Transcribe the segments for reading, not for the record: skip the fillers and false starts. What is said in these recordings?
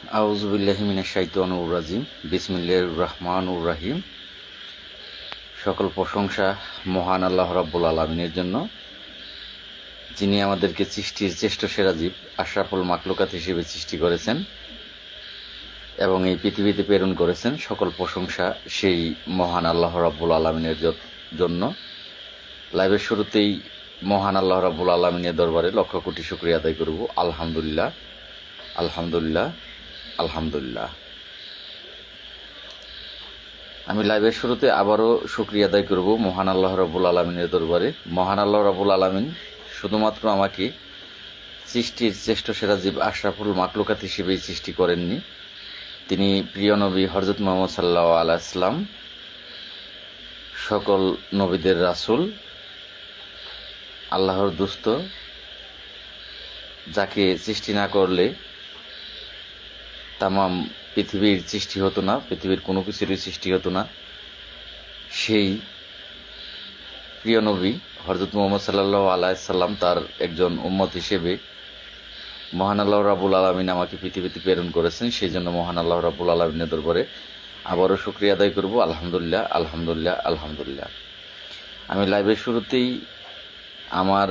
আউযুবিল্লাহি মিনাশ শাইতানির রাজিম। বিসমিল্লাহির রহমানির রহিম। সকল প্রশংসা মহান আল্লাহ রাব্বুল আলামিনের জন্য, যিনি আমাদেরকে সৃষ্টির শ্রেষ্ঠ সেরা জীব আশরাফুল মাখলুকাত হিসেবে সৃষ্টি করেছেন এবং এই পৃথিবীতে প্রেরণ করেছেন। সকল প্রশংসা সেই মহান আল্লাহ রাব্বুল আলামিনের জন্য। লাইভের শুরুতেই মহান আল্লাহ রাব্বুল আলামিনের দরবারে লক্ষ কোটি শুকরিয়া আদায় করব। আলহামদুলিল্লাহ, আলহামদুলিল্লাহ, আলহামদুলিল্লাহ। আমি লাইভের শুরুতে আবারও শুকরিয়া আদায় করব মহান আল্লাহ রাব্বুল আলামিনের দরবারে। মহান আল্লাহ রাব্বুল আলামিন শুধুমাত্র আমাকে সৃষ্টির শ্রেষ্ঠ সেরা জীব আশরাফুল মাখলুকাত হিসেবেই সৃষ্টি করেননি, তিনি প্রিয় নবী হযরত মুহাম্মদ সাল্লাল্লাহু আলাইহি ওয়াসাল্লাম, সকল নবীদের রাসূল, আল্লাহর দুস্ত, যাকে সৃষ্টি না করলে তামাম পৃথিবীর সৃষ্টি হতো না, পৃথিবীর কোনো কিছুরই সৃষ্টি হতো না, সেই প্রিয় নবী হযরত মুহাম্মদ সাল্লাল্লাহু আলাইহি ওয়াসাল্লাম, তার একজন উম্মত হিসেবে মহান আল্লাহ রাব্বুল আলামিন আমাকে পৃথিবীতে প্রেরণ করেছেন। সেই জন্য মহান আল্লাহ রাব্বুল আলামিনের দরবারে আবারও শুকরিয়া আদায় করব। আলহামদুলিল্লাহ, আলহামদুলিল্লাহ, আলহামদুলিল্লাহ। আমি লাইভের শুরুতেই আমার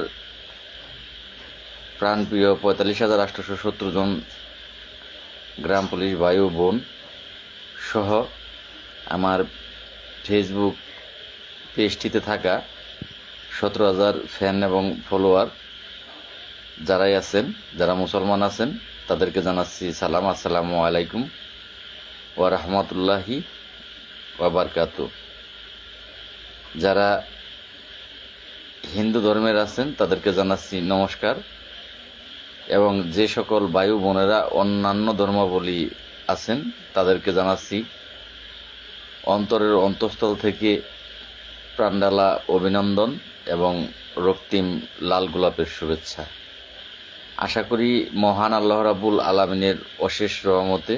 প্রাণপ্রিয় ৪৫,৮৭০ জন গ্রাম পুলিশ ভাই ও বোন সহ আমার ফেসবুক পেজটিতে থাকা ১৭,০০০ ফ্যান এবং ফলোয়ার যারাই আছেন, যারা মুসলমান আছেন, তাদেরকে জানাচ্ছি সালাম, আসসালামু আলাইকুম ওয়া রাহমাতুল্লাহি ওয়া বারাকাতুহু। যারা হিন্দু ধর্মের আছেন তাদেরকে জানাচ্ছি নমস্কার, এবং যে সকল ভাই বোনেরা অন্যান্য ধর্মাবলী আছেন তাদেরকে জানাচ্ছি অন্তরের অন্তঃস্থল থেকে প্রাণডালা অভিনন্দন এবং রক্তিম লাল গোলাপের শুভেচ্ছা। আশা করি মহান আল্লাহ রাব্বুল আলামিনের অশেষ রহমতে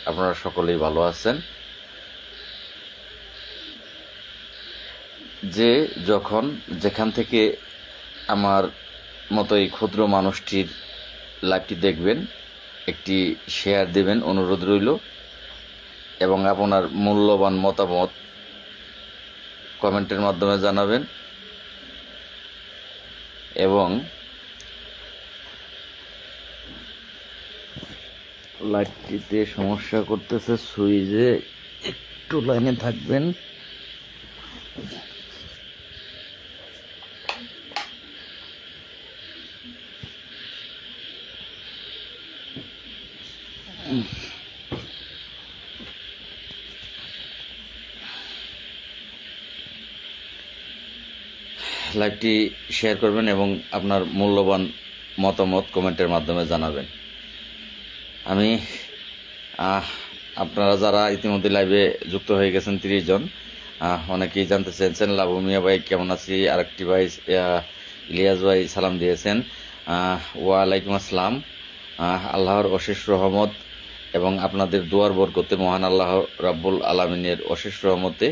আপনারা সকলেই ভালো আছেন। যে যখন যেখান থেকে আমার মতো এই ক্ষুদ্র মানুষটির লাইভটি দেখবেন, একটি শেয়ার দেবেন অনুরোধ রইল, এবং আপনার মূল্যবান মতামত কমেন্টের মাধ্যমে জানাবেন। এবং লাইটটিতে সমস্যা করতেছে, সুইচে একটু লাইনে থাকবেন। লাইভটি শেয়ার করবেন এবং আপনার মূল্যবান মতামত কমেন্টের মাধ্যমে জানাবেন। আমি আপনারা যারা ইতিমধ্যে লাইভে যুক্ত হয়ে গেছেন 30 জন, অনেকেই জানতে চেয়েছেন লাবু মিয়া ভাই কেমন আছি। আরেকটি ভাই ইলিয়াস ভাই সালাম দিয়েছেন। ওয়ালাইকুম আসসালাম। আল্লাহর অশেষ রহমত এবং আপনাদের দুয়ার বরকতে মহান আল্লাহ রাব্বুল আলামিনের অশেষ রহমতে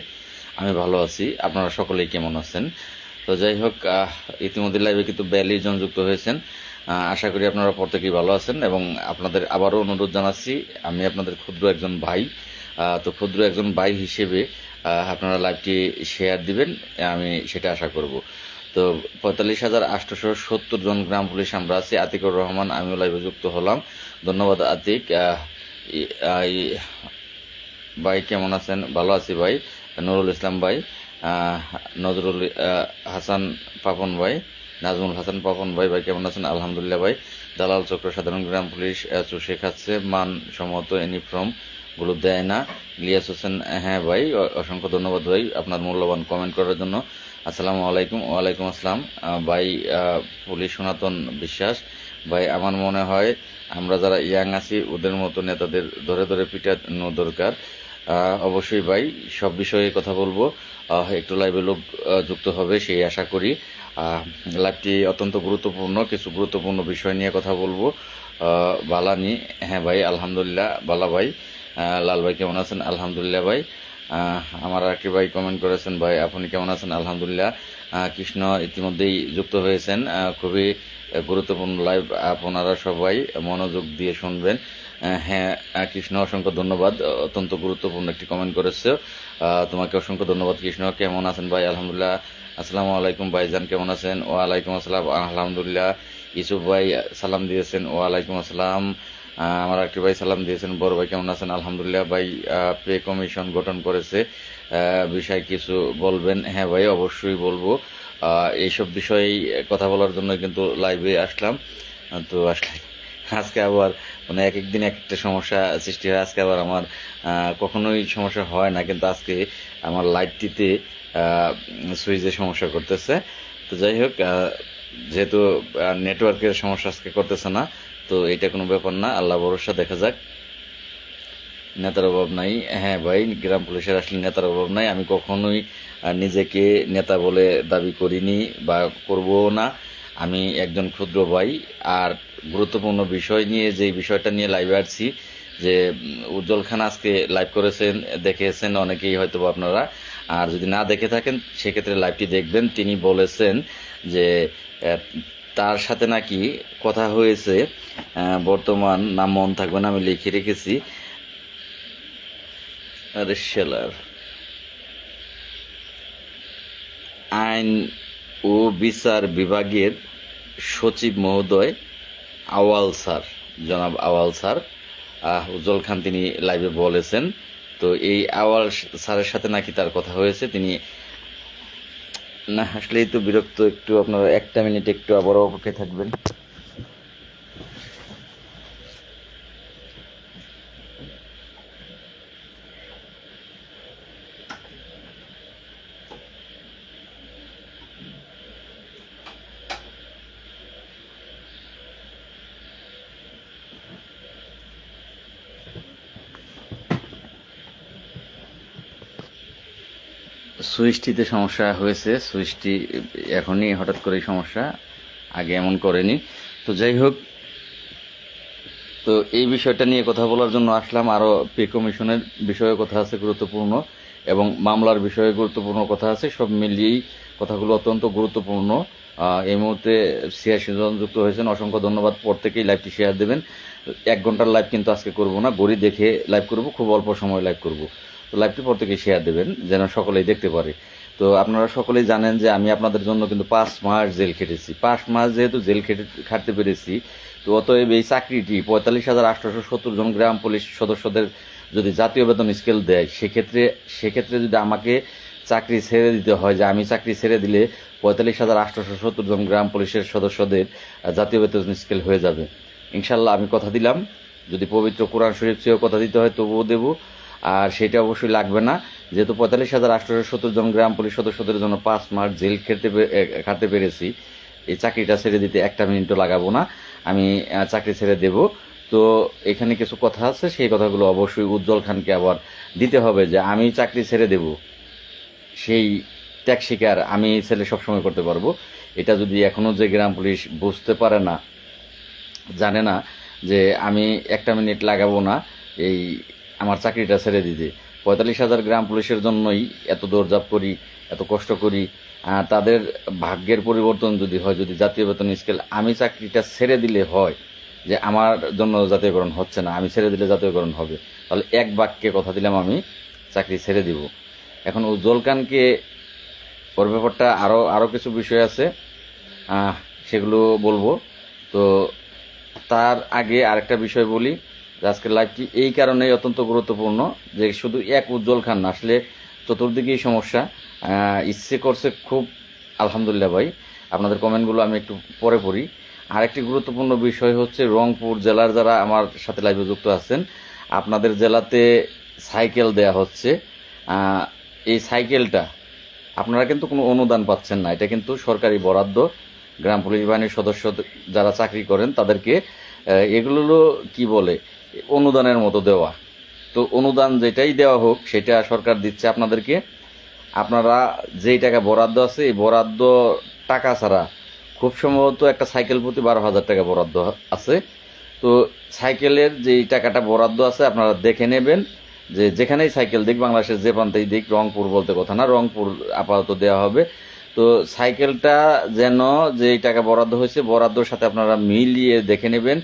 আমি ভালো আছি। আপনারা সকলেই কেমন আছেন? তো যাই হোক, ইতিমধ্যে লাইভে কিন্তু 42 জন যুক্ত হয়েছেন। আশা করি আপনারা প্রত্যেকেই ভালো আছেন, এবং আপনাদের আবারও অনুরোধ জানাচ্ছি, আমি আপনাদের ক্ষুদ্র একজন ভাই, তো ক্ষুদ্র একজন ভাই হিসেবে আপনারা লাইভটি শেয়ার দিবেন, আমি সেটা আশা করব। তো ৪৫,৮৭০ জন গ্রাম পুলিশ আমরা আছি। আতিকুর রহমান, আমিও লাইভে যুক্ত হলাম। ধন্যবাদ আতিক ভাই, কেমন আছেন? ভালো আছি ভাই। নুরুল ইসলাম ভাই, নজরুল হাসান পাপন ভাই, নাজমুল হাসান পাপন ভাই, ভাই কেমন আছেন? আলহামদুলিল্লাহ ভাই। দালাল চক্র সাধারণ গ্রাম পুলিশ চুষে খাচ্ছে, মান সম্মত ইউনিফর্মগুলো দেয় না। ইলিয়াস হোসেন, হ্যাঁ ভাই, অসংখ্য ধন্যবাদ ভাই আপনার মূল্যবান কমেন্ট করার জন্য। আসসালামু আলাইকুম। ওয়ালাইকুম আসসালাম ভাই। পুলিশ সনাতন বিশ্বাস ভাই, আমার মনে হয় আমরা যারা ইয়াং আছি ওদের মতো নেতাদের ধরে ধরে পিটানো দরকার। অবশ্যই ভাই, সব বিষয়ে কথা বলবো, একটু লাইভে লোক যুক্ত হবে সেই আশা করি। লাইভটি অত্যন্ত গুরুত্বপূর্ণ, কিছু গুরুত্বপূর্ণ বিষয় নিয়ে কথা বলবো। বালানি, হ্যাঁ ভাই, আলহামদুলিল্লাহ। বালা ভাই, লাল ভাই কেমন আছেন? আলহামদুলিল্লাহ ভাই। আমার আরেকটি ভাই কমেন্ট করেছেন, ভাই আপনি কেমন আছেন? আলহামদুলিল্লাহ। কৃষ্ণ ইতিমধ্যেই যুক্ত হয়েছেন, খুবই গুরুত্বপূর্ণ লাইভ, আপনারা সবাই মনোযোগ দিয়ে শুনবেন। হ্যাঁ কৃষ্ণ, অসংখ্য ধন্যবাদ, অত্যন্ত গুরুত্বপূর্ণ একটি কমেন্ট করেছো, তোমাকে অসংখ্য ধন্যবাদ কৃষ্ণ। কেমন আছেন ভাই? আলহামদুলিল্লাহ। আসসালামু আলাইকুম ভাইজান, কেমন আছেন? ওয়ালাইকুম আসসালাম, আলহামদুলিল্লাহ। ইসুফ ভাই সালাম দিয়েছেন, ওয়ালাইকুম আসসালাম। আমার একটি ভাই সালাম দিয়েছেন। বড় ভাই কেমন আছেন? আলহামদুলিল্লাহ। ভাই পে কমিশন গঠন করেছে, বিষয় কিছু বলবেন? হ্যাঁ ভাই, অবশ্যই বলবো। এইসব বিষয়ে কথা বলার জন্য কিন্তু লাইভে আসলাম। তো আসলে আজকে আবার মানে এক এক দিন এক একটা সমস্যা সৃষ্টি হয়। আজকে আবার আমার কখনোই সমস্যা হয় না, কিন্তু আজকে আমার লাইটটিতে সুইচে সমস্যা করতেছে। তো যাই হোক, যেহেতু নেটওয়ার্কের সমস্যা আজকে করতেছে না, তো এটা কোনো ব্যাপার না, আল্লাহ ভরসা, দেখা যাক। নেতার অভাব নাই। হ্যাঁ ভাই, গ্রাম পুলিশের আসলে নেতার অভাব নাই। আমি কখনোই নিজেকে নেতা বলে দাবি করিনি বা করবও না। আমি একজন ক্ষুদ্র ভাই। আর গুরুত্বপূর্ণ বিষয় নিয়ে, যে বিষয়টা নিয়ে লাইভে আসছি, যে উজ্জ্বল খান আজকে লাইভ করেছেন, দেখেছেন অনেকেই হয়তো আপনারা। আর যদি না দেখে থাকেন সেক্ষেত্রে লাইভটি দেখবেন। তিনি বলেছেন যে তার সাথে নাকি কথা হয়েছে, বর্তমান নাম মন থাকবে না, আমি লিখে রেখেছি, সেলার আইন ও বিচার বিভাগের সচিব মহোদয় আওয়াল স্যার, জনাব আওয়াল স্যার, উজ্জ্বল খান তিনি লাইভে বলেছেন। তো এই আওয়াল স্যারের সাথে নাকি তার কথা হয়েছে। তিনি না, আসলেই তো বিরক্ত একটু। আপনারা একটা মিনিট একটু আবার অপেক্ষায় থাকবেন। সুইচটিতে সমস্যা হয়েছে, সুইচটি এখনই হঠাৎ করে সমস্যা, আগে এমন করেনি। তো যাই হোক, তো এই বিষয়টা নিয়ে কথা বলার জন্য আসলাম। আরও পে কমিশনের বিষয়ে কথা আছে গুরুত্বপূর্ণ, এবং মামলার বিষয়ে গুরুত্বপূর্ণ কথা আছে। সব মিলিয়েই কথাগুলো অত্যন্ত গুরুত্বপূর্ণ। এই মুহূর্তে 86 জন যুক্ত হয়েছেন, অসংখ্য ধন্যবাদ। প্রত্যেকেই লাইভটি শেয়ার দেবেন। 1 ঘন্টার লাইভ কিন্তু আজকে করব না, ঘড়ি দেখে লাইভ করব, খুব অল্প সময় লাইভ করব। তো লাইভটি প্রত্যেকেই শেয়ার দেবেন যেন সকলেই দেখতে পারে। তো আপনারা সকলেই জানেন যে আমি আপনাদের জন্য কিন্তু 5 মাস জেল খেটেছি। 5 মাস যেহেতু জেল খাটতে পেরেছি, তো অতএব এই চাকরিটি 45,870 জন গ্রাম পুলিশ সদস্যদের যদি জাতীয় বেতন স্কেল দেয়, সেক্ষেত্রে যদি আমাকে চাকরি ছেড়ে দিতে হয়, যে আমি চাকরি ছেড়ে দিলে 45,870 জন গ্রাম পুলিশের সদস্যদের জাতীয় বেতন স্কেল হয়ে যাবে। ইনশাল্লাহ আমি কথা দিলাম, যদি পবিত্র কোরআন শরীফ চেয়েও কথা দিতে হয় তবুও দেব। আর সেটা অবশ্যই লাগবে না, যেহেতু 45,870 জন গ্রাম পুলিশ সদস্যদের জন্য 5 মাস জেল খাটতে পেরেছি। এই চাকরিটা ছেড়ে দিতে একটা মিনিটও লাগাবো না, আমি চাকরি ছেড়ে দেব। তো এখানে কিছু কথা আছে, সেই কথাগুলো অবশ্যই উজ্জ্বল খানকে আবার দিতে হবে, যে আমি চাকরি ছেড়ে দেব, সেই ত্যাগ স্বীকার আমি ছেলে সবসময় করতে পারবো। এটা যদি এখনও যে গ্রাম পুলিশ বুঝতে পারে না, জানে না যে আমি একটা মিনিট লাগাবো না এই আমার চাকরিটা ছেড়ে দিতে। 45,000 গ্রাম পুলিশের জন্যই এত দৌড়ঝাঁপ করি, এত কষ্ট করি। তাদের ভাগ্যের পরিবর্তন যদি হয়, যদি জাতীয় বেতন স্কেল আমি চাকরিটা ছেড়ে দিলে হয়, যে আমার জন্য জাতীয়করণ হচ্ছে না, আমি ছেড়ে দিলে জাতীয়করণ হবে, তাহলে এক বাক্যে কথা দিলাম আমি চাকরি ছেড়ে দিব। এখন উজ্জ্বল খানকে, ওর ব্যাপারটা আরও কিছু বিষয় আছে, সেগুলো বলবো। তো তার আগে আরেকটা বিষয় বলি, আজকের লাইভটি এই কারণেই অত্যন্ত গুরুত্বপূর্ণ যে শুধু এক উজ্জ্বল খান না, আসলে চতুর্দিকেই সমস্যা। ইচ্ছে করছে খুব, আলহামদুলিল্লাহ ভাই, আপনাদের কমেন্টগুলো আমি একটু পরে পড়ি। আরেকটি গুরুত্বপূর্ণ বিষয় হচ্ছে, রংপুর জেলার যারা আমার সাথে লাইভে যুক্ত আছেন, আপনাদের জেলাতে সাইকেল দেয়া হচ্ছে। এই সাইকেলটা আপনারা কিন্তু কোনো অনুদান পাচ্ছেন না, এটা কিন্তু সরকারি বরাদ্দ। গ্রাম পুলিশ বাহিনীর সদস্য যারা চাকরি করেন তাদেরকে এগুলো কি বলে, অনুদানের মতো দেওয়া। তো অনুদান যেটাই দেওয়া হোক, সেটা সরকার দিচ্ছে আপনাদেরকে। আপনারা যেই টাকা বরাদ্দ আছে, এই বরাদ্দ টাকা ছাড়া খুব সম্ভবত একটা সাইকেল প্রতি 12,000 টাকা বরাদ্দ আছে। তো সাইকেলের যেই টাকাটা বরাদ্দ আছে আপনারা দেখে নেবেন, যে যেখানেই সাইকেল দিক, বাংলাদেশের যে প্রান্তেই দিক, রংপুর বলতে কথা না, রংপুর আপাতত দেওয়া হবে। তো সাইকেলটা যেন যে টাকা বরাদ্দ হয়েছে বরাদ্দর সাথে আপনারা মিলিয়ে দেখে নেবেন।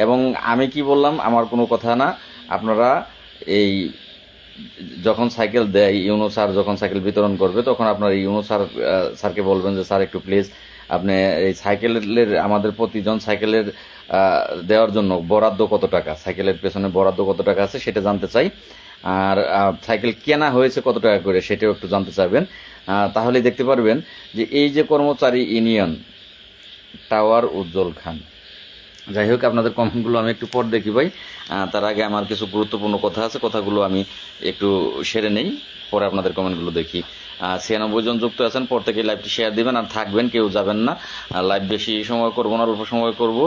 এবং আমি কি বললাম আমার কোনো কথা না, আপনারা এই যখন সাইকেল দেয় ইউনো স্যার যখন সাইকেল বিতরণ করবে তখন আপনার ইউনো স্যারকে বলবেন যে স্যার একটু প্লিজ আপনি এই সাইকেলের আমাদের প্রতিজন সাইকেলের দেওয়ার জন্য বরাদ্দ কত টাকা, সাইকেলের পেছনে বরাদ্দ কত টাকা আছে সেটা জানতে চাই। আর সাইকেল কেনা হয়েছে কত টাকা করে সেটাও একটু জানতে চাইবেন। তাহলেই দেখতে পারবেন যে এই যে কর্মচারী ইউনিয়ন টাওয়ার উজ্জ্বল খান। যাই হোক, আপনাদের কমেন্টগুলো আমি একটু পর দেখি ভাই। তার আগে আমার কিছু গুরুত্বপূর্ণ কথা আছে, কথাগুলো আমি একটু সেরে নেই, পরে আপনাদের কমেন্টগুলো দেখি। 96 জন যুক্ত আছেন, পর থেকে লাইভটি শেয়ার দিবেন আর থাকবেন, কেউ যাবেন না। লাইভ বেশি সময় করব না, অল্প সময় করব।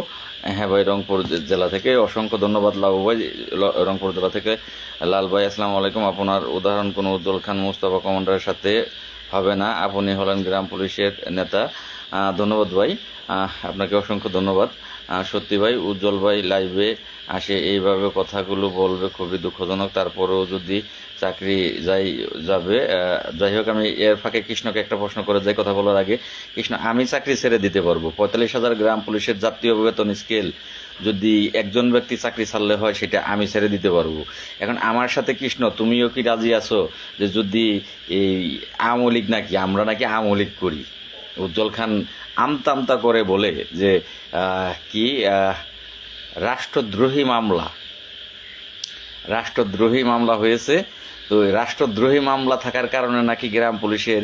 হ্যাঁ ভাই, রংপুর জেলা থেকে অসংখ্য ধন্যবাদ লাবু ভাই, রংপুর জেলা থেকে। লাল ভাই আসসালামু আলাইকুম, আপনার উদাহরণ কোনো উজ্জ্বল খান মুস্তাফা কমান্ডারের সাথে হবে না, আপনি হলেন গ্রাম পুলিশের নেতা। ধন্যবাদ ভাই, আপনাকে অসংখ্য ধন্যবাদ। সত্যি ভাই, উজ্জ্বল ভাই লাইভে আসে এইভাবে কথাগুলো বলবে খুবই দুঃখজনক, তারপরেও যদি চাকরি যাবে। যাই হোক, আমি এর ফাঁকে কৃষ্ণকে একটা প্রশ্ন করে যাই কথা বলার আগে। কৃষ্ণ, আমি চাকরি ছেড়ে দিতে পারবো? 45,000 গ্রাম পুলিশের জাতীয় বেতন স্কেল যদি একজন ব্যক্তি চাকরি ছাড়লে হয় সেটা আমি ছেড়ে দিতে পারবো। এখন আমার সাথে কৃষ্ণ তুমিও কি রাজি আছো যে যদি এই আওয়ামী লীগ নাকি আমরা নাকি আওয়ামী লীগ করি? উজ্জ্বল খান আমতা আমতা করে বলে যে কি রাষ্ট্রদ্রোহী মামলা হয়েছে। তো রাষ্ট্রদ্রোহী মামলা থাকার কারণে নাকি গ্রাম পুলিশের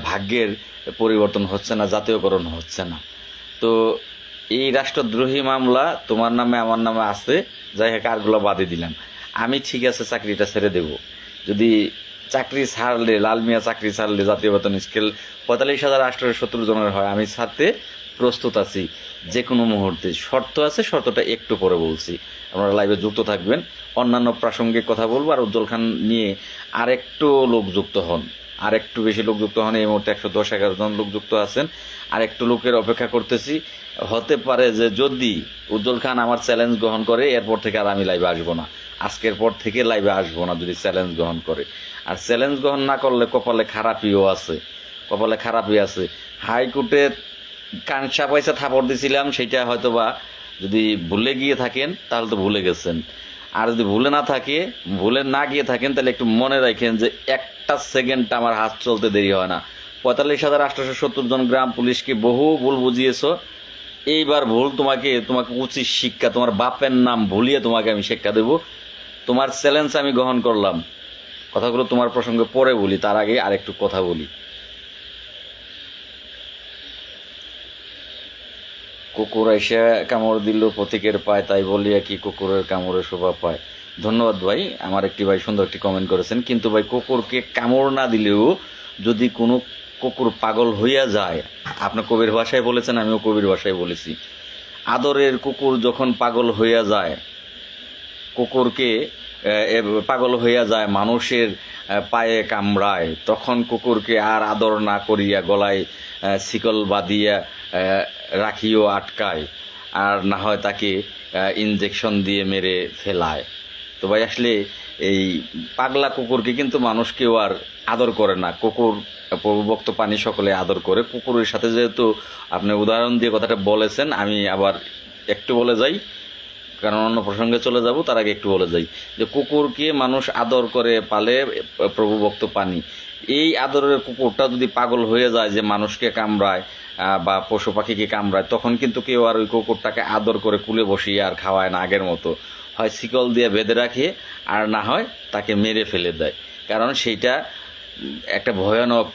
ভাগ্যের পরিবর্তন হচ্ছে না, জাতীয়করণ হচ্ছে না। তো এই রাষ্ট্রদ্রোহী মামলা তোমার নামে আমার নামে আছে, যাই হোক আরগুলো বাদে দিলাম। আমি ঠিক আছে চাকরিটা ছেড়ে দেব যদি চাকরি ছাড়লে, লাল মিয়া চাকরি ছাড়লে জাতীয় বেতন স্কেল 45,870 জনের হয়, আমি ছাড়তে প্রস্তুত আছি যে কোনো মুহূর্তে। শর্ত আছে, শর্তটা একটু পরে বলছি, আপনারা লাইভে যুক্ত থাকবেন। অন্যান্য প্রাসঙ্গিক কথা বলবো, আর উজ্জ্বল খান নিয়ে আরেকটু লোক যুক্ত হন, আর একটু বেশি লোক যুক্ত হন। এই মুহূর্তে 110-11 জন লোক যুক্ত আছেন, আর একটু লোকের অপেক্ষা করতেছি। হতে পারে যে যদি উজ্জ্বল খান আমার চ্যালেঞ্জ গ্রহণ করে, এরপর থেকে আর আমি লাইভে আসবো না, আজকের পর থেকে লাইভে আসবো না যদি চ্যালেঞ্জ গ্রহণ করে। আর চ্যালেঞ্জ গ্রহণ না করলে কপালে খারাপিও আছে। হাইকোর্টে কানসা পয়সা থাপড় দিছিলাম, সেটা হয়তো বা যদি ভুলে গিয়ে থাকেন তাহলে তো ভুলে গেছেন। আর যদি ভুলে না গিয়ে থাকেন তাহলে একটু মনে রাখেন যে একটা সেকেন্ড আমার হাত চলতে দেরি হয় না। 45,870 জন গ্রাম পুলিশকে বহু ভুল বুঝিয়েছ, এইবার ভুল তোমাকে উচিত শিক্ষা, তোমার বাপের নাম ভুলিয়ে তোমাকে আমি শিক্ষা দেব। তোমার চ্যালেঞ্জ আমি গ্রহণ করলাম। কথাগুলো তোমার প্রসঙ্গে পরে বলি, তার আগে আরেকটু কথা বলি। কুকুর এসে কামড় দিল প্রতীকের পায়, তাই বলিয়া কি কুকুরের কামড়ে শোভা পায়। ধন্যবাদ ভাই, আমার একটি ভাই সুন্দর একটি কমেন্ট করেছেন। কিন্তু ভাই, কুকুরকে কামড় না দিলেও যদি কোনো কুকুর পাগল হইয়া যায়, আপনি কবির ভাষায় বলেছেন, আমিও কবির ভাষায় বলেছি, আদরের কুকুর যখন পাগল হইয়া যায়, কুকুরকে পাগল হইয়া যায়, মানুষের পায়ে কামড়ায়, তখন কুকুরকে আর আদর না করিয়া গলায় শিকল বাঁধিয়া রাখিও আটকায়, আর না হয় তাকে ইনজেকশন দিয়ে মেরে ফেলায়। তো ভাই, আসলে এই পাগলা কুকুরকে কিন্তু মানুষ কেউ আর আদর করে না। কুকুর প্রভুভক্ত প্রাণী সকলে আদর করে। কুকুরের সাথে যেহেতু আপনি উদাহরণ দিয়ে কথাটা বলেছেন, আমি আবার একটু বলে যাই, কারণ অন্য প্রসঙ্গে চলে যাব, তার আগে একটু বলে যাই যে কুকুরকে মানুষ আদর করে পালে প্রভুভক্ত প্রাণী। এই আদরের কুকুরটা যদি পাগল হয়ে যায় যে মানুষকে কামড়ায় বা পশু পাখিকে কামড়ায়, তখন কিন্তু কেউ আর ওই কুকুরটাকে আদর করে কুলে বসিয়ে আর খাওয়ায় না আগের মতো। হয় শিকল দিয়ে বেঁধে রাখে, আর না হয় তাকে মেরে ফেলে দেয়। কারণ সেইটা একটা ভয়ানক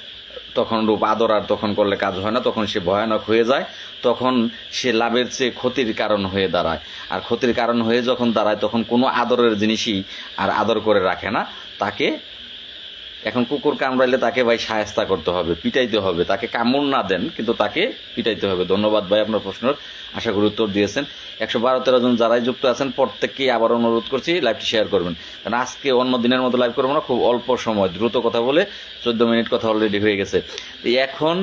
তখন রূপ, আদর আর তখন করলে কাজ হয় না, তখন সে ভয়ানক হয়ে যায়, তখন সে লাভের চেয়ে ক্ষতির কারণ হয়ে দাঁড়ায়। আর ক্ষতির কারণ হয়ে যখন দাঁড়ায়, তখন কোনো আদরের জিনিসই আর আদর করে রাখে না তাকে। এখন কুকুর কামড়াইলে তাকে ভাই শায়েস্তা করতে হবে, পিটাইতে হবে, তাকে কামড় না দেন কিন্তু তাকে পিটাইতে হবে। ধন্যবাদ ভাই, আপনার প্রশ্নের আশা করি উত্তর দিয়েছেন। 112-13 জন যারাই যুক্ত আছেন প্রত্যেককেই আবার অনুরোধ করছি লাইভটি শেয়ার করবেন, কারণ আজকে অন্য দিনের মতো লাইভ করবো না, খুব অল্প সময় দ্রুত কথা বলে 14 মিনিট কথা অলরেডি হয়ে গেছে। এখন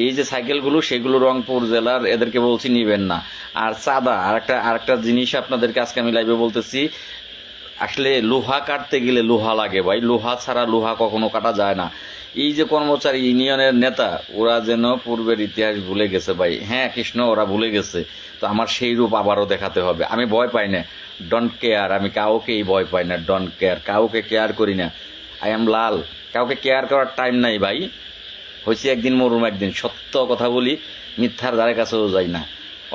এই যে সাইকেলগুলো, সেগুলো রংপুর জেলার, এদেরকে বলছি নিবেন না। আর চাঁদা, আরেকটা জিনিস আপনাদেরকে আজকে আমি লাইভে বলতেছি, আসলে লোহা কাটতে গেলে লোহা লাগে ভাই, লোহা ছাড়া লোহা কখনো কাটা যায় না। এই যে কর্মচারী ইউনিয়নের নেতা, ওরা যেন পূর্বের ইতিহাস ভুলে গেছে ভাই। হ্যাঁ কৃষ্ণ, ওরা ভুলে গেছে। তো আমার সেই রূপ আবারও দেখাতে হবে। আমি ভয় পাই না, ডোন্ট কেয়ার, আমি কাউকেই ভয় পাই না, ডোন্ট কেয়ার, কাউকে কেয়ার করি না। আই এম লাল, কাউকে কেয়ার করার টাইম নাই ভাই। হয়েছে একদিন মরুম একদিন, সত্য কথা বলি, মিথ্যার ধারে কাছেও যাই না।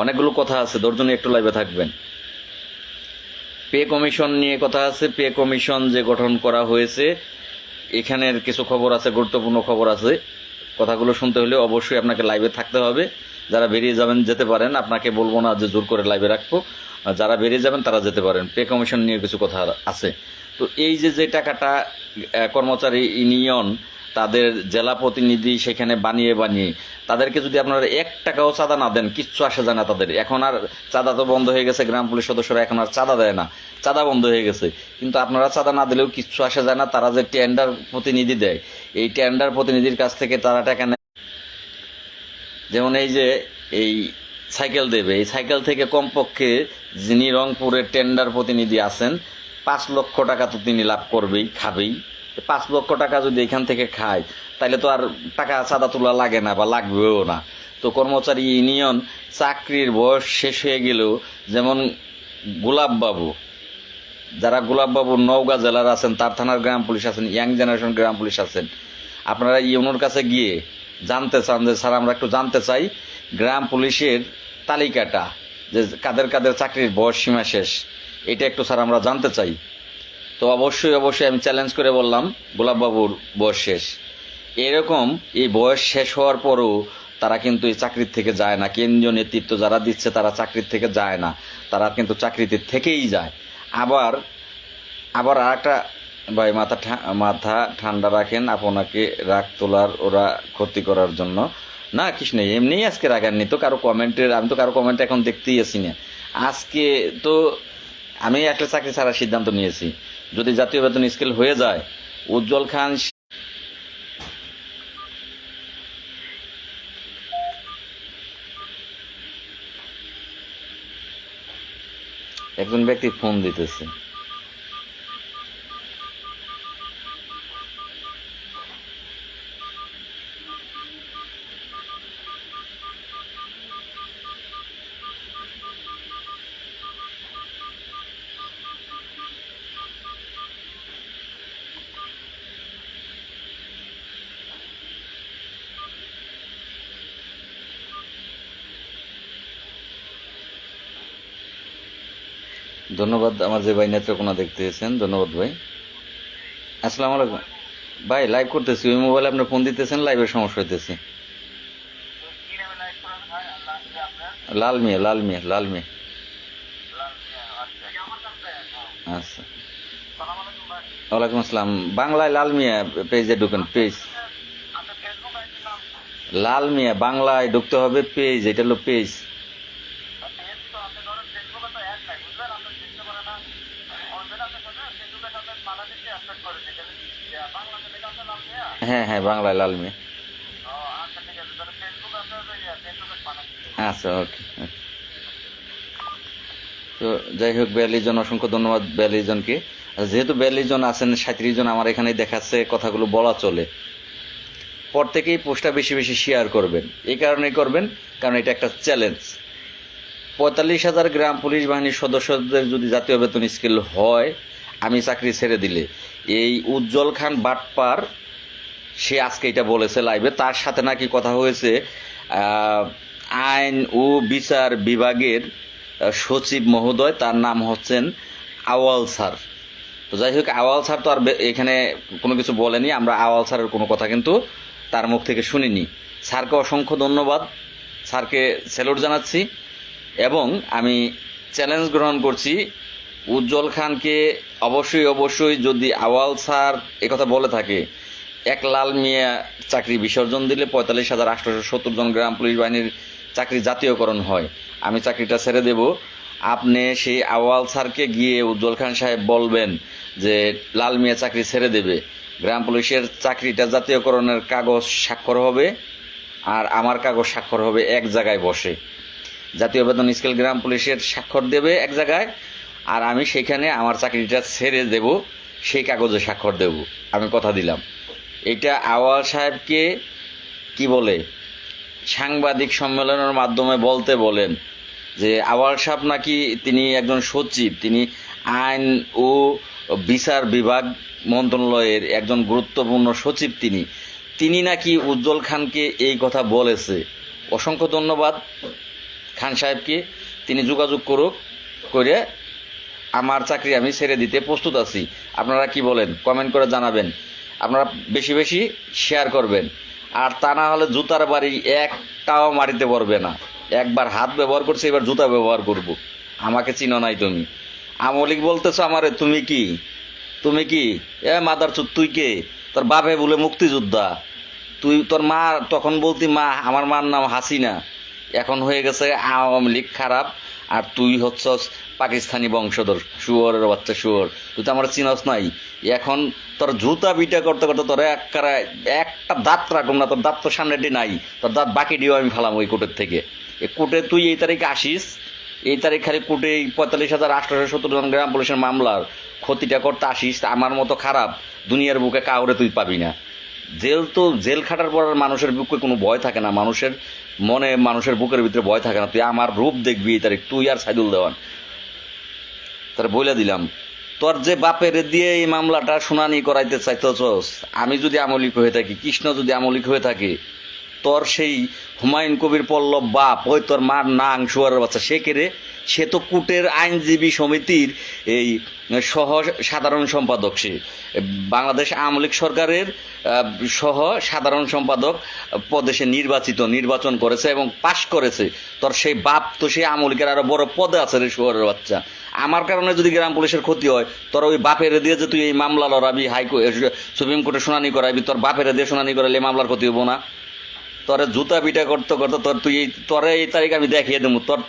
অনেকগুলো কথা আছে, দর্জনে একটু লাইভে থাকবেন। পে কমিশন নিয়ে কথা আছে, পে কমিশন যে গঠন করা হয়েছে, এখানের কিছু খবর আছে, গুরুত্বপূর্ণ খবর আছে। কথাগুলো শুনতে হলে অবশ্যই আপনাকে লাইভে থাকতে হবে। যারা বেরিয়ে যাবেন যেতে পারেন, আপনাকে বলবো না যে জোর করে লাইভে রাখবো। যারা বেরিয়ে যাবেন তারা যেতে পারেন। পে কমিশন নিয়ে কিছু কথা আছে। তো এই যে টাকাটা কর্মচারী ইউনিয়ন তাদের জেলা প্রতিনিধি সেখানে বানিয়ে তাদেরকে যদি আপনারা 1 টাকাও চাঁদা না দেন, কিচ্ছু আসে যায় না তাদের। এখন আর চাঁদা তো বন্ধ হয়ে গেছে, গ্রাম পুলিশ সদস্যরা এখন আর চাঁদা দেয় না, চাঁদা বন্ধ হয়ে গেছে। কিন্তু আপনারা চাঁদা না দিলেও কিচ্ছু আসে যায় না। তারা যে টেন্ডার প্রতিনিধি দেয়, এই টেন্ডার প্রতিনিধির কাছ থেকে তারা টাকা নেয়। যেমন এই সাইকেল দেবে, এই সাইকেল থেকে কমপক্ষে যিনি রংপুরের টেন্ডার প্রতিনিধি আছেন 5 লক্ষ টাকা তো তিনি লাভ করবেই, খাবেই। 5 লক্ষ টাকা যদি এখান থেকে খায়, তাহলে তো আর টাকা চাঁদা তোলা লাগে না বা লাগবেও না। তো কর্মচারী ইউনিয়ন চাকরির বয়স শেষ হয়ে গেলেও, যেমন গোলাপবাবু, যারা গোলাপবাবু নওগাঁ জেলার আছেন, তার থানার গ্রাম পুলিশ আছেন, ইয়াং জেনারেশন গ্রাম পুলিশ আছেন, আপনারা ইউনোর কাছে গিয়ে জানতে চান যে স্যার আমরা একটু জানতে চাই গ্রাম পুলিশের তালিকাটা, যে কাদের কাদের চাকরির বয়স সীমা শেষ, এটা একটু স্যার আমরা জানতে চাই। তো অবশ্যই আমি চ্যালেঞ্জ করে বললাম গোলাপবাবুর বয়স শেষ। এরকম এই বয়স শেষ হওয়ার পরও তারা কিন্তু এই চাকরির থেকে যায় না। কেন্দ্রীয় নেতৃত্ব যারা দিচ্ছে তারা চাকরির থেকে যায় না, তারা কিন্তু চাকরিতে থেকেই যায়। আবার আর একটা ভাই, মাথা ঠান্ডা রাখেন, আপনাকে রাগ তোলার ওরা ক্ষতি করার জন্য না। কৃষ্ণ এমনিই আজকে রাগাননি তো কারো কমেন্টের, আমি তো কারো কমেন্ট এখন দেখতেই আসি না। আজকে তো আমি একটা চাকরি ছাড়ার সিদ্ধান্ত নিয়েছি। যদি জাতীয় বেতন স্কেল হয়ে যায়, উজ্জ্বল খান একজন ব্যক্তি ফোন দিতেছে। ধন্যবাদ আমার যে ভাই নেত্রকোনা দেখতে এসেছেন, ধন্যবাদ ভাই। আসসালামু আলাইকুম ভাই, লাইভ করতেছি, ওই মোবাইলে আপনি ফোন দিতেছেন, লাইভের সমস্যা হইতেছে। লাল মিয়া। আচ্ছা, ওয়ালাইকুম আসসালাম। বাংলায় লাল মিয়া পেজে ঢুকেন, পেজ লাল মিয়া, বাংলায় ঢুকতে হবে, পেজ, এটা হলো পেজ। হ্যাঁ বাংলায় লাল মিয়া। আচ্ছা ওকে। তো যাই হোক, 42 জন, অসংখ্য ধন্যবাদ 42 জনকে। যেহেতু 42 জন আছেন, 37 জন আমার এখানে দেখাচ্ছে, কথাগুলো বলা চলে। পর থেকেই পোস্টটা বেশি শেয়ার করবেন। এই কারণেই করবেন কারণ এটা একটা চ্যালেঞ্জ। 45,000 গ্রাম পুলিশ বাহিনীর সদস্যদের যদি জাতীয় বেতন স্কেল হয়, আমি চাকরি ছেড়ে দিলে, এই উজ্জ্বল খান বাটপার সে আজকে এটা বলেছে লাইভে। তার সাথে নাকি কথা হয়েছে আইন ও বিচার বিভাগের সচিব মহোদয়, তার নাম হচ্ছেন আওয়াল স্যার। তো যাই হোক, আওয়াল স্যার তো আর এখানে কোনো কিছু বলেনি, আমরা আওয়াল স্যারের কোনো কথা কিন্তু তার মুখ থেকে শুনিনি। স্যারকে অসংখ্য ধন্যবাদ, স্যারকে স্যালুট জানাচ্ছি। এবং আমি চ্যালেঞ্জ গ্রহণ করছি উজ্জ্বল খানকে, অবশ্যই যদি আওয়াল স্যার একথা বলে থাকে, 1 লাল মিয়া চাকরি বিসর্জন দিলে 45,870 জন গ্রাম পুলিশ বাহিনীর চাকরি জাতীয়করণ হয়, আমি চাকরিটা ছেড়ে দেব। আপনি সেই আওয়াল স্যারকে গিয়ে উজ্জ্বল খান সাহেব বলবেন যে লাল মিয়া চাকরি ছেড়ে দেবে, গ্রাম পুলিশের চাকরিটা জাতীয়করণের কাগজ স্বাক্ষর হবে আর আমার কাগজ স্বাক্ষর হবে এক জায়গায় বসে। জাতীয় বেতন স্কেল গ্রাম পুলিশের স্বাক্ষর দেবে এক জায়গায়, আর আমি সেখানে আমার চাকরিটা ছেড়ে দেব, সেই কাগজে স্বাক্ষর দেব, আমি কথা দিলাম। এটা আওয়াল সাহেবকে কি বলে সাংবাদিক সম্মেলনের মাধ্যমে বলতে বলেন যে আওয়াল সাহেব নাকি তিনি একজন সচিব, তিনি আইন ও বিচার বিভাগ মন্ত্রণালয়ের একজন গুরুত্বপূর্ণ সচিব, তিনি নাকি উজ্জ্বল খানকে এই কথা বলেছে। অসংখ্য ধন্যবাদ খান সাহেবকে, তিনি যোগাযোগ করুক, করে আমার চাকরি আমি ছেড়ে দিতে প্রস্তুত আছি। আপনারা কি বলেন কমেন্ট করে জানাবেন, আপনারা বেশি বেশি শেয়ার করবেন। আর তা না হলে জুতার বাড়ি একটাও মারিতে পারবে না। একবার হাত ব্যবহার করছি, এবার জুতা ব্যবহার করব। আমাকে চিনো নাই তুমি, আমলিক বলতেছো আমারে, তুমি কি মাদার চুত, তুই কে? তোর বাপে বলে মুক্তিযোদ্ধা, তুই তোর মা তখন বলতি মা, আমার মার নাম হাসিনা, এখন হয়ে গেছে আওয়ামী লীগ খারাপ, আর তুই হচ্ছস পাকিস্তানি বংশধর, শুয়োরের বাচ্চা শুয়োর, তুই তো আমার চিনস নাই। এখন তোর জুতা বিটা করতে করতে তোর একটা দাঁত রাখুন না, তোর দাঁত তো সামনেটি নাই, তোর দাঁত বাকি দিয়েও আমি ফালাম ওই কোর্টের থেকে। এই কোর্টে তুই এই তারিখে আসিস, এই তারিখ খালি কোর্টে 45,870 জন গ্রাম পুলিশের মামলার ক্ষতিটা করতে আসিস, আমার মতো খারাপ দুনিয়ার বুকে কাউরে তুই পাবি না। জেল খাটার পর মানুষের বুকে কোনো ভয় থাকে না, মানুষের মনে মানুষের বুকের ভিতরে ভয় থাকে না। তুই আমার রূপ দেখবি এই তারিখ, তুই আর সাইদুল দেওয়ান। তার বলে দিলাম, তোর যে বাপের দিয়ে এই মামলাটা শুনানি করাইতে চাইতেছস, আমি যদি আমলিক হয়ে থাকি, কৃষ্ণ যদি আমলিক হয়ে থাকে, তোর সেই হুমায়ুন কবির পল্লব বাপ, ওই তোর মার নাং শুয়ারের বাচ্চা, সে কেড়ে, সে তো কুটের আইনজীবী সমিতির এই সহ সাধারণ সম্পাদক, সে বাংলাদেশ আওয়ামী লীগ সরকারের সহ সাধারণ সম্পাদক পদে সে নির্বাচন করেছে এবং পাশ করেছে। তোর সেই বাপ তো সেই আওয়ামী লীগের আরো বড় পদে আছে রে শুয়ারের বাচ্চা। আমার কারণে যদি গ্রাম পুলিশের ক্ষতি হয়, তোর ওই বাপের দিয়ে যে তুই এই মামলা লড়াবি, সুপ্রিম কোর্টে শুনানি করাবি, তোর বাপের দিয়ে শুনানি করালে মামলার ক্ষতি হবো না? তোরে জুতা পিটা করতে করতে তোরে এই তারিখ আমি দেখিয়ে দেবো। তোর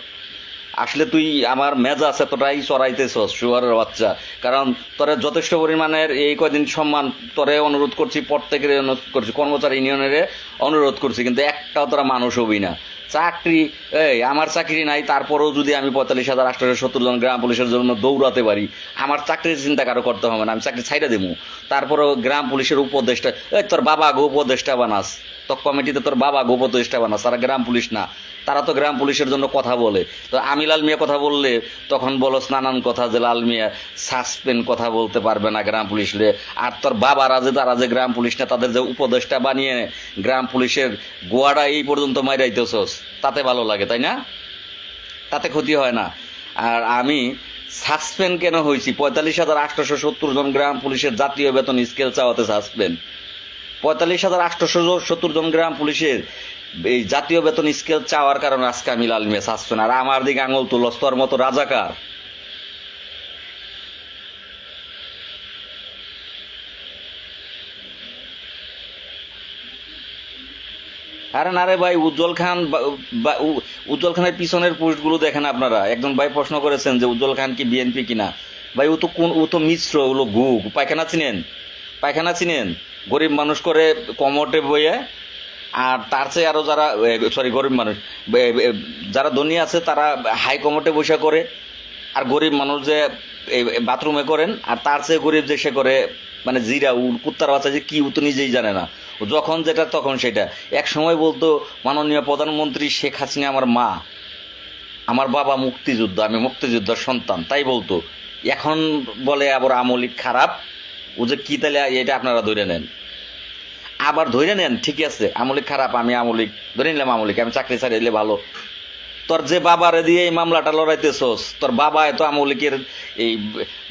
আসলে তুই আমার মেজাজ এতটাই চড়াইতেছস শুয়ারের বাচ্চা, কারণ তোরে যথেষ্ট পরিমাণের এই কদিন সম্মান তোরে অনুরোধ করছি, প্রত্যেকের অনুরোধ করছি, কর্মচারী ইউনিয়নের অনুরোধ করছি, কিন্তু একটাও তোরা মানুষ হবি না। চাকরি, আমার চাকরি নাই, তারপরেও যদি আমি 45,870 জন গ্রাম পুলিশের জন্য দৌড়াতে পারি, আমার চাকরির চিন্তা কারো করতে হবে না, আমি চাকরি ছাইড়া দেবো। তারপরেও গ্রাম পুলিশের উপদেষ্টা, তোর বাবা গো উপদেষ্টা বানাস, তো কমিটিতে তোর বাবা গো উপদেষ্টা বানাস, তারা গ্রাম পুলিশ না, তারা তো গ্রাম পুলিশের জন্য কথা বলে। তো আমি লাল মিয়া কথা বললে তখন বলস নানান কথা, যে লাল মিয়া সাসপেন্ড কথা বলতে পারবে না গ্রাম পুলিশে। আর তোর বাবারা যে, তারা যে গ্রাম পুলিশ না, তাদের যে উপদেষ্টা বানিয়ে গ্রাম পুলিশের গোয়াটা এই পর্যন্ত মাইরাইতেছস, তাতে ভালো লাগে, তাই না? তাতে ক্ষতি হয় না। আর আমি সাসপেন্ড কেন হয়েছি? 45,870 জন গ্রাম পুলিশের জাতীয় বেতন স্কেল চাওয়াতে সাসপেন্ড। 45,870 জন গ্রাম পুলিশের এই জাতীয় বেতন স্কেল চাওয়ার কারণে আজকে আমি লাল মিয়া সাসপেন্ড। আর আমার দিকে আঙুল তুলস তোর মতো রাজাকার। আরে না রে ভাই, উজ্জ্বল খানের পিছনের পোস্টগুলো দেখেন আপনারা। একজন ভাই প্রশ্ন করেছেন যে উজ্জ্বল খান কি বিএনপি কিনা। ভাই ও তো মিশ্র, ওগুলো পায়খানা চিনেন, গরিব মানুষ করে কমোটে বইয়ে। আর তার চেয়ে আরো যারা গরিব মানুষ, যারা ধনী আছে তারা হাই কমোটে বসে করে, আর গরিব মানুষ যে বাথরুমে করেন, আর তার চেয়ে গরিব যে সে করে মানে জিরা কুত্তার বাচ্চা, যে কি ও তো নিজেই জানে না, যখন যেটা তখন সেটা। এক সময় বলতো মাননীয় প্রধানমন্ত্রী শেখ হাসিনা আমার মা, আমার বাবা মুক্তিযোদ্ধা, আমি মুক্তিযোদ্ধার সন্তান, তাই বলতো। এখন বলে আবার আমলিক খারাপ, ও যে কি, তাহলে এটা আপনারা ধরে নেন, আবার ধরে নেন, ঠিক আছে আমলিক খারাপ, আমি আমলিক ধরে নিলাম, আমলিক আমি চাকরি ছাড়িয়ে দিলে ভালো। তোর যে বাবারে দিয়ে এই মামলাটা লড়াইতেছস, তোর বাবা এত আমলিকের এই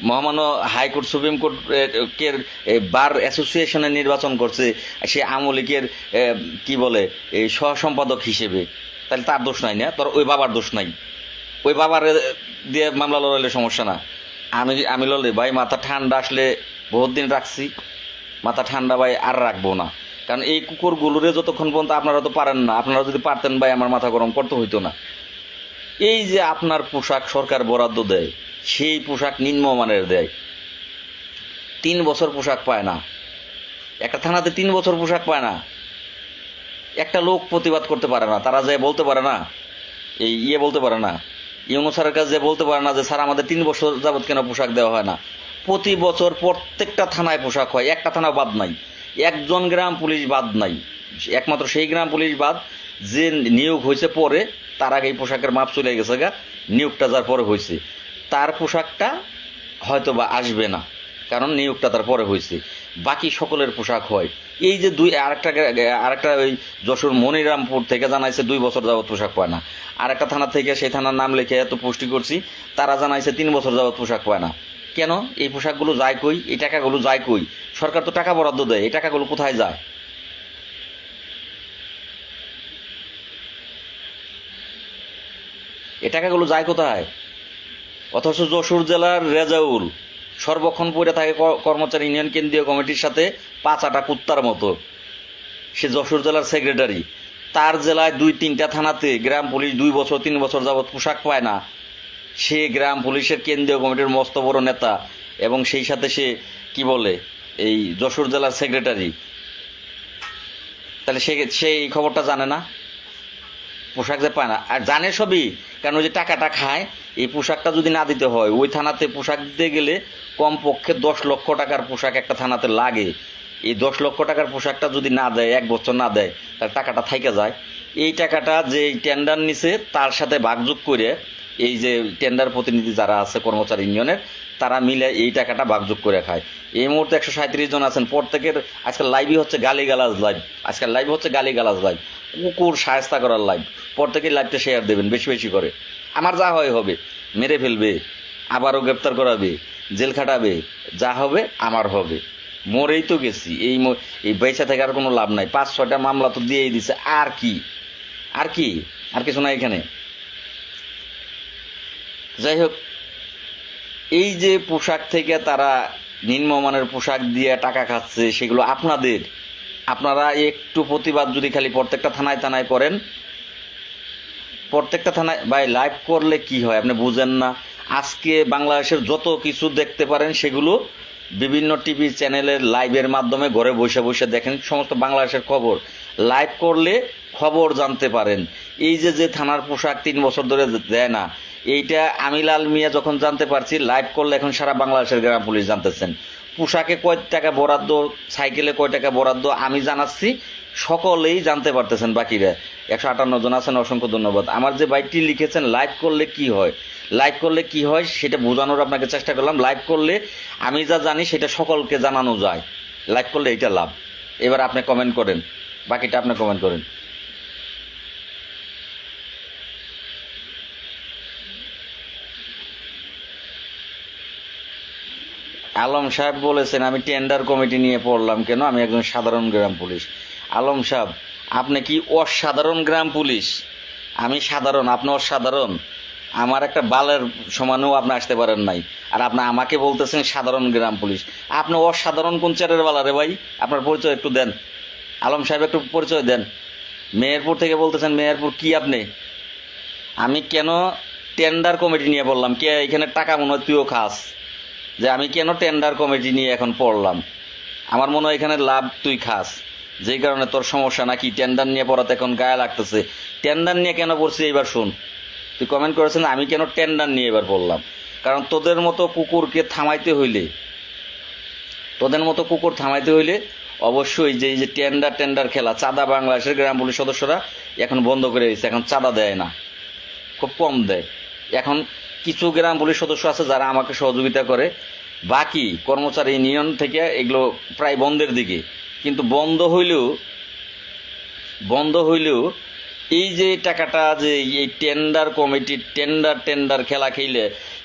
মহামান্য হাইকোর্ট, সুপ্রিম কোর্টের বার অ্যাসোসিয়েশনে নির্বাচন করছে, সে আমলিকের কি বলে এই সহ সম্পাদক হিসেবে, তাহলে তার দোষ নাই না? তোর ওই বাবার দোষ নাই? ওই বাবার দিয়ে মামলা লড়াইলে সমস্যা না, আমি লড়লে ভাই মাথা ঠান্ডা আসলে বহুত দিন রাখছি, মাথা ঠান্ডা ভাই আর রাখবো না। কারণ এই কুকুরগুলোরে যতক্ষণ পর্যন্ত আপনারা তো পারেন না, আপনারা যদি পারতেন ভাই আমার মাথা গরম করতে হইতো না। এই যে আপনার পোশাক সরকার বরাদ্দ দেয়, সেই পোশাক নিম্নমানের দেয়, 3 বছর পোশাক পায় না, একটা থানাতে 3 বছর পোশাক পায় না, একটা লোক প্রতিবাদ করতে পারে না, তারা যায় বলতে পারে না, বলতে পারে না ইউনূস স্যারের কাছে বলতে পারে না যে স্যার আমাদের 3 বছর যাবত কেন পোশাক দেওয়া হয় না? প্রতি বছর প্রত্যেকটা থানায় পোশাক হয়, একটা থানা বাদ নাই, একজন গ্রাম পুলিশ বাদ নাই, একমাত্র সেই গ্রাম পুলিশ বাদ যে নিয়োগ হয়েছে পরে, তার আগে এই পোশাকের মাপ চলে গেছে গা, নিয়োগটা যার পরে হয়েছে তার পোশাকটা হয়তো বা আসবে না, কারণ নিয়োগটা তার পরে হয়েছে। বাকি সকলের পোশাক হয়। এই যে আরেকটা ওই যশোর মনিরামপুর থেকে জানাইছে 2 বছর যাবত পোশাক পায় না। আরেকটা থানা থেকে, সেই থানার নাম লিখে এত পুষ্টি করছি, তারা জানাইছে 3 বছর যাবত পোশাক পায় না। কেন? এই পোশাকগুলো যায় কই? এই টাকাগুলো যায় কই? সরকার তো টাকা বরাদ্দ দেয়, এই টাকাগুলো কোথায় যায়? এই টাকাগুলো যায় কোথায়? অথচ যশোর জেলার রেজাউল সর্বক্ষণ পড়ে থাকে কর্মচারী ইউনিয়ন কেন্দ্রীয় কমিটির সাথে পাঁচাটা কুত্তার মতো। সে যশোর জেলার সেক্রেটারি, তার জেলায় 2-3টা থানাতে গ্রাম পুলিশ 2 বছর 3 বছর যাবৎ পোশাক পায় না। সে গ্রাম পুলিশের কেন্দ্রীয় কমিটির মস্ত বড় নেতা, এবং সেই সাথে সে কি বলে এই যশোর জেলার সেক্রেটারি। তাহলে সে এই খবরটা জানে না, পোশাক যে পায় না? আর জানে সবই, কারণ ওই যে টাকাটা খায়। এই পোশাকটা যদি না দিতে হয়, ওই থানাতে পোশাক দিতে গেলে কমপক্ষে 10 লক্ষ টাকার পোশাক একটা থানাতে লাগে। এই 10 লক্ষ টাকার পোশাকটা যদি না দেয়, 1 বছর না দেয়, তাহলে টাকাটা থাইকে যায়। এই টাকাটা যে টেন্ডার নিছে তার সাথে ভাগযোগ করে এই যে টেন্ডার প্রতিনিধি যারা আছে কর্মচারী ইউনিয়নের, তারা মিলে এই টাকাটা ভাগযোগ করে খায়। এই মুহূর্তে 137 জন আছেন। প্রত্যেকের আজকাল লাইভই হচ্ছে গালিগালাজ লাইভ, আজকাল লাইভ হচ্ছে গালিগালাজ লাইভ, কুকুর শায়েস্তা করার লাইভ। প্রত্যেকের লাইভটা শেয়ার দেবেন বেশি বেশি করে। আমার যা হয় হবে, মেরে ফেলবে, আবারও গ্রেপ্তার করাবে, জেল খাটাবে, যা হবে আমার হবে। মরেই তো গেছি, এই বেঁচে থেকে আর কোনো লাভ নাই। 5-6টা মামলা তো দিয়েই দিছে, আর কি আর কি আর কিছু না এখানে। যাই হোক, এই যে পোশাক থেকে তারা নিম্নমানের পোশাক দিয়ে টাকা খাচ্ছে, সেগুলো আপনারা একটু প্রতিবাদ যদি খালি প্রত্যেকটা থানায় থানায় করেন, প্রত্যেকটা থানায় ভাই লাইভ করলে কি হয় আপনি বুঝেন না। আজকে বাংলাদেশের যত কিছু দেখতে পারেন সেগুলো বিভিন্ন টিভি চ্যানেলের লাইভের মাধ্যমে ঘরে বসে বসে দেখেন। সমস্ত বাংলাদেশের খবর লাইভ করলে খবর জানতে পারেন। এই যে থানার পোশাক 3 বছর ধরে দেয় না, এইটা আমি লাল মিয়া যখন জানতে পারছি, লাইভ করলে এখন সারা বাংলাদেশের গ্রাম পুলিশ জানতেছেন। পোশাকে কয় টাকা বরাদ্দ, সাইকেলে কয় টাকা বরাদ্দ আমি জানাচ্ছি, সকলেই জানতে পারতেছেন। বাকিরা 158 জন আছেন, অসংখ্য ধন্যবাদ। আমার যে বাইকটি লিখেছেন লাইভ করলে কি হয়, লাইভ করলে কি হয় সেটা বোঝানোর আপনাকে চেষ্টা করলাম। লাইভ করলে আমি যা জানি সেটা সকলকে জানানো যায়, লাইভ করলে এটা লাভ। এবার আপনি কমেন্ট করেন, বাকিটা আপনি কমেন্ট করেন। আলম সাহেব বলেছেন আমি টেন্ডার কমিটি নিয়ে পড়লাম কেন, আমি একজন সাধারণ গ্রাম পুলিশ। আলম সাহেব, আপনি কি অসাধারণ গ্রাম পুলিশ? আমি সাধারণ, আপনি অসাধারণ। আমার একটা বালের সমানেও আপনি আসতে পারেন নাই, আর আপনি আমাকে বলতেছেন সাধারণ গ্রাম পুলিশ। আপনি অসাধারণ কোন চারের বালা রে ভাই? আপনার পরিচয় একটু দেন। আলম সাহেব একটু পরিচয় দেন। মেহেরপুর থেকে বলতেছেন, মেহেরপুর কি আপনি? আমি কেন টেন্ডার কমিটি নিয়ে বললাম? কে এখানে টাকা মনে হয় তুইও খাস, যে আমি কেন টেন্ডার কমিটি নিয়ে এখন পড়লাম? আমার মনে হয় এখানে লাভ তুই খাস, যেই কারণে তোর সমস্যা নাকি টেন্ডার নিয়ে পড়াতে এখন গায়ে লাগতেছে। টেন্ডার নিয়ে কেন পড়ছি এইবার শোন। তুই কমেন্ট করেছেন আমি কেন টেন্ডার নিয়ে এবার পড়লাম। কারণ তোদের মতো কুকুরকে থামাইতে হইলে, অবশ্যই যে এই যে টেন্ডার খেলা, চাঁদা বাংলাদেশের গ্রাম পুলিশ সদস্যরা এখন বন্ধ করে দিয়েছে। এখন চাঁদা দেয় না, খুব কম দেয়। এখন কিছু গ্রাম পুলিশ সদস্য আছে যারা আমাকে সহযোগিতা করে, বাকি কর্মচারী ইউনিয়ন থেকে এগুলো প্রায় বন্ধের দিকে। কিন্তু বন্ধ হইলেও এই যে টাকাটা, যে এই টেন্ডার কমিটির টেন্ডার খেলা খেলে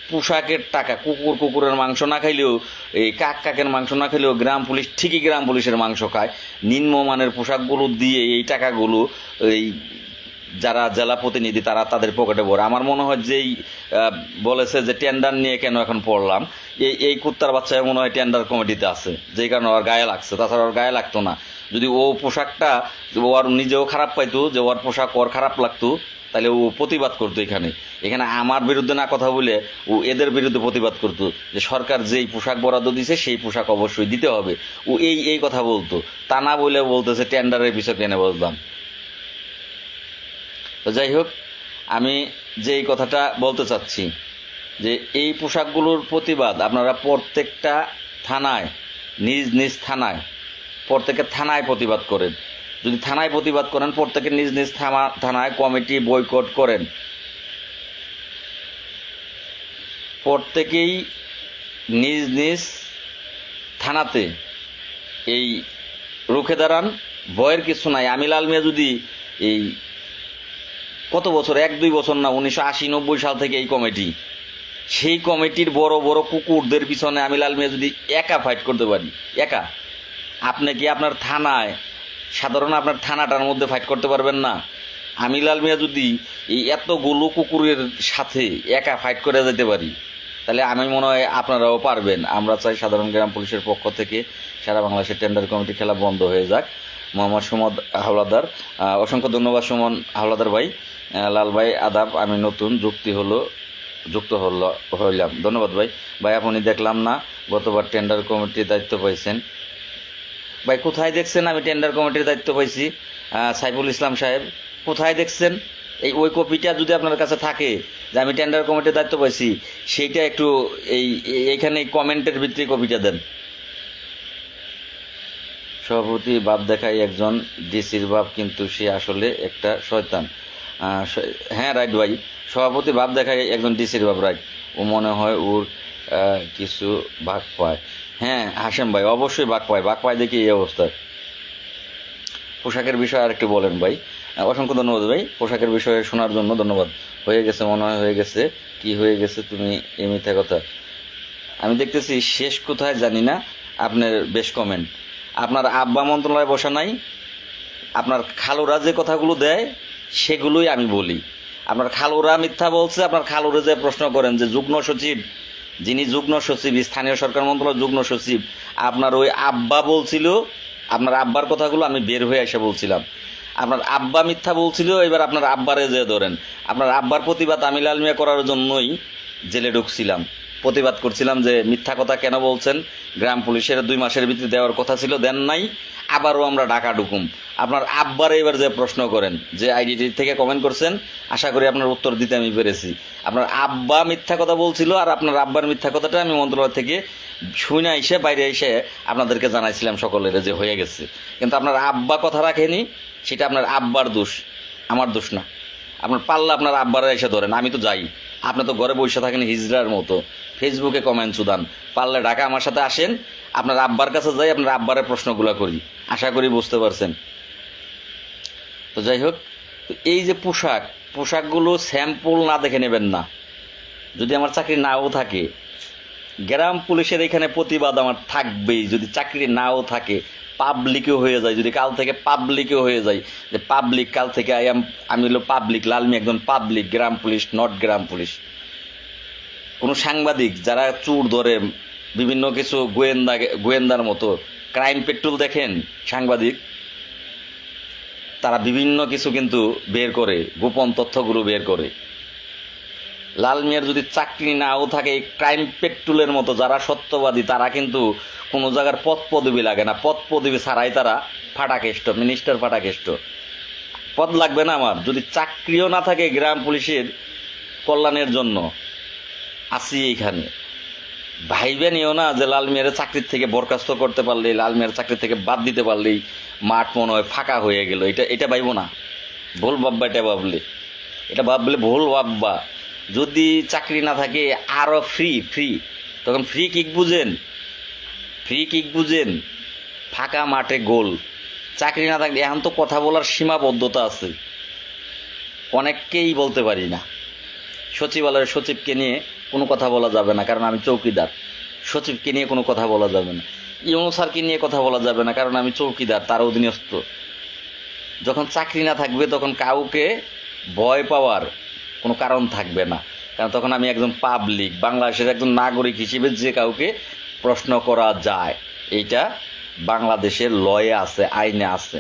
পোশাকের টাকা, কুকুরের মাংস না খাইলেও, এই কাকের মাংস না খাইলেও গ্রাম পুলিশ ঠিকই গ্রাম পুলিশের মাংস খায়। নিম্নমানের পোশাকগুলো দিয়ে এই টাকাগুলো এই যারা জেলা প্রতিনিধি তারা তাদের পকেটে ভরে। আমার মনে হয় যেই বলেছে যে টেন্ডার নিয়ে কেন এখন পড়লাম, এই কুত্তার বাচ্চা মনে হয় টেন্ডার কমিটিতে আছে, যেই কারণে ওর গায়ে লাগছে। তাছাড়া ওর গায়ে লাগতো না। যদি ও পোশাকটা ওর নিজেও খারাপ পাইতো, যে ওর পোশাক ওর খারাপ লাগতো, তাহলে ও প্রতিবাদ করতো। এখানে আমার বিরুদ্ধে না কথা বলে ও এদের বিরুদ্ধে প্রতিবাদ করতো, যে সরকার যেই পোশাক বরাদ্দ দিছে সেই পোশাক অবশ্যই দিতে হবে। ও এই কথা বলতো, তা না বলে বলতেছে টেন্ডারের পিছনে কেন বলতাম। তো যাই হোক, আমি যে এই কথাটা বলতে চাচ্ছি যে এই পোশাকগুলোর প্রতিবাদ আপনারা প্রত্যেকটা থানায়, নিজ নিজ থানায়, প্রত্যেকের থানায় প্রতিবাদ করেন। যদি থানায় প্রতিবাদ করেন, প্রত্যেকের নিজ নিজ থানায় কমিটি বয়কট করেন, প্রত্যেকেই নিজ নিজ থানাতে এই রুখে দাঁড়ান। ভয়ের কিছু নাই। আমি লাল মিয়া যদি এই কত বছর, 1-2 বছর না, 1980-90 সাল থেকে এই কমিটি, সেই কমিটির বড় বড় কুকুরদের পিছনে আমি লাল মিয়া যদি একা ফাইট করতে পারি, একা, আপনি কি আপনার থানায়, সাধারণ আপনার থানাটার মধ্যে ফাইট করতে পারবেন না? আমি লাল মিয়া যদি এই এতগুলো কুকুরের সাথে একা ফাইট করে যেতে পারি, তাহলে আমি মনে হয় আপনারাও পারবেন। আমরা চাই সাধারণ গ্রাম পুলিশের পক্ষ থেকে সারা বাংলাদেশের টেন্ডার কমিটি খেলা বন্ধ হয়ে যাক। মোহাম্মদ সুমন হাওলাদার, অসংখ্য ধন্যবাদ সুমন হাওলাদার ভাই। লাল ভাই আদাব, আমি নতুন যুক্ত হইলাম, ধন্যবাদ ভাই। ভাই আপনি দেখলাম না গতবার টেন্ডার কমিটির দায়িত্ব পাইছেন? ভাই কোথায় দেখছেন আমি টেন্ডার কমিটির দায়িত্ব পাইছি? সাইফুল ইসলাম সাহেব কোথায় দেখছেন? ওই কপিটা যদি আপনার কাছে থাকে যে আমি টেন্ডার কমিটির দায়িত্ব পাইছি, সেইটা একটু এইখানে কমেন্টের ভিতরে কপিটা দেন। সভাপতি বাপ দেখায় একজন ডিসির বাপ, কিন্তু সে আসলে একটা শয়তান। হ্যাঁ রাইট ভাই, সভাপতি বাপ দেখায় একজন ডিসির বাপ, রাইট। ও মনে হয় ওর কিছু ভাগ পায়। হ্যাঁ হাসেম ভাই, অবশ্যই ভাগ পায় দেখি এই অবস্থায়। পোশাকের বিষয়ে আরেকটু বলেন ভাই। অসংখ্য ধন্যবাদ ভাই পোশাকের বিষয়ে শোনার জন্য, ধন্যবাদ। হয়ে গেছে মনে হয়, হয়ে গেছে। কি হয়ে গেছে তুমি এই মিথ্যা কথা? আমি দেখতেছি শেষ কোথায় জানি না আপনার বেশ কমেন্ট। আপনার আব্বা মন্ত্রণালয়ে বসা নাই, আপনার খালুরা যে কথাগুলো দেয় সেগুলোই আমি বলি। আপনার খালুরা মিথ্যা বলছে, আপনার খালুরে যে প্রশ্ন করেন যে যুগ্ম সচিব, যিনি যুগ্ম সচিব, স্থানীয় সরকার মন্ত্রণালয়ের যুগ্ম সচিব, আপনার ওই আব্বা বলছিল, আপনার আব্বার কথাগুলো আমি বের হয়ে এসে বলছিলাম। আপনার আব্বা মিথ্যা বলছিল, এবার আপনার আব্বারে যে ধরেন। আপনার আব্বার প্রতিবাদ আমি লাল মিয়া করার জন্যই জেলে ঢুকছিলাম, প্রতিবাদ করছিলাম যে মিথ্যা কথা কেন বলছেন, গ্রাম পুলিশের 2 মাসের ভিতরে দেওয়ার কথা ছিল, দেন নাই, আবারও আমরা ঢাকা ঢুকুম। আপনার আব্বারে এবার যে প্রশ্ন করেন, যে আইডিটি থেকে কমেন্ট করছেন, আশা করি আপনার উত্তর দিতে আমি পেরেছি। আপনার আব্বা মিথ্যা কথা বলছিল, আর আপনার আব্বার মিথ্যা কথাটা আমি মন্ত্রণালয় থেকে শুনে এসে বাইরে এসে আপনাদেরকে জানাইছিলাম সকলের যে হয়ে গেছে। কিন্তু আপনার আব্বা কথা রাখেনি, সেটা আপনার আব্বার দোষ, আমার দোষ না। আপনার পাল্লা আপনার আব্বারা এসে ধরেন, আমি তো যাই, আপনি তো ঘরে বসে থাকেন হিজড়ার মতো, ফেসবুকে কমেন্ট চুদান। পারলে ঢাকা আমার সাথে আসেন, আপনার আব্বার কাছে যাই, আপনার আব্বারের প্রশ্নগুলো করি, আশা করি বুঝতে পারছেন। তো যাই হোক, এই যে পোশাকগুলো স্যাম্পল না দেখে নেবেন না। যদি আমার চাকরি নাও থাকে, গ্রাম পুলিশের এখানে প্রতিবাদ আমার থাকবেই। যদি চাকরি নাও থাকে, পাবলিকও হয়ে যায়, যদি কাল থেকে পাবলিকও হয়ে যায়, যে পাবলিক কাল থেকে আমি হলো পাবলিক, লালমি একজন public, gram police not gram police. কোনো সাংবাদিক যারা চুর ধরে বিভিন্ন কিছু গোয়েন্দার মতো ক্রাইম পেট্রোল দেখেন, সাংবাদিক তারা বিভিন্ন কিছু কিন্তু বের করে, গোপন তথ্যগুলো বের করে। লাল মিয়ার যদি চাকরি নাও থাকে, ক্রাইম পেট্রোলের মতো যারা সত্যবাদী, তারা কিন্তু কোনো জায়গার পদ পদবি লাগে না, পদ পদবি ছাড়াই তারা ফাটাকেষ্ট, মিনিস্টার ফাটাকেষ্ট। পদ লাগবে না আমার, যদি চাকরিও না থাকে গ্রাম পুলিশের কল্যাণের জন্য আসি এইখানে। ভাইবে নিও না যে লাল মিয়ার চাকরির থেকে বরখাস্ত করতে পারলেই, লাল মিয়ার চাকরি থেকে বাদ দিতে পারলেই মাঠ মনে হয় ফাঁকা হয়ে গেল। এটা ভাইব না, ভুল ভাববা। এটা ভাবলে ভুল ভাববা। যদি চাকরি না থাকে, আরও ফ্রি, তখন ফ্রি কিক বুঝেন, ফাঁকা মাঠে গোল। চাকরি না থাকলে এখন তো কথা বলার সীমাবদ্ধতা আছে, অনেককেই বলতে পারি না। সচিবালয়ের সচিবকে নিয়ে কোনো কথা বলা যাবে না, কারণ আমি চৌকিদার। সচিবকে নিয়ে কোনো কথা বলা যাবে না। ইউনো স্যারকে নিয়ে কথা বলা যাবে না, কারণ আমি চৌকিদার, তার অধীনস্থ। যখন চাকরি না থাকবে, তখন কাউকে ভয় পাওয়ার কোনো কারণ থাকবে না, কারণ তখন আমি একজন পাবলিক, বাংলাদেশের একজন নাগরিক হিসেবে যে কাউকে প্রশ্ন করা যায়। এইটা বাংলাদেশের লয়ে আছে, আইনে আছে।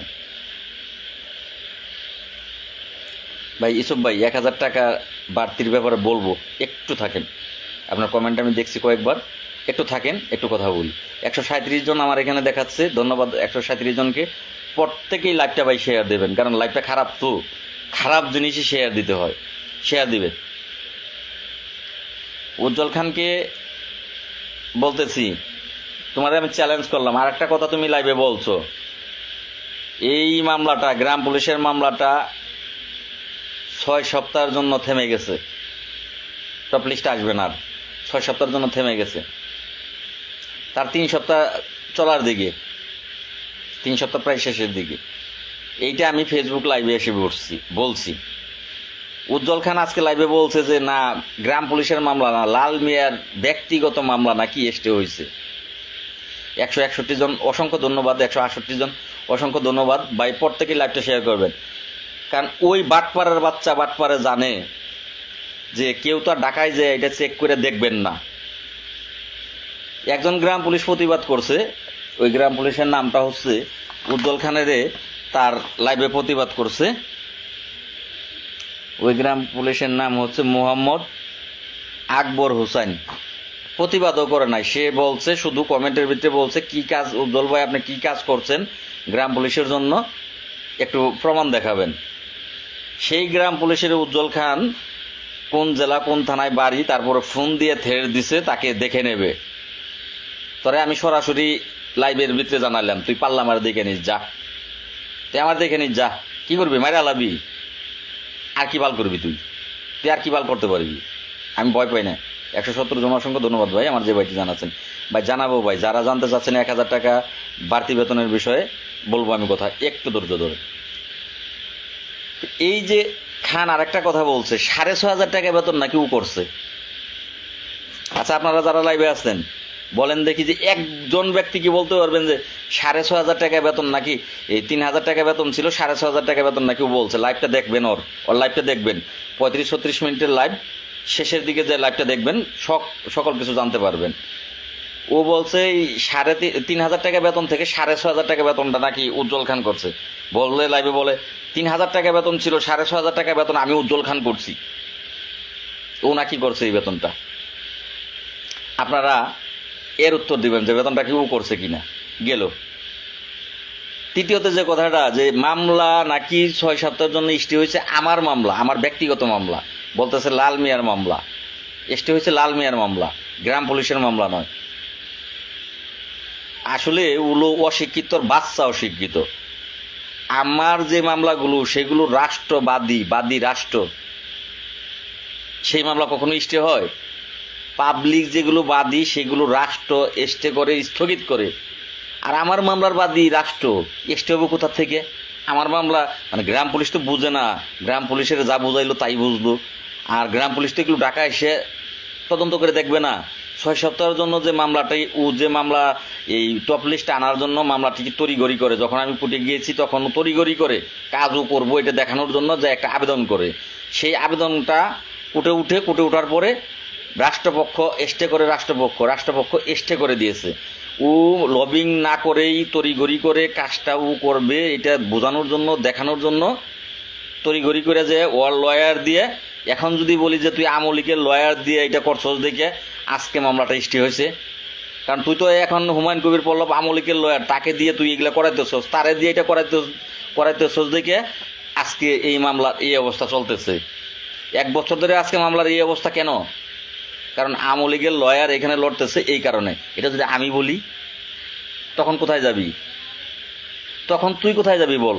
ভাই ইসব ভাই 1000 টাকা বাড়তির ব্যাপারে বলবো, একটু থাকেন। আপনার কমেন্ট আমি দেখছি কয়েকবার, একটু থাকেন, একটু কথা বলি। 137 জন আমার এখানে দেখাচ্ছে, ধন্যবাদ 137 জনকে। প্রত্যেকেই লাইভটা ভাই শেয়ার দেবেন, কারণ লাইভটা খারাপ, তো খারাপ জিনিসই শেয়ার দিতে হয়। শেয়ার দিবে। উজ্জ্বল খানকে বলতেছি, তোমার আমি চ্যালেঞ্জ করলাম, আর একটা কথা তুমি লাইভে বলছো, এই মামলাটা, গ্রাম পুলিশের মামলাটা 6 সপ্তাহের জন্য থেমে গেছে, টপ লিস্টে আসবে না আর, 6 সপ্তাহের জন্য থেমে গেছে। তার 3 সপ্তাহ চলার দিকে, 3 সপ্তাহ প্রায় শেষের দিকে। এইটা আমি ফেসবুক লাইভে এসে বলছি। উজ্জ্বল খান আজকে লাইভে বলছে যে না, গ্রাম পুলিশের মামলা না, লাল মিয়ার ব্যক্তিগত মামলা নাকি এসে হয়েছে। 161 জন, অসংখ্য ধন্যবাদ। 168 জন, অসংখ্য ধন্যবাদ ভাই। প্রত্যেকেই লাইভটা শেয়ার করবেন, কারণ ওই বাটপাড়ার বাচ্চা বাটপাড়ে জানে যে কেউ তো আর ঢাকায় যায় এটা চেক করে দেখবেন না। একজন গ্রাম পুলিশ প্রতিবাদ করছে, ওই গ্রাম পুলিশের নামটা হচ্ছে উজ্জ্বল খানের, তার লাইভে প্রতিবাদ করছে। ওই গ্রাম পুলিশের নাম হচ্ছে মোহাম্মদ আকবর হোসেন। প্রতিবাদও করে নাই, সে বলছে শুধু কমেন্টের ভিতরে বলছে কি কাজ উজ্জ্বল ভাই, আপনি কি কাজ করছেন গ্রাম পুলিশের জন্য, একটু প্রমাণ দেখাবেন। সেই গ্রাম পুলিশের উজ্জ্বল খান কোন জেলা কোন থানায় বাড়ি, তারপরে ফোন দিয়ে থেড় দিছে তাকে দেখে নেবে। তরে আমি সরাসরি লাইভের ভিতরে জানালাম, তুই পাল্লা মার দেখে নিস যা, তুই আমার দেখে নিস যা, কি করবি মারা লাবি, আর কি বাল করবি তুই আর কি বাল করতে পারবি, আমি ভয় পাই না। 170 জন, অসংখ্য ধন্যবাদ ভাই আমার যে ভাইটি জানাচ্ছেন। ভাই জানাবো ভাই, যারা জানতে চাচ্ছেন 1000 টাকা বাড়তি বেতনের বিষয়ে বলবো আমি কথা, একটু ধৈর্য ধরে। এই যে খান আরেকটা কথা বলছে, 6500 টাকা বেতন নাকি ও করছে। আচ্ছা আপনারা যারা লাইভে আছেন বলেন দেখি, যে একজন ব্যক্তি কি বলতে পারবেন যে 6500 টাকা বেতন নাকি, এই 3000 টাকা বেতন ছিল, 6500 টাকা বেতন নাকি ও বলছে। লাইভটা দেখবেন, ওর লাইভটা দেখবেন, 35-36 মিনিটের লাইভ, শেষের দিকে যে লাইভটা দেখবেন সকল কিছু জানতে পারবেন। ও বলছে এই 3500 টাকা বেতন থেকে 6500 টাকা বেতনটা নাকি উজ্জ্বল খান করছে। বললে লাইভে বলে 3000 টাকা বেতন ছিল, 6500 টাকা বেতন আমি উজ্জ্বল খান করছি। ও নাকি করছে এই বেতনটা। আপনারা এর উত্তর দিবেন যে বেতনটা কি ও করছে কিনা। গেল তৃতীয়ত যে কথাটা, যে মামলা নাকি 6 সপ্তাহের জন্য স্টে হয়েছে, আমার মামলা, আমার ব্যক্তিগত মামলা, বলতেছে লাল মিয়ার মামলা স্টে হয়েছে, লাল মিয়ার মামলা, গ্রাম পুলিশের মামলা নয়। আসলে ওগুলো অশিক্ষিত বাচ্চা, অশিক্ষিত। আমার যে মামলাগুলো সেগুলো বাদী রাষ্ট্র, সেই মামলা কখনো স্টে হয়? পাবলিক যেগুলো বাদী সেগুলো রাষ্ট্র স্টে করে, স্থগিত করে। আর আমার মামলার বাদী রাষ্ট্র, স্টে হবে কোথা থেকে? আমার মামলা মানে গ্রাম পুলিশ তো বুঝে না, গ্রাম পুলিশের যা বুঝাইলো তাই বুঝলো। আর গ্রাম পুলিশ তো এগুলো ঢাকা এসে তদন্ত করে দেখবে না। 6 সপ্তাহের জন্য যে মামলাটাই, ও যে মামলা এই টপ লিস্টে আনার জন্য মামলাটিকে তড়িঘড়ি করে, যখন আমি কোর্টে গিয়েছি তখন তড়িঘড়ি করে কাজও করবো এটা দেখানোর জন্য যে একটা আবেদন করে, সেই আবেদনটা কোর্টে ওঠার পরে রাষ্ট্রপক্ষ রাষ্ট্রপক্ষ স্টে করে দিয়েছে। ও লবিং না করেই তড়িঘড়ি করে কাজটা ও করবে, এটা বোঝানোর জন্য, দেখানোর জন্য তড়িঘড়ি করে যে ওর লয়ার দিয়ে। এখন যদি বলি যে তুই আমলিকের লয়ার দিয়ে এটা করছস দেখে আজকে মামলাটা স্টে হয়েছে, কারণ তুই তো এখন হুমায়ুন কবির পল্লব আমলিকের লয়ার, তাকে দিয়ে তুই এগুলো করাইতেছস, তারে দিয়ে এটা করাইতেছস দেখে আজকে এই মামলার এই অবস্থা চলতেছে। 1 বছর ধরে আজকে মামলার এই অবস্থা কেন? কারণ আমলিগের লয়ার এখানে লড়তেছে এই কারণে। এটা যদি আমি বলি তখন কোথায় যাবি? তখন তুই কোথায় যাবি বল?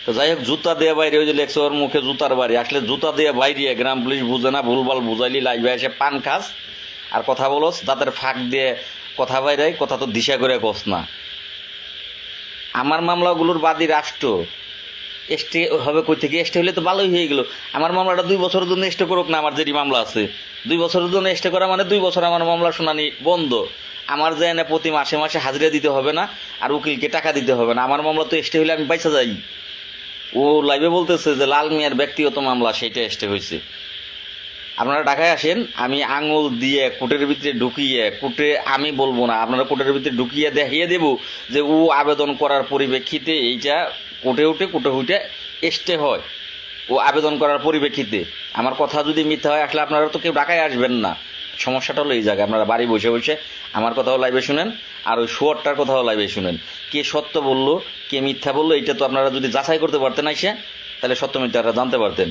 তো যাই হোক, জুতা দিয়ে বাইরে, ওই যে লেখছে ওর মুখে জুতার বাড়ি, আসলে জুতা দিয়ে বাইরে গ্রাম পুলিশ বুঝে না, ভুলভাল বুঝাইলি লাইভে এসে পান খাস আর কথা বলস, দাঁতের ফাঁক দিয়ে কথা বাইরে, কথা তো দিশা করে কস না। আমার মামলাগুলোর বাদী রাষ্ট্র, স্টে হবে কই থেকে? স্টে হলে তো ভালোই হয়ে গেল। আমার মামলাটা 2 বছরের জন্য স্টে করুক না, আমার যেটি মামলা আছে 2 বছরের জন্য স্টে করা মানে 2 বছর আমার মামলা শুনানি বন্ধ। আমার যে এনে প্রতি মাসে মাসে হাজিরা দিতে হবে না, আর উকিলকে টাকা দিতে হবে না। আমার মামলা তো স্টে হলে আমি পয়সা যাই। ও লাইভে বলতেছে যে লাল মিয়ার ব্যক্তিগত মামলা, সেইটা স্টে হয়েছে। আপনারা ঢাকায় আসেন, আমি আঙুল দিয়ে কোর্টের ভিতরে ঢুকিয়ে, কোর্টে আমি বলবো না, আপনারা কোর্টের ভিতরে ঢুকিয়ে দেখিয়ে দেব যে ও আবেদন করার পরিপ্রেক্ষিতে এইটা কোর্টে উঠে স্টে হয়। ও আবেদন করার পরিপ্রেক্ষিতে আমার কথা যদি মিথ্যা হয়, আসলে আপনারা তো কেউ ঢাকায় আসবেন না, সমস্যাটা হলো এই জায়গায়, আপনারা বাড়ি বসে বসে আমার কথাও লাইভে শুনেন, আর ওই শুয়োরটার কথাও লাইভে শুনেন। কে সত্য বললো কে মিথ্যা বললো এটা তো আপনারা যদি যাচাই করতে পারতেন আইসা, তাহলে সত্য মিথ্যাটা জানতে পারতেন।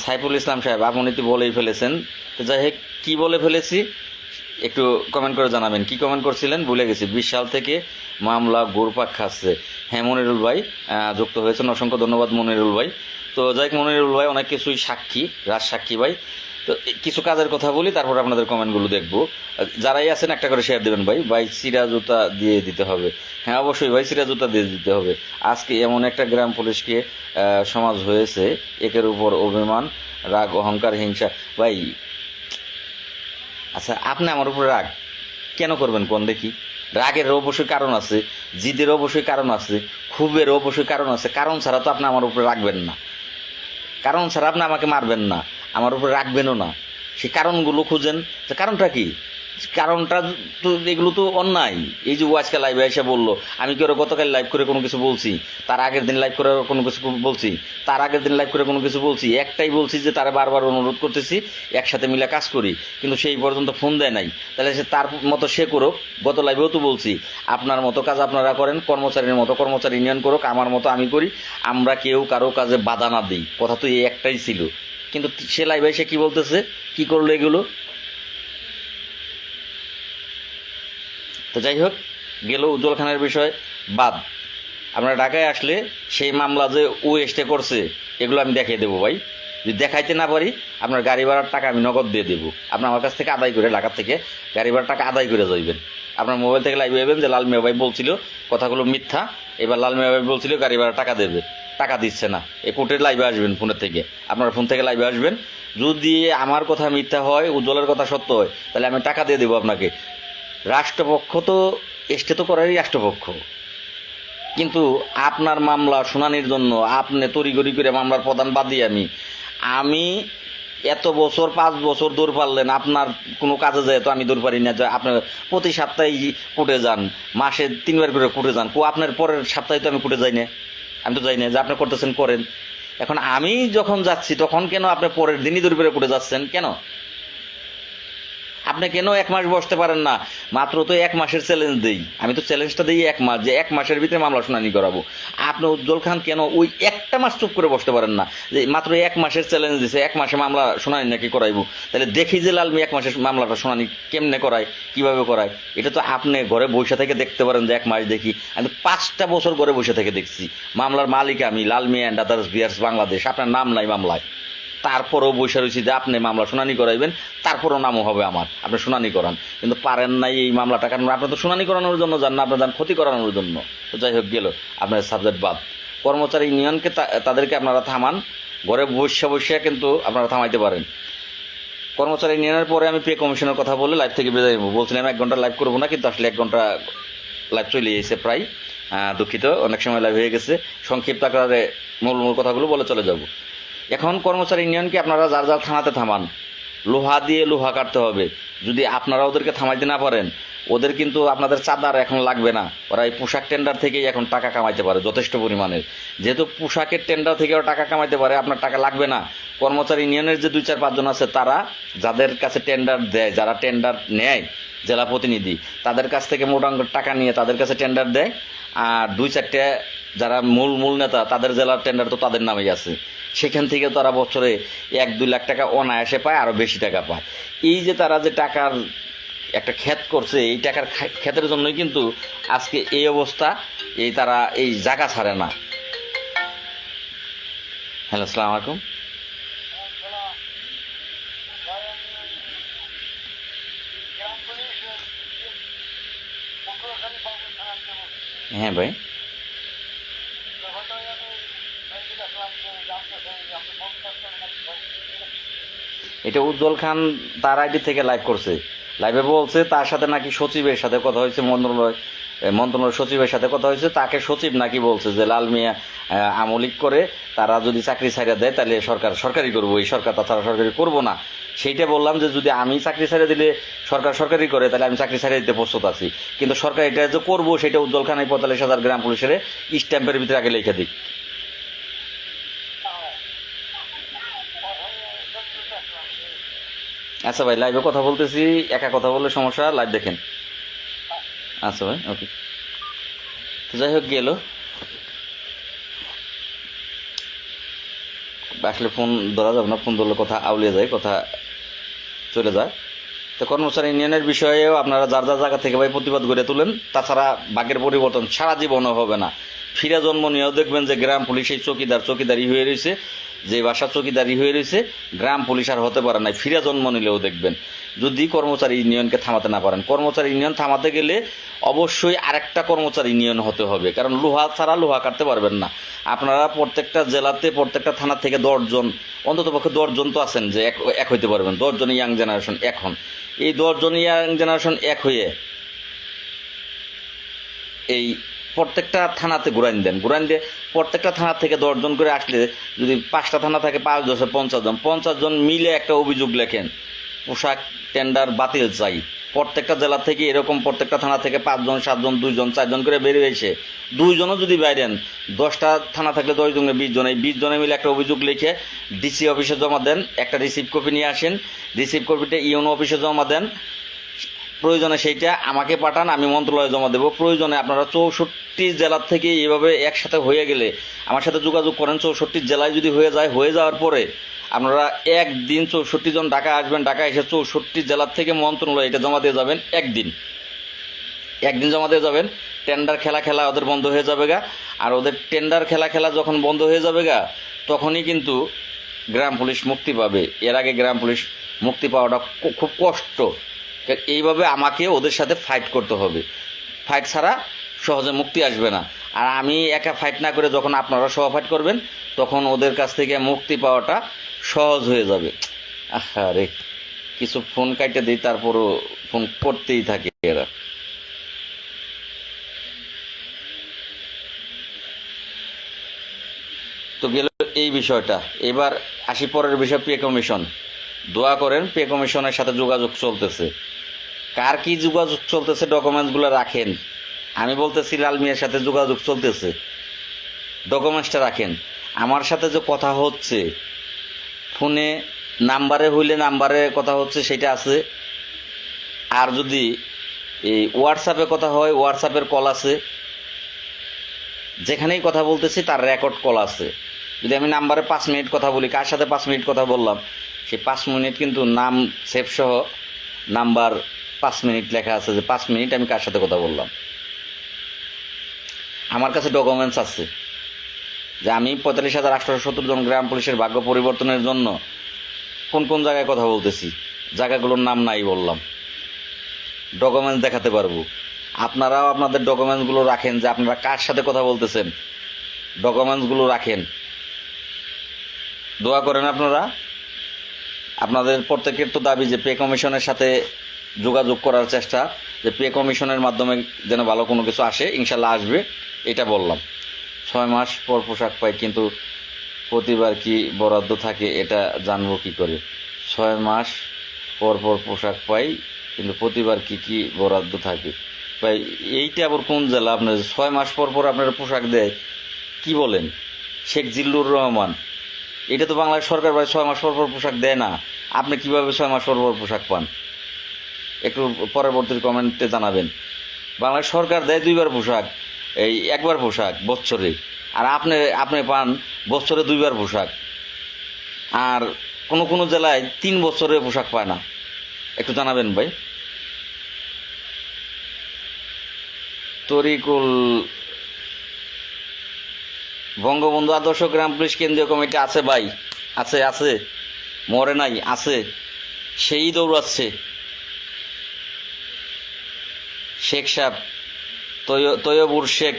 সাইফুল ইসলাম সাহেব, আপনি তো বলেই ফেলেছেন, তো যাই হোক কী বলে ফেলেছি একটু কমেন্ট করে জানাবেন। কি কমেন্ট করছিলেন ভুলে গেছি। 20 সাল থেকে মামলা ঘুরপাক খাচ্ছে। হ্যাঁ মনিরুল ভাই যুক্ত হয়েছেন, অসংখ্য ধন্যবাদ মনিরুল ভাই। তো যাই হোক মনিরুল ভাই অনেক কিছুই সাক্ষী, রাজসাক্ষী ভাই। তো কিছু কাজের কথা বলি, তারপর আপনাদের কমেন্টগুলো দেখবো। যারাই আছেন একটা করে শেয়ার দেবেন ভাই। ভাই সিরা জুতা দিয়ে দিতে হবে। হ্যাঁ অবশ্যই ভাই, সিরা জুতা দিয়ে দিতে হবে। আজকে এমন একটা গ্রাম পুলিশকে সমাজ হয়েছে, একের উপর অভিমান, রাগ, অহংকার, হিংসা। ভাই আচ্ছা, আপনি আমার উপরে রাগ কেন করবেন কোন দেখি? রাগের অবশ্যই কারণ আছে, জিদের অবশ্যই কারণ আছে, ক্ষোভের অবশ্যই কারণ আছে। কারণ ছাড়া তো আপনি আমার উপরে রাখবেন না, কারণ ছাড়া আপনি আমাকে মারবেন না, আমার উপরে রাখবেনও না। সেই কারণগুলো খুঁজেন, যে কারণটা কি। কারণটা তো এগুলো তো অন্যায়। এই যে আজকে লাইভে এসে বললো, আমি কি ওরা গতকাল লাইভ করে কোনো কিছু বলছি? তার আগের দিন লাইভ করে কোনো কিছু বলছি? তার আগের দিন লাইভ করে কোনো কিছু বলছি? একটাই বলছি যে তারা বারবার অনুরোধ করতেছি একসাথে মিলে কাজ করি, কিন্তু সেই পর্যন্ত ফোন দেয় নাই। তাহলে সে তার মতো সে করুক। গত লাইভেও তো বলছি আপনার মতো কাজ আপনারা করেন, কর্মচারীর মতো কর্মচারী ইউনিয়ন করুক, আমার মতো আমি করি, আমরা কেউ কারো কাজে বাধা না দিই। কথা তো এই একটাই ছিল। কিন্তু সে লাইভে এসে কি বলতেছে, কি করলো এগুলো? তো যাই হোক, গেল উজ্জ্বল খানের বিষয় বাদ। আপনারা ঢাকায় আসলে সেই মামলা যে ও স্টে করছে এগুলো আমি দেখিয়ে দেবো ভাই। যদি দেখাইতে না পারি, আপনার গাড়ি ভাড়ার টাকা আমি নগদ দিয়ে দেবো। আপনি আমার কাছ থেকে আদায় করে, ঢাকার থেকে গাড়ি ভাড়ার টাকা আদায় করে যাইবেন। আপনার মোবাইল থেকে লাইভ হইবেন যে লাল মিয়া ভাই বলছিল কথাগুলো মিথ্যা, এবার লাল মিয়া ভাই বলছিল গাড়ি ভাড়া টাকা দেবে, টাকা দিচ্ছে না। এই কোর্টের লাইভে আসবেন ফোনের থেকে, আপনার ফোন থেকে লাইভে আসবেন। যদি আমার কথা মিথ্যা হয়, উজ্জ্বলের কথা সত্য হয়, তাহলে আমি টাকা দিয়ে দেবো আপনাকে। রাষ্ট্রপক্ষ তো স্টে তো করারই রাষ্ট্রপক্ষ, কিন্তু আপনার মামলা শুনানির জন্য আপনি তড়িঘড়ি করে মামলার প্রধান বাদ দিয়ে আমি এত বছর 5 বছর দৌড় পারলেন, আপনার কোনো কাজে যায় তো আমি দৌড় পারি না। যে আপনার প্রতি সপ্তাহে কোর্টে যান, মাসে 3 বার করে কোর্টে যান, আপনার পরের সপ্তাহে তো আমি কোর্টে যাই না। আমি তো যাই না, যে আপনি করতেছেন করেন। এখন আমি যখন যাচ্ছি তখন কেন আপনি পরের দিনই দৌড় করে কোর্টে যাচ্ছেন কেন? আপনি কেন 1 মাস বসতে পারেন না? মাত্র তো 1 মাসের চ্যালেঞ্জ দিই, আমি তো চ্যালেঞ্জটা দিই 1 মাস, যে 1 মাসের ভিতরে মামলা শুনানি করাবো। আপনি উজ্জ্বল খান কেন ওই একটা মাস চুপ করে বসতে পারেন না? যে মাত্র 1 মাসের চ্যালেঞ্জ দিছে, 1 মাসে মামলা শুনানি নাকি করাইবো। তাহলে দেখি যে লালমি 1 মাসের মামলাটা শুনানি কেমনে করায়, কিভাবে করায়। এটা তো আপনি ঘরে বসে থেকে দেখতে পারেন যে 1 মাস দেখি। আমি 5টা বছর ঘরে বসে থেকে দেখছি। মামলার মালিক আমি, লালমি অ্যান্ড আদার্স বিয়ার্স বাংলাদেশ। আপনার নাম নাই মামলায়, তারপরেও বসে রয়েছি যে আপনি মামলা শুনানি করাইবেন, তারপরও নামও হবে আমার, আপনি শুনানি করান। কিন্তু পারেন নাই এই মামলাটা, কারণ আপনি তো শুনানি করানোর জন্য যান না, আপনার যান ক্ষতি করানোর জন্য। তো যাই হোক, গেল আপনার সাবজেক্ট বাদ। কর্মচারী ইউনিয়নকে তাদেরকে আপনারা থামান, ঘরে বসে বসে কিন্তু আপনারা থামাইতে পারেন। কর্মচারী ইউনিয়নের পরে আমি পে কমিশনের কথা বলে লাইভ থেকে বেরিয়ে যাবো। বলছিলাম 1 ঘন্টা লাইভ করবো না, কিন্তু আসলে 1 ঘন্টা লাইভ চলে এসেছে প্রায়। দুঃখিত, অনেক সময় লাইভ হয়ে গেছে। সংক্ষিপ্ত আকারে মূল কথাগুলো বলে চলে যাব। এখন কর্মচারী ইউনিয়নকে আপনারা যার যার থানাতে থামান, লোহা দিয়ে লোহা কাটতে হবে। যদি আপনারা ওদেরকে থামাইতে না পারেন, ওদের কিন্তু আপনাদের চাঁদার এখন লাগবে না। ওরা এই পোশাক টেন্ডার থেকেই এখন টাকা কামাইতে পারে যথেষ্ট পরিমাণের। যেহেতু পোশাকের টেন্ডার থেকেও টাকা কামাইতে পারে, আপনার টাকা লাগবে না। কর্মচারী ইউনিয়নের যে 2-4-5 জন আছে, তারা যাদের কাছে টেন্ডার দেয়, যারা টেন্ডার নেয় জেলা প্রতিনিধি, তাদের কাছ থেকে মোটা অঙ্কের টাকা নিয়ে তাদের কাছে টেন্ডার দেয়। আর 2-4টে যারা মূল নেতা, তাদের জেলার টেন্ডার তো তাদের নামেই আছে। সেখান থেকে তারা বছরে 1-2 লাখ টাকা অনায়াসে পায়, আরও বেশি টাকা পায়। এই যে তারা যে টাকার একটা ক্ষেত করছে, এই টাকার ক্ষেতের জন্যই কিন্তু আজকে এই অবস্থা। এই তারা এই জায়গা ছাড়ে না। হ্যালো, আসসালামু আলাইকুম। হ্যাঁ ভাই, এটা উজ্জ্বল খান তার আইডি থেকে লাইভ করছে। লাইভে বলছে তার সাথে নাকি সচিবের সাথে কথা হয়েছে, মন্ত্রণালয় সচিবের সাথে কথা হয়েছে। তাকে সচিব নাকি বলছে যে লাল মিয়া আমলিক করে, তারা যদি চাকরি ছাড়া দেয় তাহলে সরকারি করবো, এই সরকার তাছাড়া সরকারি করবো না। সেইটা বললাম যে যদি আমি চাকরি ছাড়া দিলে সরকারি করে, তাহলে আমি চাকরি ছাড়িয়ে দিতে প্রস্তুত আছি। কিন্তু সরকার এটা যে করবো, সেটা উজ্জ্বল খান এই 45,000 গ্রাম পুলিশের স্ট্যাম্পের ভিতরে আগে লিখে দিক। আচ্ছা ভাই, লাইভে কথা বলতেছি, একা কথা বললে সমস্যা, লাইভ দেখেন। আচ্ছা ভাই, ওকে। তো যাই হোক, গেল আসলে ফোন ধরা যাবে না, ফোন ধরলে কথা আউলিয়ে যায়, কথা চলে যায়। তো কর্মচারী ইউনিয়নের বিষয়েও আপনারা যার যার জায়গা থেকে ভাই প্রতিবাদ গড়ে তুলেন, তাছাড়া ভাগ্যের পরিবর্তন সারা জীবনও হবে না। ফিরে জন্ম নিয়েও দেখবেন যে গ্রাম পুলিশ এই চকিদারি হয়ে রয়েছে, যে বাসা চকিদারি হয়ে রয়েছে, গ্রাম পুলিশ আর হতে পারে না। ফিরে জন্ম নিলেও দেখবেন, যদি কর্মচারী ইউনিয়নকে থামাতে না পারেন। কর্মচারী ইউনিয়ন থামাতে গেলে অবশ্যই আরেকটা কর্মচারী ইউনিয়ন হতে হবে, কারণ লোহা ছাড়া লোহা কাটতে পারবেন না। আপনারা প্রত্যেকটা জেলাতে প্রত্যেকটা থানা থেকে 10 জন, অন্তত পক্ষে 10 জন তো আছেন যে এক হইতে পারবেন। 10 জন ইয়াং জেনারেশন এখন, এই 10 জন ইয়াং জেনারেশন এক হয়ে এই প্রত্যেকটা থানাতে ঘুরাইন দিয়ে প্রত্যেকটা থানা থেকে 10 জন করে আসলে, যদি 5টা থানা থাকে 5 10 50 জন, 50 জন মিলে একটা অভিযোগ লেখেন, পোশাক টেন্ডার বাতিল চাই। প্রত্যেকটা জেলা থেকে এরকম প্রত্যেকটা থানা থেকে 5 জন 7 জন 2 জন 4 জন করে বেরিয়ে এসে, 2 জনও যদি বাইরেন, 10টা থানা থাকলে 10 জন 20 জন, এই 20 জনে মিলে একটা অভিযোগ লিখে ডিসি অফিসে জমা দেন। একটা রিসিভ কপি নিয়ে আসেন, রিসিভ কপিটা ইউনো অফিসে জমা দেন। প্রয়োজনে সেইটা আমাকে পাঠান, আমি মন্ত্রণালয়ে জমা দেবো। প্রয়োজনে আপনারা 64 জেলার থেকে এইভাবে একসাথে হয়ে গেলে আমার সাথে যোগাযোগ করেন। 64 জেলায় যদি হয়ে যাওয়ার পরে আপনারা একদিন 64 জন ঢাকা আসবেন, ঢাকা এসে 64 জেলার থেকে মন্ত্রণালয়ে এটা জমা দিয়ে যাবেন। একদিন জমা দিয়ে যাবেন। টেন্ডার খেলা ওদের বন্ধ হয়ে যাবে গা। আর ওদের টেন্ডার খেলা যখন বন্ধ হয়ে যাবে গা, তখনই কিন্তু গ্রাম পুলিশ মুক্তি পাবে। এর আগে গ্রাম পুলিশ মুক্তি পাওয়াটা খুব কষ্ট। এইভাবে আমাকে ওদের সাথে ফাইট করতে হবে, ফাইট ছাড়া সহজে মুক্তি আসবে না। আর আমি একা ফাইট না করে যখন আপনারা সহ ফাইট করবেন, তখন ওদের কাছ থেকে মুক্তি পাওয়াটা সহজ হয়ে যাবে। আরে কিছু ফোন কাটে দিই, তারপরও ফোন করতেই থাকে এরা। তো গেল এই বিষয়টা। এবার আসি পরের বিষয়, পে কমিশন। দোয়া করেন, পে কমিশনের সাথে যোগাযোগ চলতেছে। কার কি যোগাযোগ চলতেছে, ডকুমেন্টসগুলো রাখেন। আমি বলতেছি লাল মিয়ার সাথে যোগাযোগ চলতেছে, ডকুমেন্টসটা রাখেন। আমার সাথে যে কথা হচ্ছে ফোনে, নাম্বারে হইলে নাম্বারে কথা হচ্ছে সেটা আছে। আর যদি এই হোয়াটসঅ্যাপে কথা হয়, হোয়াটসঅ্যাপের কল আছে। যেখানেই কথা বলতেছি তার রেকর্ড কল আছে। যদি আমি নাম্বারে 5 মিনিট কথা বলি, কার সাথে 5 মিনিট কথা বললাম, সেই 5 মিনিট কিন্তু নাম সেভ সহ নাম্বার 5 মিনিট লেখা আছে, যে 5 মিনিট আমি কার সাথে কথা বললাম। আমার কাছে ডকুমেন্টস আছে যে আমি 45,870 জন গ্রাম পুলিশের ভাগ্য পরিবর্তনের জন্য কোন কোন জায়গায় কথা বলতেছি, জায়গাগুলোর নাম নাই বললাম, ডকুমেন্টস দেখাতে পারবো। আপনারাও আপনাদের ডকুমেন্টসগুলো রাখেন, যে আপনারা কার সাথে কথা বলতেছেন, ডকুমেন্টসগুলো রাখেন। দোয়া করেন আপনারা। আপনাদের প্রত্যেকের তো দাবি যে পে কমিশনের সাথে যোগাযোগ করার চেষ্টা, যে পে কমিশনের মাধ্যমে যেন ভালো কোনো কিছু আসে। ইনশাল্লাহ আসবে, এটা বললাম। 6 মাস পর পোশাক পাই, কিন্তু প্রতিবার কি বরাদ্দ থাকে এটা জানবো কি করে? 6 মাস পর পোশাক পাই, কিন্তু প্রতিবার কি বরাদ্দ থাকে? ভাই এইটা আবার কোন জেলা? আপনার 6 মাস পর আপনারা পোশাক দেয়, কি বলেন? শেখ জিল্লুর রহমান, এটা তো বাংলাদেশ সরকার ভাই 6 মাস পর পোশাক দেয় না। আপনি কিভাবে 6 মাস পর পোশাক পান? একটু পরবর্তী কমেন্টে জানাবেন। বাংলাদেশ সরকার দেয় 2বার পোশাক, এই 1বার পোশাক বছরে, আর আপনি পান বছরে 2বার পোশাক। আর কোনো জেলায় 3 বছরে পোশাক পায় না। একটু জানাবেন ভাই। তরিকুল, বঙ্গবন্ধু আদর্শ গ্রাম পুলিশ কেন্দ্রীয় কমিটি আছে ভাই, আছে, মরে নাই, আছে। সেই দৌড়াচ্ছে শেখ সাহেব, তৈয়বুর শেখ,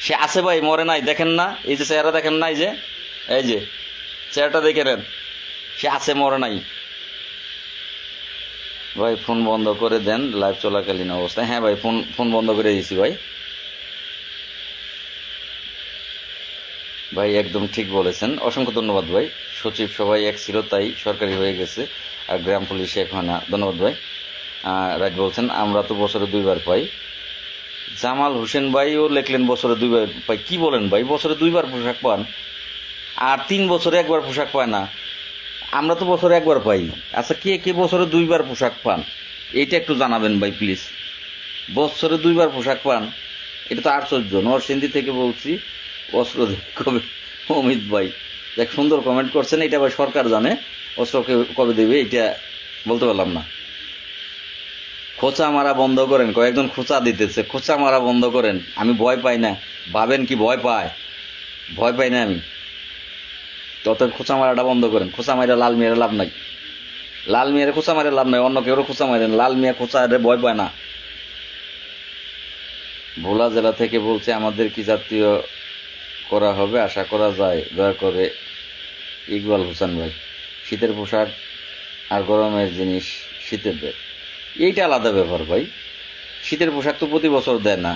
সে আছে ভাই, মরে নাই। দেখেন না, এই যে চেহারা দেখেন না, এই যে চেহারাটা দেখে নেন, সে আছে, মরে নাই। ভাই ফোন বন্ধ করে দেন লাইভ চলাকালীন অবস্থায়। হ্যাঁ ভাই, ফোন বন্ধ করে দিয়েছি ভাই একদম ঠিক বলেছেন, অসংখ্য ধন্যবাদ ভাই। সচিব সবাই এক ছিল, তাই সরকারি হয়ে গেছে, আর গ্রাম পুলিশে এক হয় না। ধন্যবাদ ভাই। রাইট বলছেন, আমরা তো বছরে 2বার পাই। জামাল হোসেন ভাইও লেখলেন বছরে 2বার পাই। কি বলেন ভাই, বছরে 2বার পোশাক পান, আর 3 বছরে 1বার পোশাক পায় না? আমরা তো বছরে একবার পাই। আচ্ছা, কে কে বছরে দুইবার পোশাক পান এইটা একটু জানাবেন ভাই প্লিজ। বছরে দুইবার পোশাক পান, এটা তো আশ্চর্য। নরসিংদী থেকে বলছি, অস্ত্র কবে অমিত ভাই এক সুন্দর কমেন্ট করছেন, এটা ভাই সরকার জানে অস্ত্র কবে দেবে এটা বলতে পারলাম না। খোঁচা মারা বন্ধ করেন, কয়েকজন খোঁচা দিতেছে, খোঁচা মারা বন্ধ করেন। আমি ভয় পাই না, ভাবেন কি ভয় পায়? ভয় পাই না আমি। তত খোঁচা মারাটা বন্ধ করেন। খোঁচা মারা লাল মেয়েরা লাভ নাই, লাল মেয়েরা খোঁচা মারে লাভ নাই, অন্য কেউ খোঁচা মারেন। লাল মেয়ে খোঁচা ভয় পায় না। ভোলা জেলা থেকে বলছে আমাদের কি জাতীয় করা হবে আশা করা যায়, দয়া করে ইকবাল হোসেন ভাই। শীতের পোশাক আর গরমের জিনিস শীতের দেয়, এইটা আলাদা ব্যাপার ভাই। শীতের পোশাক তো প্রতি বছর দেয় না,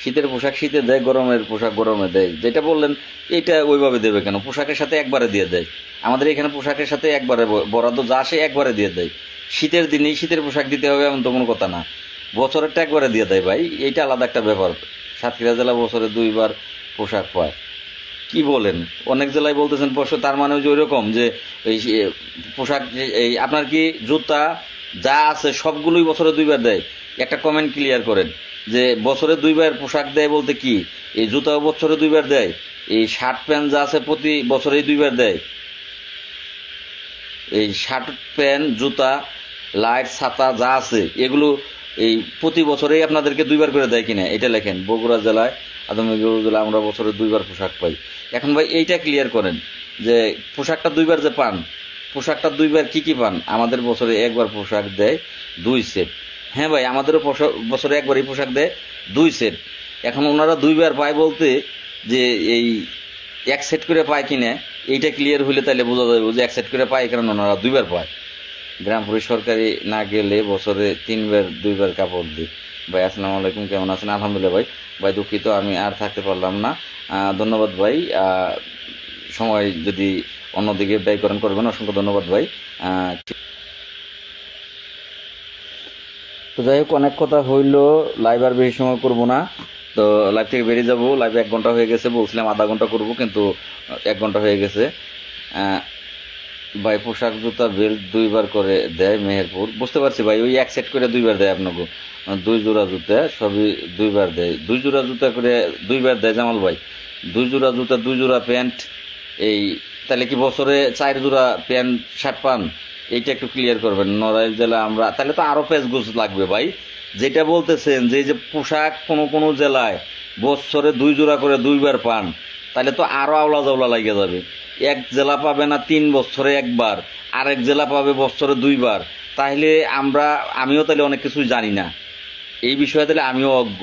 শীতের পোশাক শীতে দেয়, গরমের পোশাক গরমে দেয়। যেটা বললেন এইটা ওইভাবে দেবে কেন? পোশাকের সাথে একবারে দিয়ে দেয়। আমাদের এখানে পোশাকের সাথে একবারে বরাদ্দ যা আসে একবারে দিয়ে দেয়। শীতের দিনেই শীতের পোশাক দিতে হবে এমন তো কোনো কথা না, বছরেরটা একবারে দিয়ে দেয় ভাই, এইটা আলাদা একটা ব্যাপার। সাতক্ষীরা জেলা বছরে দুইবার পোশাক পায়, কি বলেন? অনেক জেলায় বলতেছেন বছর, তার মানে যে ওই রকম যে এই পোশাক এই আপনার কি জুতা যা আছে সবগুলোই বছরে দুইবার দেয়? একটা কমেন্ট ক্লিয়ার করেন যে বছরে দুইবার পোশাক দেয় বলতে কি এই জুতাও বছরে দুইবার দেয়, এই শার্ট প্যান্ট যা আছে প্রতি বছরেই দুইবার দেয়? এই শার্ট প্যান্ট জুতা লাইট ছাতা যা আছে এগুলো এই প্রতি বছরেই আপনাদেরকে দুইবার করে দেয় কিনা এটা লেখেন। বগুড়া জেলায় আদমগঞ্জ জেলায় আমরা বছরে দুইবার পোশাক পাই। এখন ভাই এইটা ক্লিয়ার করেন যে পোশাকটা দুইবার যে পান, পোশাকটা দুইবার কি কি পান? আমাদের বছরে একবার পোশাক দেয় 2 সেট। হ্যাঁ ভাই, আমাদেরও বছরে একবারই পোশাক দেয় 2 সেট। এখন ওনারা দুইবার পায় বলতে যে এই 1 সেট করে পায় কিনা এইটা ক্লিয়ার হইলে তাহলে বোঝা যাবে যে 1 সেট করে পায়, কারণ ওনারা দুইবার পায়। গ্রামপুরে সরকারি না গেলে বছরে 3বার 2বার কাপড় দিই। ভাই আসসালামু আলাইকুম, কেমন আছেন? আলহামদুলিল্লাহ ভাই। ভাই দুঃখিত আমি আর থাকতে পারলাম না, ধন্যবাদ ভাই। সময় যদি অন্যদিকে ব্যয় করেন করবেন, অসংখ্য ধন্যবাদ ভাই। তো যাই হোক, অনেক কথা হইলো, লাইভ আর বেশি সময় করবো না। তো লাইভ থেকে বেরিয়ে যাবো। লাইভে 1 ঘন্টা হয়ে গেছে, বলছিলাম আধা ঘন্টা করবো কিন্তু 1 ঘন্টা হয়ে গেছে। ভাই পোশাক জুতা বেল্ট দুইবার করে দেয় মেহেরপুর, বুঝতে পারছি ভাই। ওই 1 সেট করে দুইবার দেয় আপনাকে, 2 জোড়া জুতা সবই দুইবার দেয়। 2 জোড়া জুতা করে দুইবার দেয় জামাল ভাই। 2 জোড়া জুতা 2 জোড়া প্যান্ট, এই তাহলে কি বছরে 4 জোড়া প্যান্ট শার্ট পান? এইটা একটু ক্লিয়ার করবেন। নড়াইল জেলা আমরা, তাহলে তো আরও পেজগুজ লাগবে ভাই। যেটা বলতেছেন যে যে পোশাক কোনো কোনো জেলায় বছরে 2 জোড়া করে দুইবার পান, তাহলে তো আরও আওলা জাওলা লাগিয়ে যাবে। এক জেলা পাবে না 3 বছরে একবার, আরেক জেলা পাবে বছরে 2বার। তাহলে আমিও তাহলে অনেক কিছুই জানি না এই বিষয়ে, তাহলে আমিও অজ্ঞ।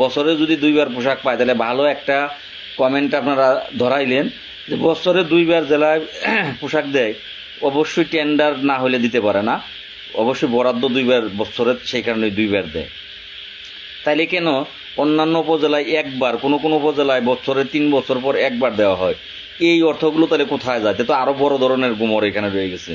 বছরে যদি 2বার পোশাক পায় তাহলে ভালো একটা কমেন্ট আপনারা ধরাইলেন যে বছরে 2বার জেলায় পোশাক দেয়। অবশ্যই টেন্ডার না হলে দিতে পারে না, অবশ্যই বরাদ্দ 2বার বছরে, সেই কারণে 2বার দেয়। তাইলে কেন অন্যান্য উপজেলায় একবার, কোনো কোনো উপজেলায় বছরে 3 বছর পর একবার দেওয়া হয়? এই অর্থগুলো তাহলে কোথায় যায়? তো আরো বড় ধরনের গুমর এখানে রয়ে গেছে।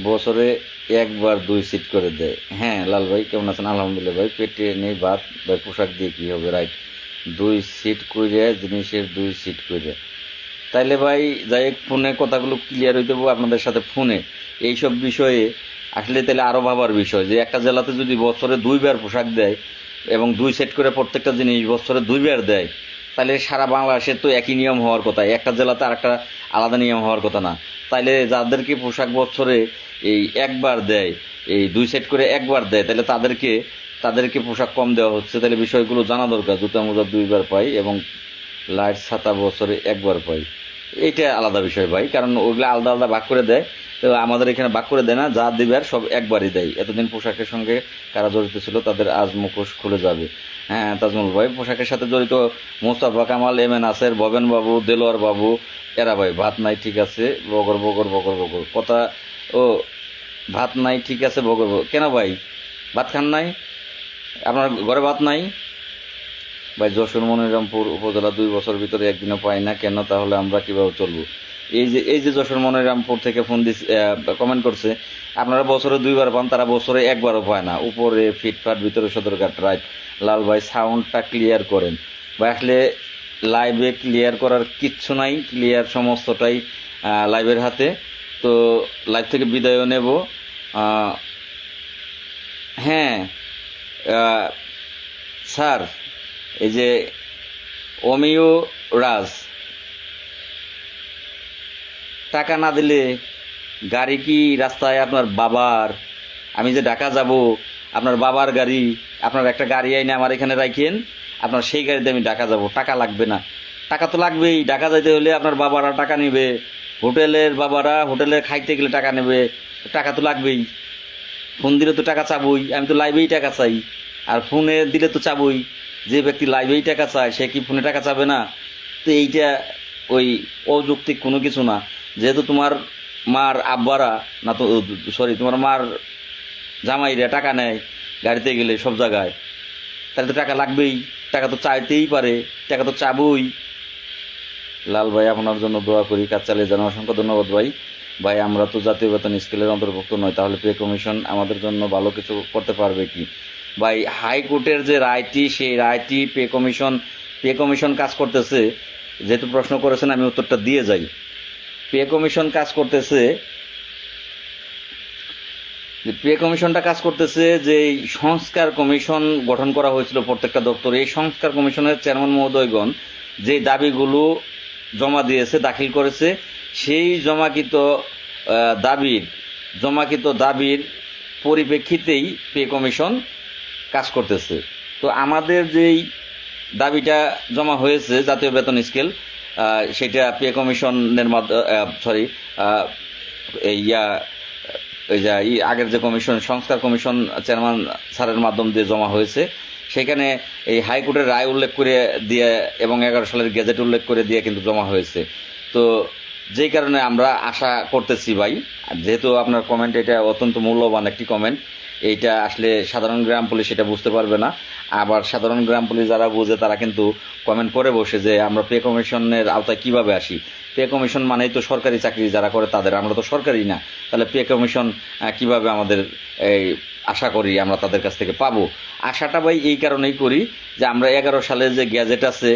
বছরে একবার 2 সেট করে দেয়। হ্যাঁ লাল ভাই, কেমন আছেন? আলহামদুলিল্লাহ ভাই। পেটে নেই ভাত ভাই, পোশাক দিয়ে কি হবে? রাইট, 2 সেট করে জিনিসের 2 সেট করে। তাইলে ভাই যাই হোক, ফোনে কথাগুলো ক্লিয়ার হইতে হবে আপনাদের সাথে ফোনে এইসব বিষয়ে। আসলে তাহলে আরও ভাবার বিষয় যে একটা জেলাতে যদি বছরে 2বার পোশাক দেয় এবং 2 সেট করে প্রত্যেকটা জিনিস বছরে 2বার দেয়, তাহলে সারা বাংলাদেশে তো একই নিয়ম হওয়ার কথা, একটা জেলাতে আর একটা আলাদা নিয়ম হওয়ার কথা না। তাইলে যাদেরকে পোশাক বছরে এই একবার দেয়, এই 2 সেট করে একবার দেয়, তাহলে তাদেরকে পোশাক কম দেওয়া হচ্ছে। তাহলে বিষয়গুলো জানা দরকার। জুতা মোজা 2বার পাই এবং লাইট ছাতা বছরে একবার পাই, এইটা আলাদা বিষয় ভাই, কারণ ওইগুলো আলাদা আলাদা ভাগ করে দেয়। তো আমাদের এখানে ভাগ করে দেয় না, যা দিবার সব একবারই দেয়। এতদিন পোশাকের সঙ্গে কারা জড়িত ছিল তাদের আজ মুখোশ খুলে যাবে। হ্যাঁ তাজমুল ভাই, পোশাকের সাথে জড়িত মোস্তফা কামাল, এম এন নাসের, ভবেন বাবু, দেলোয়ার বাবু, এরা ভাই। ভাত নাই ঠিক আছে বগর বগর বগর বগর কথা। ও ভাত নাই ঠিক আছে বগর বগর কেন ভাই? ভাত খান নাই? আপনার ঘরে ভাত নাই ভাই? যশোর মনিরামপুর উপজেলা 2 বছর ভিতরে একদিনও পাই না কেন? তাহলে আমরা কীভাবে চলবো? এই যে যশোর মনিরামপুর থেকে ফোন দিস কমেন্ট করছে, আপনারা বছরে 2বার পান, তারা বছরে 1বারও পায় না। উপরে ফিটফাট, ভিতরে সদরঘাট, রাইট। লাল ভাই সাউন্ডটা ক্লিয়ার করেন ভাই। আসলে লাইভে ক্লিয়ার করার কিচ্ছু নাই, ক্লিয়ার সমস্তটাই লাইভের হাতে। তো লাইভ থেকে বিদায়ও নেব। হ্যাঁ স্যার, এই যে অমিয় রাজ, টাকা না দিলে গাড়ি কি রাস্তায় আপনার বাবার? আমি যে ঢাকা যাব, আপনার বাবার গাড়ি, আপনার একটা গাড়ি আইনে আমার এখানে রাখেন, আপনার সেই গাড়িতে আমি ঢাকা যাব, টাকা লাগবে না? টাকা তো লাগবেই, ঢাকা যাইতে হলে আপনার বাবারা টাকা নেবে, হোটেলের বাবারা হোটেলে খাইতে গেলে টাকা নেবে, টাকা তো লাগবেই। ফোন দিলে তো টাকা চাবই, আমি তো লাইভেই টাকা চাই, আর ফোনে দিলে তো চাবই। যে ব্যক্তি লাইভেই টাকা চায় সে কি ফোনে টাকা চাবে না? তো এইটা ওই অযৌক্তিক কোনো কিছু না। যেহেতু তোমার মার আব্বারা, না তো সরি, তোমার মার জামাইরা টাকা নেয় গাড়িতে গেলে সব জায়গায়, তাহলে তো টাকা লাগবেই, টাকা তো চাইতেই পারে, টাকা তো চাবই। লাল ভাই, আপনার জন্য দোয়া করি, কাজ চালিয়ে যান। অসংখ্য ধন্যবাদ ভাই। ভাই আমরা তো জাতীয় বেতন স্কেলের অন্তর্ভুক্ত নয়, তাহলে পে কমিশন আমাদের জন্য ভালো কিছু করতে পারবে কি? ভাই হাইকোর্টের যে রায়টি, সেই রায়টি পে কমিশন কাজ করতেছে। যেহেতু প্রশ্ন করেছেন আমি উত্তরটা দিয়ে যাই। পে কমিশন কাজ করতেছে, পে কমিশনটা কাজ করতেছে যে সংস্কার কমিশন গঠন করা হয়েছিল প্রত্যেকটা দপ্তরে। এই সংস্কার কমিশনের চেয়ারম্যান মহোদয়গণ যে দাবিগুলো জমা দিয়েছে, দাখিল করেছে, সেই জমাকৃত দাবির পরিপ্রেক্ষিতেই পে কমিশন কাজ করতেছে। তো আমাদের যেই দাবিটা জমা হয়েছে জাতীয় বেতন স্কেল, সেটা পে কমিশনের মাধ্যমে আগের যে কমিশন, সংস্কার কমিশন চেয়ারম্যান স্যারের মাধ্যম দিয়ে জমা হয়েছে। সেখানে এই হাইকোর্টের রায় উল্লেখ করে দিয়ে এবং 11 সালের গেজেট উল্লেখ করে দিয়ে কিন্তু জমা হয়েছে। তো যেই কারণে আমরা আশা করতেছি ভাই, যেহেতু আপনার কমেন্ট এটা অত্যন্ত মূল্যবান একটি কমেন্ট, এইটা আসলে সাধারণ গ্রাম পুলিশ এটা বুঝতে পারবে না। আবার সাধারণ গ্রাম পুলিশ যারা বুঝে তারা কিন্তু কমেন্ট করে বসে যে আমরা পে কমিশনের আওতায় কিভাবে আসি। পে কমিশন মানেই তো সরকারি চাকরি যারা করে তাদের, আমরা তো সরকারি না, তাহলে পে কমিশন কিভাবে আমাদের এই আশা করি আমরা তাদের কাছ থেকে পাবো। আশাটা ভাই এই কারণেই করি যে আমরা 11 সালে যে গ্যাজেট আছে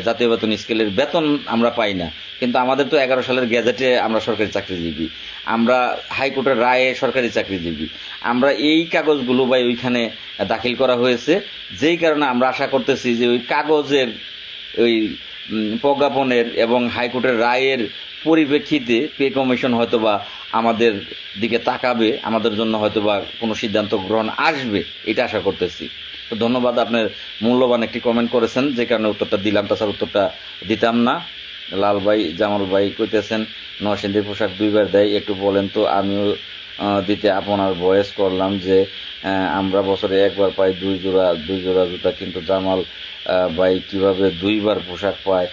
জাতীয় বেতন স্কেলের, বেতন আমরা পাই না, কিন্তু আমাদের তো 11 সালের গ্যাজেটে আমরা সরকারি চাকরিজীবী, আমরা হাইকোর্টের রায়ে সরকারি চাকরিজীবী, আমরা এই কাগজগুলো ভাই ওইখানে দাখিল করা হয়েছে। যেই কারণে আমরা আশা করতেছি যে ওই কাগজের ওই প্রজ্ঞাপনের এবং হাইকোর্টের রায়ের পরিপ্রেক্ষিতে পে কমিশন হয়তোবা আমাদের দিকে তাকাবে, আমাদের জন্য হয়তোবা কোনো সিদ্ধান্ত গ্রহণ আসবে, এটা আশা করতেছি। তো ধন্যবাদ, আপনার মূল্যবান একটি কমেন্ট করেছেন, যে কারণে উত্তরটা দিলাম, তাছাড়া উত্তরটা দিতাম না। লাল ভাই, জামাল ভাই কইতেছেন নরসিংদীর পোশাক 2বার দেয়, একটু বলেন তো। আমিও দিতে আপনার ভয়েস করলাম যে আমরা বছরে 1বার পাই 2 জোড়া জুতা, কিন্তু জামাল ভাই কিভাবে 2বার পোশাক পায়?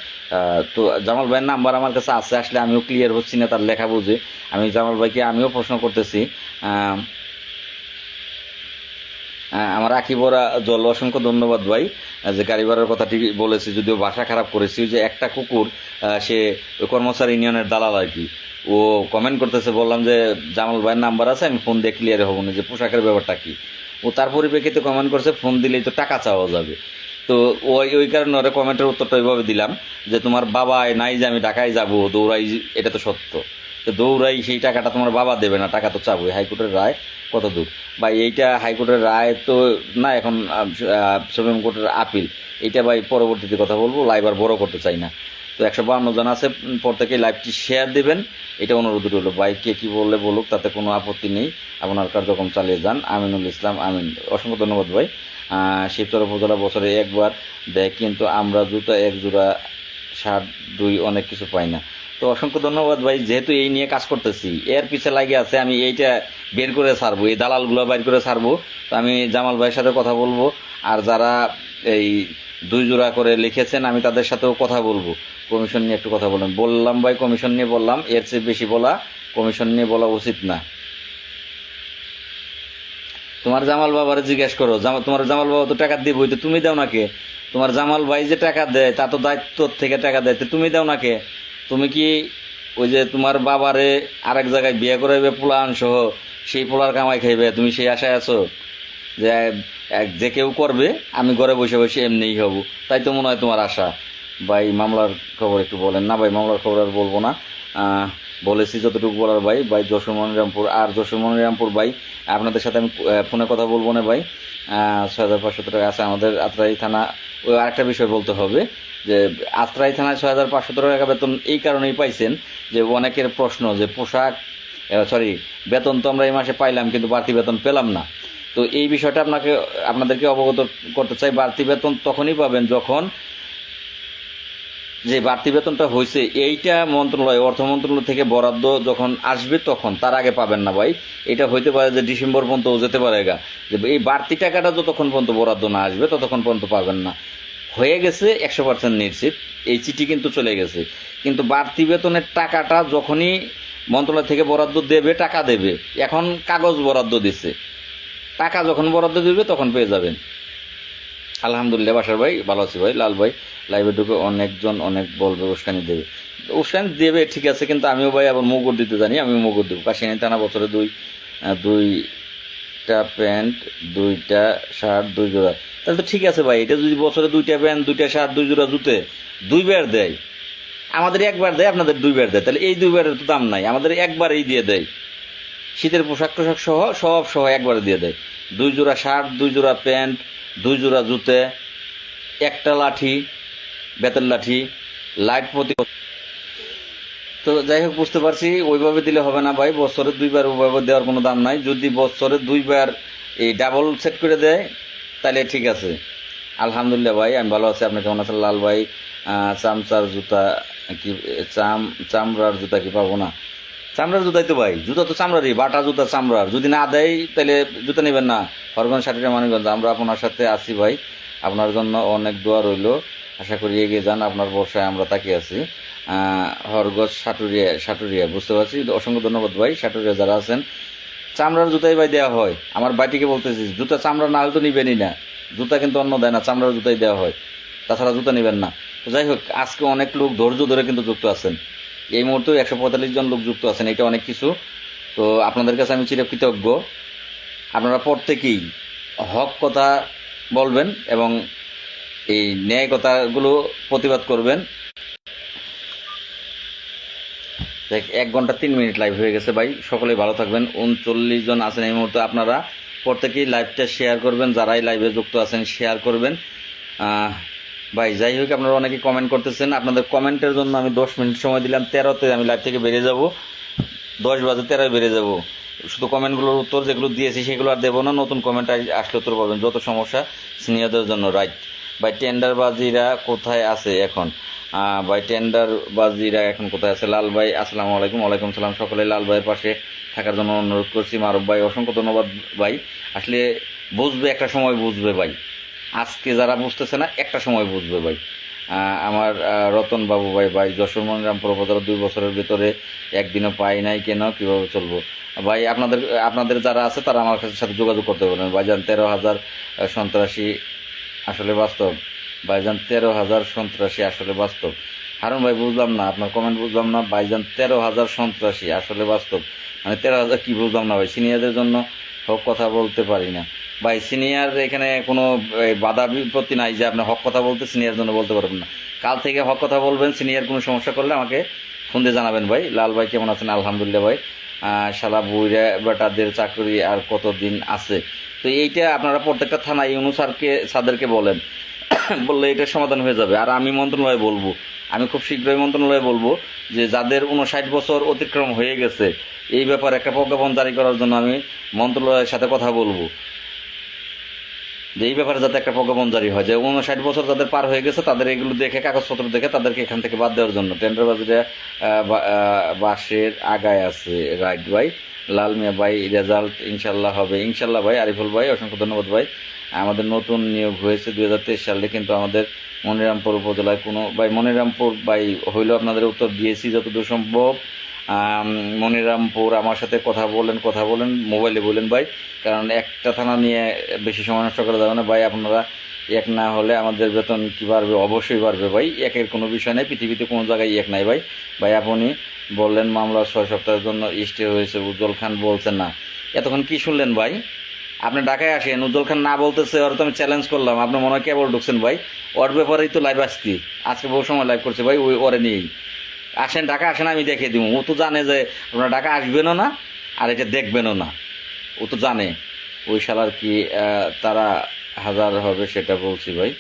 তো জামাল ভাইয়ের নাম্বার আমার কাছে আছে, আসলে আমিও ক্লিয়ার হচ্ছি না তার লেখা বুঝে। আমি জামাল ভাইকে আমিও প্রশ্ন করতেছি। আমার আকিবরা জল, অসংখ্য ধন্যবাদ ভাই, যে গাড়ি ভাড়ার কথাটি বলেছি, যদিও ভাষা খারাপ করেছি। যে একটা কুকুর, সে কর্মচারী ইউনিয়নের দালাল আর কি, ও কমেন্ট করতেছে, বললাম যে জামাল ভাইয়ের নাম্বার আছে, আমি ফোন দিয়ে ক্লিয়ার হবো না যে পোশাকের ব্যাপারটা কি। ও তার পরিপ্রেক্ষিতে কমেন্ট করছে ফোন দিলেই তো টাকা চাওয়া যাবে। তো ওই কারণে ওরা কমেন্টের উত্তরটা ওইভাবে দিলাম যে তোমার বাবা নাই যে আমি ঢাকায় যাব দৌড়াই, এটা তো সত্য। তো দৌড়াই সেই টাকাটা তোমার বাবা দেবে না, টাকা তো চাবই। হাইকোর্টের রায় কত দূর ভাই? এইটা হাইকোর্টের রায় তো না, এখন সুপ্রিম কোর্টের আপিল। এইটা ভাই পরবর্তীতে কথা বলবো, লাইভ আর বড় করতে চাই না। তো 152 জন আছে, প্রত্যেকেই লাইভটি শেয়ার দেবেন, এটা অনুরোধ রইল ভাই। কে কি বললে বলুক, তাতে কোনো আপত্তি নেই, আপনার কার্যক্রম চালিয়ে যান। আমিনুল ইসলাম, আমিন, অসংখ্য ধন্যবাদ ভাই। শিবচর উপজেলা বছরে 1বার দেয়, কিন্তু আমরা জুতা 1 জোড়া, শার্ট 2, অনেক কিছু পাই না। তো অসংখ্য ধন্যবাদ ভাই, যেহেতু এই নিয়ে কাজ করতেছি, এর পিছে লাগে আছে, আমি এইটা বের করে ছাড়বো, এই দালালগুলো বের করে ছাড়বো। তো আমি জামাল ভাইয়ের সাথে কথা বলবো, আর যারা এই 2 জোড়া করে লিখেছেন আমি তাদের সাথেও কথা বলবো। কমিশন নিয়ে একটু কথা বললাম ভাই, কমিশন নিয়ে বললাম, এর চেয়ে বেশি বলা কমিশন নিয়ে বলা উচিত না। তোমার জামাল বাবারে জিজ্ঞেস করো, তোমার জামাল বাবা তো টাকা দিবই, তো তুমি দাও না কে? তোমার জামাল ভাই যে টাকা দেয় তা তো দায়িত্ব থেকে টাকা দেয়, তো তুমি দাও না কে? তুমি কি ওই যে তোমার বাবারে আরেক জায়গায় বিয়ে করাইবে পোলান সহ, সেই পোলার কামাই খাইবে, তুমি সেই আশায় আছো যে যে কেউ করবে আমি ঘরে বসে বসে এমনিই হব, তাই তো মনে হয় তোমার আশা। ভাই মামলার খবর একটু বলেন। না ভাই, মামলার খবর আর বলবো না, বলেছি যতটুকু বলার ভাই। ভাই যশোর মনিরামপুর, আর যশোর মনিরামপুর ভাই আপনাদের সাথে আমি ফোনে কথা বলবো না ভাই। 6,500 টাকা আছে আমাদের আত্রাই থানা। ওই আরেকটা বিষয় বলতে হবে যে আত্রাই থানায় 6,500 টাকা বেতন এই কারণেই পাইছেন যে অনেকের প্রশ্ন যে পোশাক সরি বেতন তো আমরা এই মাসে পাইলাম কিন্তু বাড়তি বেতন পেলাম না। তো এই বিষয়টা আপনাদেরকে অবগত করতে চাই। বাড়তি বেতন তখনই পাবেন যখন যে বাড়তি বেতনটা হয়েছে এইটা মন্ত্রণালয়, অর্থ মন্ত্রণালয় থেকে বরাদ্দ যখন আসবে তখন, তার আগে পাবেন না ভাই। এটা হইতে পারে যে ডিসেম্বর পর্যন্ত যেতে পারে গা, যে এই বাড়তি টাকাটা যতক্ষণ পর্যন্ত বরাদ্দ না আসবে ততক্ষণ পর্যন্ত পাবেন না। হয়ে গেছে 100% নিশ্চিত, এই চিঠি কিন্তু চলে গেছে। কিন্তু বাড়তি বেতনের টাকাটা যখনই মন্ত্রণালয় থেকে বরাদ্দ দেবে, টাকা দেবে, এখন কাগজ বরাদ্দ দিচ্ছে, টাকা যখন বরাদ্দ দিবে তখন পেয়ে যাবেন। আলহামদুলিল্লাহ বাসার ভাই ভালো আছি ভাই। লাল ভাই লাইভে ঢুকে অনেকজন অনেক বলবে উস্কানি দেবে, উস্কানি দেবে ঠিক আছে, কিন্তু আমিও ভাই আবার মুগুর দিতে জানি, আমি মুগুর দেবো। কাশিয়ানি টানা বছরে দুইটা প্যান্ট, দুইটা শার্ট, 2 জোড়া, তাহলে তো ঠিক আছে ভাই। এটা যদি বছরে 2টা প্যান্ট, 2টা শার্ট, 2 জোড়া জুতে 2বার দেয়, আমাদের 1বার দেয়, আপনাদের 2বার দেয়, তাহলে এই 2বারের তো দাম নাই, আমাদের একবারেই দিয়ে দেয়। শীতের পোশাক টোশাক সহ সব সহ একবারে দিয়ে দেয়। 2 জোড়া শার্ট, 2 জোড়া প্যান্ট, 2 জোড়া জুতে, একটা লাঠি, বেতের লাঠি, লাইট প্রতি। তো যাই হোক, বুঝতে পারছি ওইভাবে দিলে হবে না ভাই, বছরে 2বার ওইভাবে দেওয়ার কোনো দাম নাই। যদি বছরে 2বার এই ডাবল সেট করে দেয় তাহলে ঠিক আছে। আলহামদুলিল্লাহ ভাই আমি ভালো আছি, আপনি কেমন আছেন? লাল ভাই চামচার জুতা কি চামড়ার জুতা কি পাবো না? চামড়ার জুতাই তো ভাই, জুতা তো চামড়ারই, বাটা জুতা চামড়ার, যদি না দেয় তাহলে জুতা নেবেন না। হরগঞ্জ সাটিরা মানিকগঞ্জ, আমরা আপনার সাথে আছি ভাই, আপনার জন্য অনেক দোয়া রইল, আশা করি এগিয়ে যান, আপনার বর্ষায় আমরা তাকিয়ে আছি। হরগঞ্জ সাটুরিয়া বুঝতে পারছি, অসংখ্য ধন্যবাদ ভাই। সাটুরিয়া যারা আছেন, চামড়ার জুতাই ভাই দেওয়া হয়, আমার বাইটিকে বলতেছি জুতা চামড়া না হলে তো নিবেনই না, জুতা কিন্তু অন্য দেয় না, চামড়ার জুতাই দেওয়া হয়, তাছাড়া জুতা নেবেন না। তো যাই হোক, আজকে অনেক লোক ধৈর্য ধরে কিন্তু যুক্ত আছেন, এই মুহূর্তে 145 জন লোক যুক্ত আছেন, এটা অনেক কিছু। তো আপনাদের কাছে আমি চিরকৃতজ্ঞ। আপনারা প্রত্যেকেই হক কথা বলবেন এবং এই ন্যায় কথাগুলো প্রতিবাদ করবেন। দেখ 1 ঘন্টা 3 মিনিট লাইভ হয়ে গেছে ভাই, সকলেই ভালো থাকবেন। 39 জন আছেন এই মুহূর্তে, আপনারা প্রত্যেকেই লাইভটা শেয়ার করবেন, যারাই লাইভে যুক্ত আছেন শেয়ার করবেন। ভাই যাই হোক, আপনারা অনেকে কমেন্ট করতেছেন, আপনাদের কমেন্টের জন্য আমি 10 মিনিট সময় দিলাম, 13তে আমি লাইভ থেকে বেরিয়ে যাব, 10 বাজে 13 বেরিয়ে যাব। শুধু কমেন্টগুলোর উত্তর যেগুলো দিয়েছি সেগুলো আর দেবো না, নতুন কমেন্ট আসলে উত্তর পাবেন, যত সমস্যা সিনিয়রদের জন্য। রাইট ভাই, টেন্ডারবাজিরা কোথায় আছে এখন? ভাই টেন্ডারবাজিরা এখন কোথায় আছে? লাল ভাই আসসালামু আলাইকুম। ওয়ালাইকুম সালাম। সকলে লাল ভাইয়ের পাশে থাকার জন্য অনুরোধ করছি। মারুফ ভাই অসংখ্য ধন্যবাদ ভাই। আসলে বুঝবে, একটা সময় বুঝবে ভাই, আজকে যারা বুঝতেছে না একটা সময় বুঝবে ভাই। আমার রতন বাবু ভাই যশোর মনিরামপুর উপজেলা 2 বছরের ভিতরে একদিনও পাই নাই কেন, কীভাবে চলবো? ভাই আপনাদের যারা আছে তারা আমার সাথে যোগাযোগ করতে পারেন। ভাইজান 13,000 সন্ত্রাসী আসলে বাস্তব? ভাইজান 13,000 সন্ত্রাসী আসলে বাস্তব? হারুন ভাই বুঝলাম না, আপনার কমেন্ট বুঝলাম না। ভাইজান 13,000 সন্ত্রাসী আসলে বাস্তব মানে 13,000 কি বুঝলাম না ভাই। সিনিয়রদের জন্য হক কথা বলতে পারি না ভাই। সিনিয়র এখানে কোনো বাধা বিপত্তি নাই যে আপনি হক কথা বলতে সিনিয়র জন্য বলতে পারবেন না। কাল থেকে হক কথা বলবেন, সিনিয়র কোনো সমস্যা করলে আমাকে ফোন দিয়ে জানাবেন ভাই। লাল ভাই কেমন আছেন? আলহামদুলিল্লাহ ভাই। শালা বুইরা বেটাদের চাকরি আর কতদিন আছে? তো এইটা আপনারা প্রত্যেকটা থানা ইউনূস স্যারদেরকে বলেন, বললে এটার সমাধান হয়ে যাবে। আর আমি মন্ত্রণালয়ে বলবো, আমি খুব শীঘ্রই মন্ত্রণালয়ে বলবো যে যাদের 59 বছর অতিক্রম হয়ে গেছে এই ব্যাপারে একটা প্রজ্ঞাপন জারি করার জন্য আমি মন্ত্রণালয়ের সাথে কথা বলবো, যে এই ব্যাপারে যাতে একটা প্রজ্ঞাপন জারি হয় যে 59 বছর যাদের পার হয়ে গেছে তাদের এগুলো দেখে, কাগজপত্র দেখে তাদেরকে এখান থেকে বাদ দেওয়ার জন্য। টেন্ডারবাজিরা বাসের আগায় আছে। রাইট ভাই। লাল মিয়া ভাই রেজাল্ট ইনশাল্লাহ হবে। ইনশাল্লাহ ভাই। আরিফুল ভাই অসংখ্য ধন্যবাদ ভাই। আমাদের নতুন নিয়োগ হয়েছে 2023 সালে, কিন্তু আমাদের মনিরামপুর উপজেলায় কোনো ভাই, মনিরামপুর ভাই হইলেও আপনাদের উত্তর দিয়েছি যতদূর সম্ভব। মনিরামপুর আমার সাথে কথা বলেন মোবাইলে বলেন ভাই, কারণ একটা থানা নিয়ে বেশি সময় নষ্ট করা যাবে না ভাই। আপনারা এক না হলে আমাদের বেতন কি বাড়বে? অবশ্যই বাড়বে ভাই, একের কোনো বিষয় নেই, পৃথিবীতে কোনো জায়গায় এক নাই ভাই। ভাই আপনি বললেন মামলা 6 সপ্তাহের জন্য স্টে হয়েছে, উজ্জ্বল খান বলছেন না। এতক্ষণ কি শুনলেন ভাই? আপনি ঢাকায় আসেন, উজ্জ্বল খান না বলতেছে, ওর তো আমি চ্যালেঞ্জ করলাম, আপনি মনে হয় কেবল ঢুকছেন ভাই। ওর ব্যাপারেই তো লাইভ আসছি, আজকে বহু সময় লাইভ করছে ভাই, ওই ওরে নিয়েই। আসেন, ঢাকা আসেন, আমি দেখিয়ে দিব। ও তো জানে যে আপনারা ঢাকা আসবেনও না আর এটা দেখবেনও না, ও তো জানে। ওই শালার কি তারা হাজার হবে সেটা বলছি ভাই,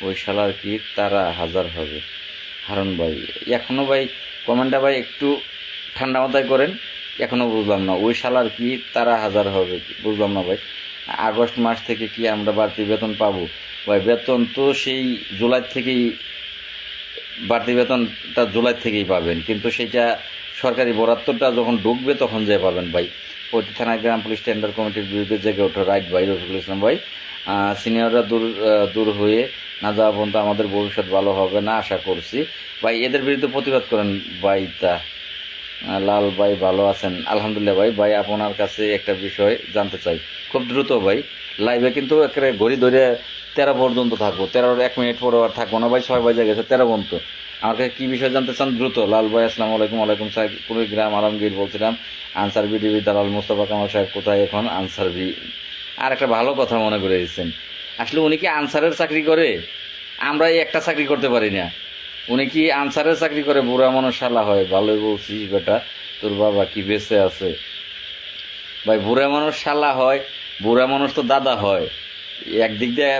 ওই শালার কি তারা হাজার হবে। হারুন ভাই এখনো ভাই কমেন্টটা ভাই একটু ঠান্ডা মাথায় করেন, এখনো বুঝলাম না ওই শালার কি তারা হাজার হবে, বুঝলাম না ভাই। আগস্ট মাস থেকে কি আমরা বাড়তি বেতন পাবো? ভাই বেতন তো সেই জুলাই থেকেই, বাড়তি বেতনটা জুলাই থেকেই পাবেন, কিন্তু সেটা সরকারি বরাদ্দটা যখন ঢুকবে তখন যে পাবেন ভাই। প্রতি থানায় গ্রাম পুলিশ টেন্ডার কমিটির বিরুদ্ধে জেগে ওঠো, রাইট ভাই রফিকুল ইসলাম ভাই। সিনিয়ররা দূর হয়ে না যাওয়া পর্যন্ত আমাদের ভবিষ্যৎ ভালো হবে না আশা করছি ভাই। এদের বিরুদ্ধে প্রতিবাদ করেন ভাই। তা লাল ভাই ভালো আছেন? আলহামদুলিল্লাহ ভাই। ভাই আপনার কাছে একটা বিষয় জানতে চাই, খুব দ্রুত ভাই। লাইভে কিন্তু একেবারে ঘড়ি ধরে 13 পর্যন্ত থাকবো, 13-র 1 মিনিট পরে আর থাকবো না ভাই, 6 বাজে গেছে, 13 পর্যন্ত। আমার কাছে কী বিষয় জানতে চান দ্রুত? লাল ভাই আসসালামু আলাইকুম। ওয়ালাইকুম সালাম। কুড়িগ্রাম আলমগীর বলছিলাম। আনসার বিডিবি দালাল মোস্তফা কামাল সাহেব কোথায় এখন? Answer B. আর একটা ভালো কথা মনে করে দিচ্ছেন, আসলে উনি কি আনসারের চাকরি করে? আমরা এই একটা চাকরি করতে পারি না, উনি কি আনসারের চাকরি করে? বুড়া মানুষ শালা হয়, ভালোই বলছিস বেটা, তোর বাবা কি বেঁচে আছে? ভাই বুড়া মানুষ শালা হয়, বুড়া মানুষ তো দাদা হয়। একদিক দিয়ে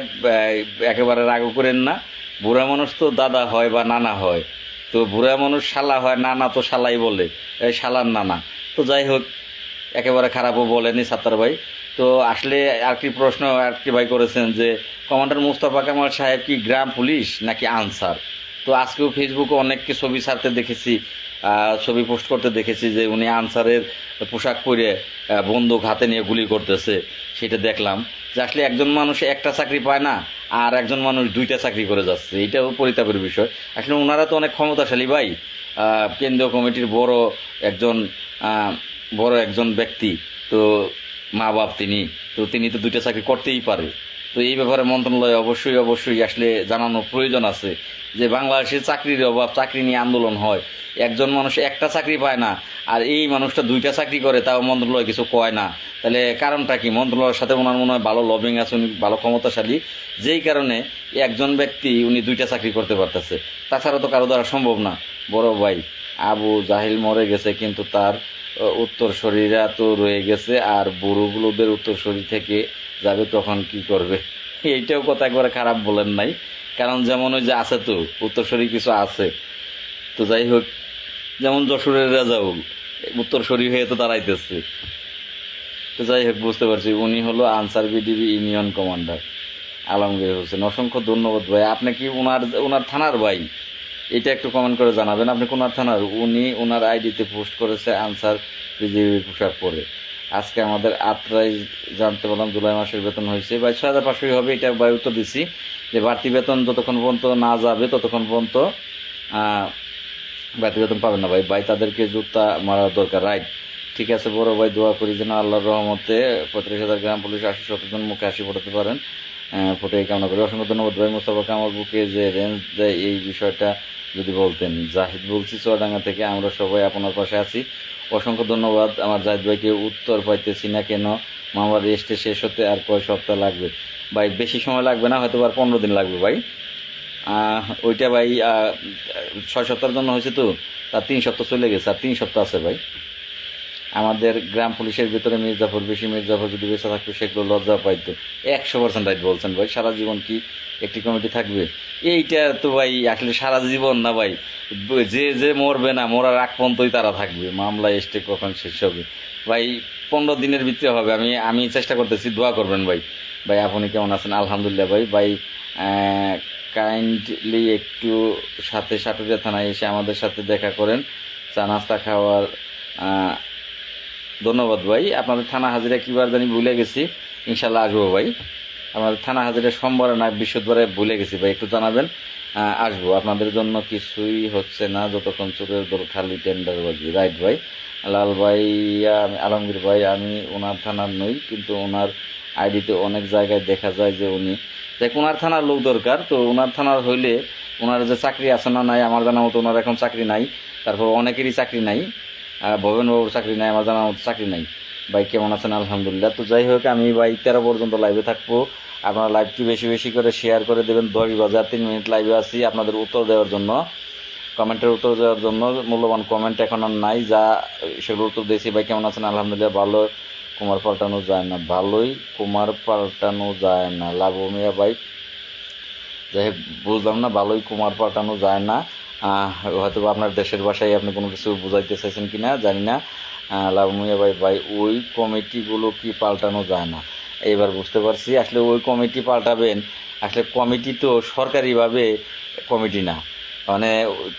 একেবারে রাগ করেন না, বুড়া মানুষ তো দাদা হয় বা নানা হয়। তো বুড়া মানুষ শালা হয়, নানা তো শালাই বলে, এই শালার নানা। তো যাই হোক, একেবারে খারাপও বলেনি সাত্তার ভাই। তো আসলে আর কি প্রশ্ন আর কি ভাই করেছেন যে কমান্ডার মুস্তফা কামাল সাহেব কি গ্রাম পুলিশ নাকি আনসার? তো আজকেও ফেসবুকে অনেককে ছবি ছাড়তে দেখেছি, ছবি পোস্ট করতে দেখেছি যে উনি আনসারের পোশাক পরে বন্দুক হাতে নিয়ে গুলি করতেছে, সেটা দেখলাম। যে আসলে একজন মানুষ একটা চাকরি পায় না আর একজন মানুষ দুইটা চাকরি করে যাচ্ছে, এটাও পরিতাপের বিষয়। আসলে ওনারা তো অনেক ক্ষমতাশালী ভাই, কেন্দ্রীয় কমিটির বড় একজন ব্যক্তি, তো মা বাপ তিনি, তো তিনি তো দুইটা চাকরি করতেই পারে। তো এই ব্যাপারে মন্ত্রণালয় অবশ্যই আসলে জানানো প্রয়োজন আছে যে বাংলাদেশের চাকরির অভাব, চাকরি নিয়ে আন্দোলন হয়, একজন মানুষ একটা চাকরি পায় না আর এই মানুষটা দুইটা চাকরি করে, তাও মন্ত্রণালয় কিছু কয় না। তাহলে কারণটা কি? মন্ত্রণালয়ের সাথে ওনার মনে হয় ভালো লবিং আছে, উনি ভালো ক্ষমতাশালী, যেই কারণে একজন ব্যক্তি উনি দুইটা চাকরি করতে পারতেছে। তাছাড়া তো কারো দ্বারা সম্ভব না। বড় ভাই আবু জাহিল মরে গেছে, কিন্তু তার উত্তরসূরিরা তো রয়ে গেছে, আর বুড়োগুলোদের উত্তরসূরি থেকে যাবে, তখন কি করবে? এইটাও কথা একবারে খারাপ বলেন নাই, কারণ যেমন ওই যে আছে তো উত্তরসূরি কিছু আছে। তো যাই হোক, যেমন যশোরের রাজাউল উত্তরসূরি হয়ে তো দাঁড়াইতেছে। তো যাই হোক, বুঝতে পারছি উনি হলো answer BDB union commander Alamgir Hossain. অসংখ্য ধন্যবাদ ভাই। আপনি কি ওনার থানার ভাই? এটা একটু কমেন্ট করে জানাবেন, আপনি কোন থানার? উনি ওনার আইডিতে পোস্ট করেছে আনসার বিজিবির পোশাক পরে। আজকে আমাদের আত্রাই জানতে পারলাম জুলাই মাসের বেতন হয়েছে ভাই 6,500 হবে, এটা ভাই উত্তর দিচ্ছি যে বাড়তি বেতন যতক্ষণ পর্যন্ত না যাবে ততক্ষণ পর্যন্ত বাড়তি বেতন পাবেন না ভাই। ভাই তাদেরকে জুতা মারা দরকার, রাইট। ঠিক আছে বড় ভাই, দোয়া করি যেন আল্লাহর রহমতে 35,000 গ্রাম পুলিশ 80-70 জন মুখে হাসি ফোটাতে পারেন, ফুটে কামনা করি। অসংখ্য ধন্যবাদ ভাই। মুস্তাফাকে আমার বুকে যে রেঞ্জ দেয় এই বিষয়টা যদি বলতেন। জাহিদ বলছি চুয়াডাঙ্গা থেকে, আমরা সবাই আপনার পাশে আছি। অসংখ্য ধন্যবাদ। আমার জাহিদ ভাইকে উত্তর পাইতেছি না কেন? মামলার রেস্টে শেষ হতে আর কয় সপ্তাহ লাগবে? ভাই বেশি সময় লাগবে না, হয়তো আর 15 দিন লাগবে ভাই। ওইটা ভাই 6 সপ্তাহের জন্য হয়েছে, তো তার 3 সপ্তাহ চলে গেছে, আর 3 সপ্তাহ আছে ভাই। আমাদের গ্রাম পুলিশের ভিতরে মির্জাফর, বেশি মির্জাফর যদি বেঁচে থাকতো সেগুলো লজ্জা পাইতো। 100% রাইট বলছেন ভাই। সারা জীবন কি একটি কমিটি থাকবে? এইটা তো ভাই আসলে সারা জীবন না ভাই, যে যে মরবে না, মরার আগ পর্যন্তই তারা থাকবে। মামলা এসে কখন শেষ হবে ভাই? 15 দিনের ভিতরে হবে। আমি চেষ্টা করতেছি, দোয়া করবেন ভাই। ভাই আপনি কেমন আছেন? আলহামদুলিল্লাহ ভাই। ভাই কাইন্ডলি একটু সাথে সাটুরিয়া থানায় এসে আমাদের সাথে দেখা করেন, চা নাস্তা খাওয়ার। ধন্যবাদ ভাই। আপনাদের থানা হাজিরা কিবার জানি ভুলে গেছি, ইনশাল্লাহ আসবো ভাই। আমাদের থানা হাজিরা সোমবারে না বৃহস্পতিবারে ভুলে গেছি ভাই, একটু জানাবেন, আসবো। আপনাদের জন্য কিছুই হচ্ছে না যতক্ষণ চোরের দোর খালি টেন্ডার বাজি, রাইট ভাই। লাল ভাই আলমগীর ভাই, আমি ওনার থানার নই, কিন্তু ওনার আইডিতে অনেক জায়গায় দেখা যায় যে উনি দেখ ওনার থানার লোক দরকার, তো ওনার থানার হইলে ওনার যে চাকরি আছে না নাই আমার জানা মতো ওনার এখন চাকরি নাই, তারপর অনেকেরই চাকরি নাই, ভবেনবাবুর চাকরি নাই, আমার জানা মতো চাকরি নাই। ভাই কেমন আছেন? আলহামদুলিল্লাহ। তো যাই হোক, আমি ভাই 13 পর্যন্ত লাইভে থাকবো। আপনারা লাইভটি বেশি বেশি করে শেয়ার করে দেবেন। 10 বাজার 3 মিনিট লাইভে আছি আপনাদের উত্তর দেওয়ার জন্য, কমেন্টের উত্তর দেওয়ার জন্য। মূল্যবান কমেন্ট এখন আর নাই, যা সেগুলো উত্তর দিয়েছি। ভাই কেমন আছেন? আলহামদুলিল্লাহ ভালো, কুমার পাল্টানো যায় না, ভালোই কুমার পাল্টানো যায় না। লাভু মিয়া ভাই, যাই হোক বুঝলাম না, ভালোই কুমার পাল্টানো যায় না, হয়তো আপনার দেশের ভাষায় আপনি কোনো কিছু বুঝাইতে চাইছেন কিনা জানি না। লাভু মিয়া ভাই, ভাই ওই কমিটিগুলো কি পাল্টানো যায় না? এবার বুঝতে পারছি, আসলে ওই কমিটি পাল্টাবেন, আসলে কমিটি তো সরকারিভাবে কমিটি না, মানে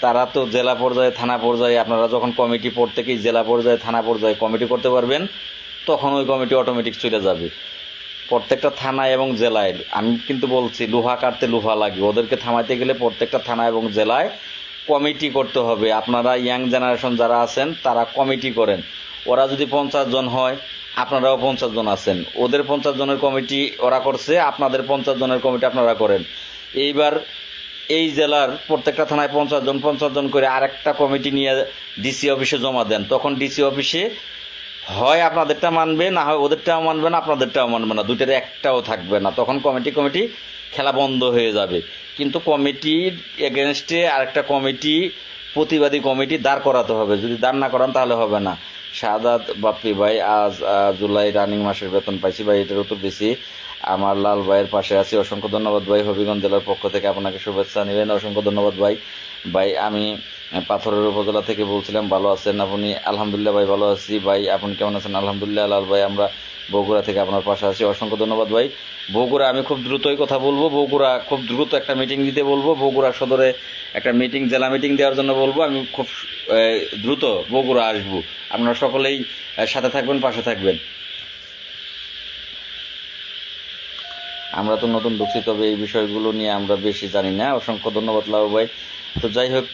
তারা তো জেলা পর্যায়ে থানা পর্যায়ে, আপনারা যখন কমিটি প্রত্যেকেই জেলা পর্যায়ে থানা পর্যায়ে কমিটি করতে পারবেন, তখন ওই কমিটি অটোমেটিক চলে যাবে প্রত্যেকটা থানায় এবং জেলায়। আমি কিন্তু বলছি লোহা কাটতে লোহা লাগে, ওদেরকে থামাইতে গেলে প্রত্যেকটা থানা এবং জেলায় কমিটি করতে হবে। আপনারা ইয়াং জেনারেশন যারা আছেন তারা কমিটি করেন, ওরা যদি 50 জন হয় আপনারাও 50 জন আছেন, ওদের 50 জনের কমিটি ওরা করছে, আপনাদের 50 জনের কমিটি আপনারা করেন। এইবার এই জেলার প্রত্যেকটা থানায় 50 জন করে আরেকটা কমিটি নিয়ে ডিসি অফিসে জমা দেন, তখন ডিসি অফিসে হয় আপনাদেরটা মানবে, না হয় ওদেরটাও মানবে না, আপনাদেরটাও মানবে না, দুইটার একটাও থাকবে না, তখন কমিটি খেলা বন্ধ হয়ে যাবে। কিন্তু কমিটির এগেনস্টে আরেকটা কমিটি, প্রতিবাদী কমিটি দাঁড় করাতে হবে, যদি দাঁড় না করান তাহলে হবে না। শাহাদাত বাপ্পি ভাই, আজ জুলাই রানিং মাসের বেতন পাইছি ভাই, এটার উত্তর দিছি। আমার লাল ভাইয়ের পাশে আছি, অসংখ্য ধন্যবাদ ভাই। হবিগঞ্জ জেলার পক্ষ থেকে আপনাকে শুভেচ্ছা নেবেন, অসংখ্য ধন্যবাদ ভাই। ভাই আমি পাথরের উপজেলা থেকে বলছিলাম, ভালো আছেন আপনি? আলহামদুলিল্লাহ ভাই ভালো আছি। ভাই আপনি কেমন আছেন? আলহামদুলিল্লাহ। লাল ভাই আমরা বগুড়া থেকে আপনার পাশে আছি, অসংখ্য ধন্যবাদ ভাই। বগুড়া আমি খুব দ্রুতই কথা বলবো, বগুড়া খুব দ্রুত একটা মিটিং দিতে বলবো, বগুড়া সদরে একটা মিটিং, জেলা মিটিং দেওয়ার জন্য বলবো। আমি খুব দ্রুত বগুড়া আসবো, আপনারা সকলেই সাথে থাকবেন, পাশে থাকবেন। আমরা তো নতুন ঢুকছি, তবে এই বিষয়গুলো নিয়ে আমরা বেশি জানি না। অসংখ্য ধন্যবাদ লাভু ভাই। তো যাই হোক,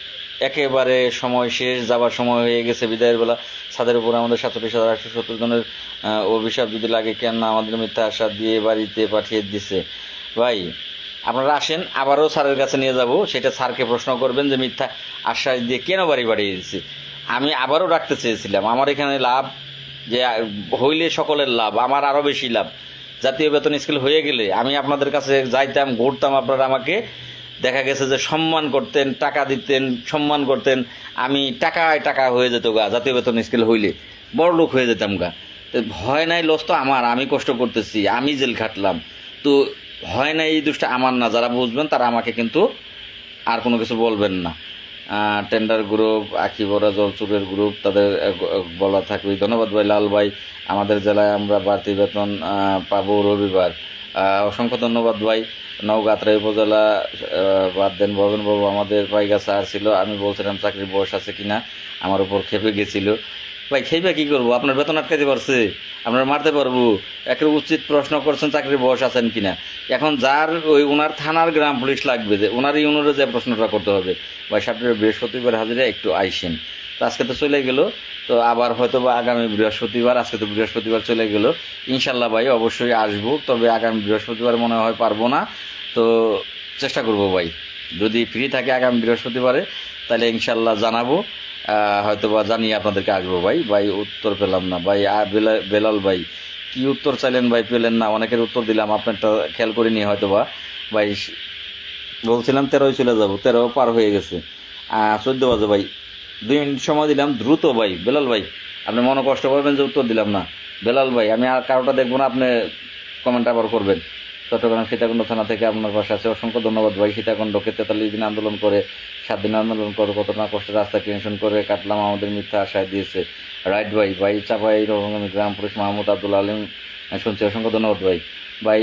একেবারে সময় শেষ, যাবার সময় হয়ে গেছে বিদায়ের বেলা। ছাদের উপর আমাদের 47,870 জনের অভিশাপ যদি লাগে, কেন আমাদের মিথ্যা আশা দিয়ে বাড়িতে পাঠিয়ে দিছে। ভাই আপনারা আসেন, আবারও স্যারের কাছে নিয়ে যাব, সেটা স্যারকে প্রশ্ন করবেন যে মিথ্যা আশ্বাস দিয়ে কেন বাড়ি পাঠিয়ে দিচ্ছে। আমি আবারও ডাকতে চেয়েছিলাম, আমার এখানে লাভ যে হইলে সকলের লাভ, আমার আরও বেশি লাভ। জাতীয় বেতন স্কেল হয়ে গেলে আমি আপনাদের কাছে যাইতাম, ঘুরতাম, আপনারা আমাকে দেখা গেছে যে সম্মান করতেন, টাকা দিতেন, সম্মান করতেন, আমি টাকা হয়ে যেত গা, জাতীয় বেতন স্কেল হইলে বড় লোক হয়ে যেতাম গা। তো ভয় নাই, লস তো আমার, আমি কষ্ট করতেছি, আমি জেল খাটলাম, তো ভয় নাই, এই দোষটা আমার না। যারা বুঝবেন তারা আমাকে কিন্তু আর কোনো কিছু বলবেন না। টেন্ডার গ্রুপ, আখি বড়া জলচুরের গ্রুপ, তাদের বলা থাকবে। ধন্যবাদ ভাই লাল ভাই। আমাদের জেলায় আমরা বাড়তি বেতন পাবো রবিবার, অসংখ্য ধন্যবাদ ভাই। নওগাঁতরাই উপজেলা বাদ দেন, ভবেনবাবু আমাদের পাইগাছা আর ছিল, আমি বলছিলাম চাকরির বয়স আছে কিনা, আমার উপর খেপে গেছিল। ভাই খেপে কী করবো, আপনার বেতন আটকাতে পারছে, আপনার মারতে পারবো? একটা উচিত প্রশ্ন করছেন চাকরির বয়স আছেন কিনা। এখন যার ওনার থানার গ্রাম পুলিশ লাগবে, যে ওনার ইউনিয়নে যে প্রশ্নটা করতে হবে। ভাই সামনের বৃহস্পতিবার হাজিরা একটু আইসেন। তো আজকে তো চলে গেল, তো আবার হয়তো বা আগামী বৃহস্পতিবার, আজকে তো বৃহস্পতিবার চলে গেল, ইনশাল্লাহ ভাই অবশ্যই আসবো, তবে আগামী বৃহস্পতিবার মনে হয় পারবো না, তো চেষ্টা করবো ভাই, যদি ফ্রি থাকে আগামী বৃহস্পতিবারে তাহলে ইনশাল্লাহ জানাবো, হয়তো বা জানিয়ে আপনাদেরকে আসবো ভাই। ভাই উত্তর পেলাম না ভাই। বেলাল ভাই কি উত্তর চাইলেন ভাই, পেলেন না? অনেকের উত্তর দিলাম, আপনারটা খেয়াল করিনি হয়তো বা ভাই। বলছিলাম 13 চলে যাবো, 13 পার হয়ে গেছে, 14 বাজে ভাই, 2 মিনিট সময় দিলাম, দ্রুত ভাই। বেলাল ভাই আপনি মনে কষ্ট করবেন যে উত্তর দিলাম না। বেলাল ভাই আমি আর কারোটা দেখবো না, আপনি কমেন্ট আবার করবেন। চট্টগ্রাম সীতাকুণ্ড থানা থেকে আপনার পাশে আছে, অসংখ্য ধন্যবাদ ভাই। সীতাকুণ্ডকে 43 দিন আন্দোলন করে, 7 দিন আন্দোলন করে, কত না কষ্টে রাস্তা টেনশন করে কাটলাম, আমাদের মিথ্যা আশায় দিয়েছে। রাইট ভাই। ভাই চাপাই রবঙ্গমী গ্রাম পুলিশ মাহমুদ আব্দুল আলিম শুনছি, অসংখ্য ধন্যবাদ ভাই। ভাই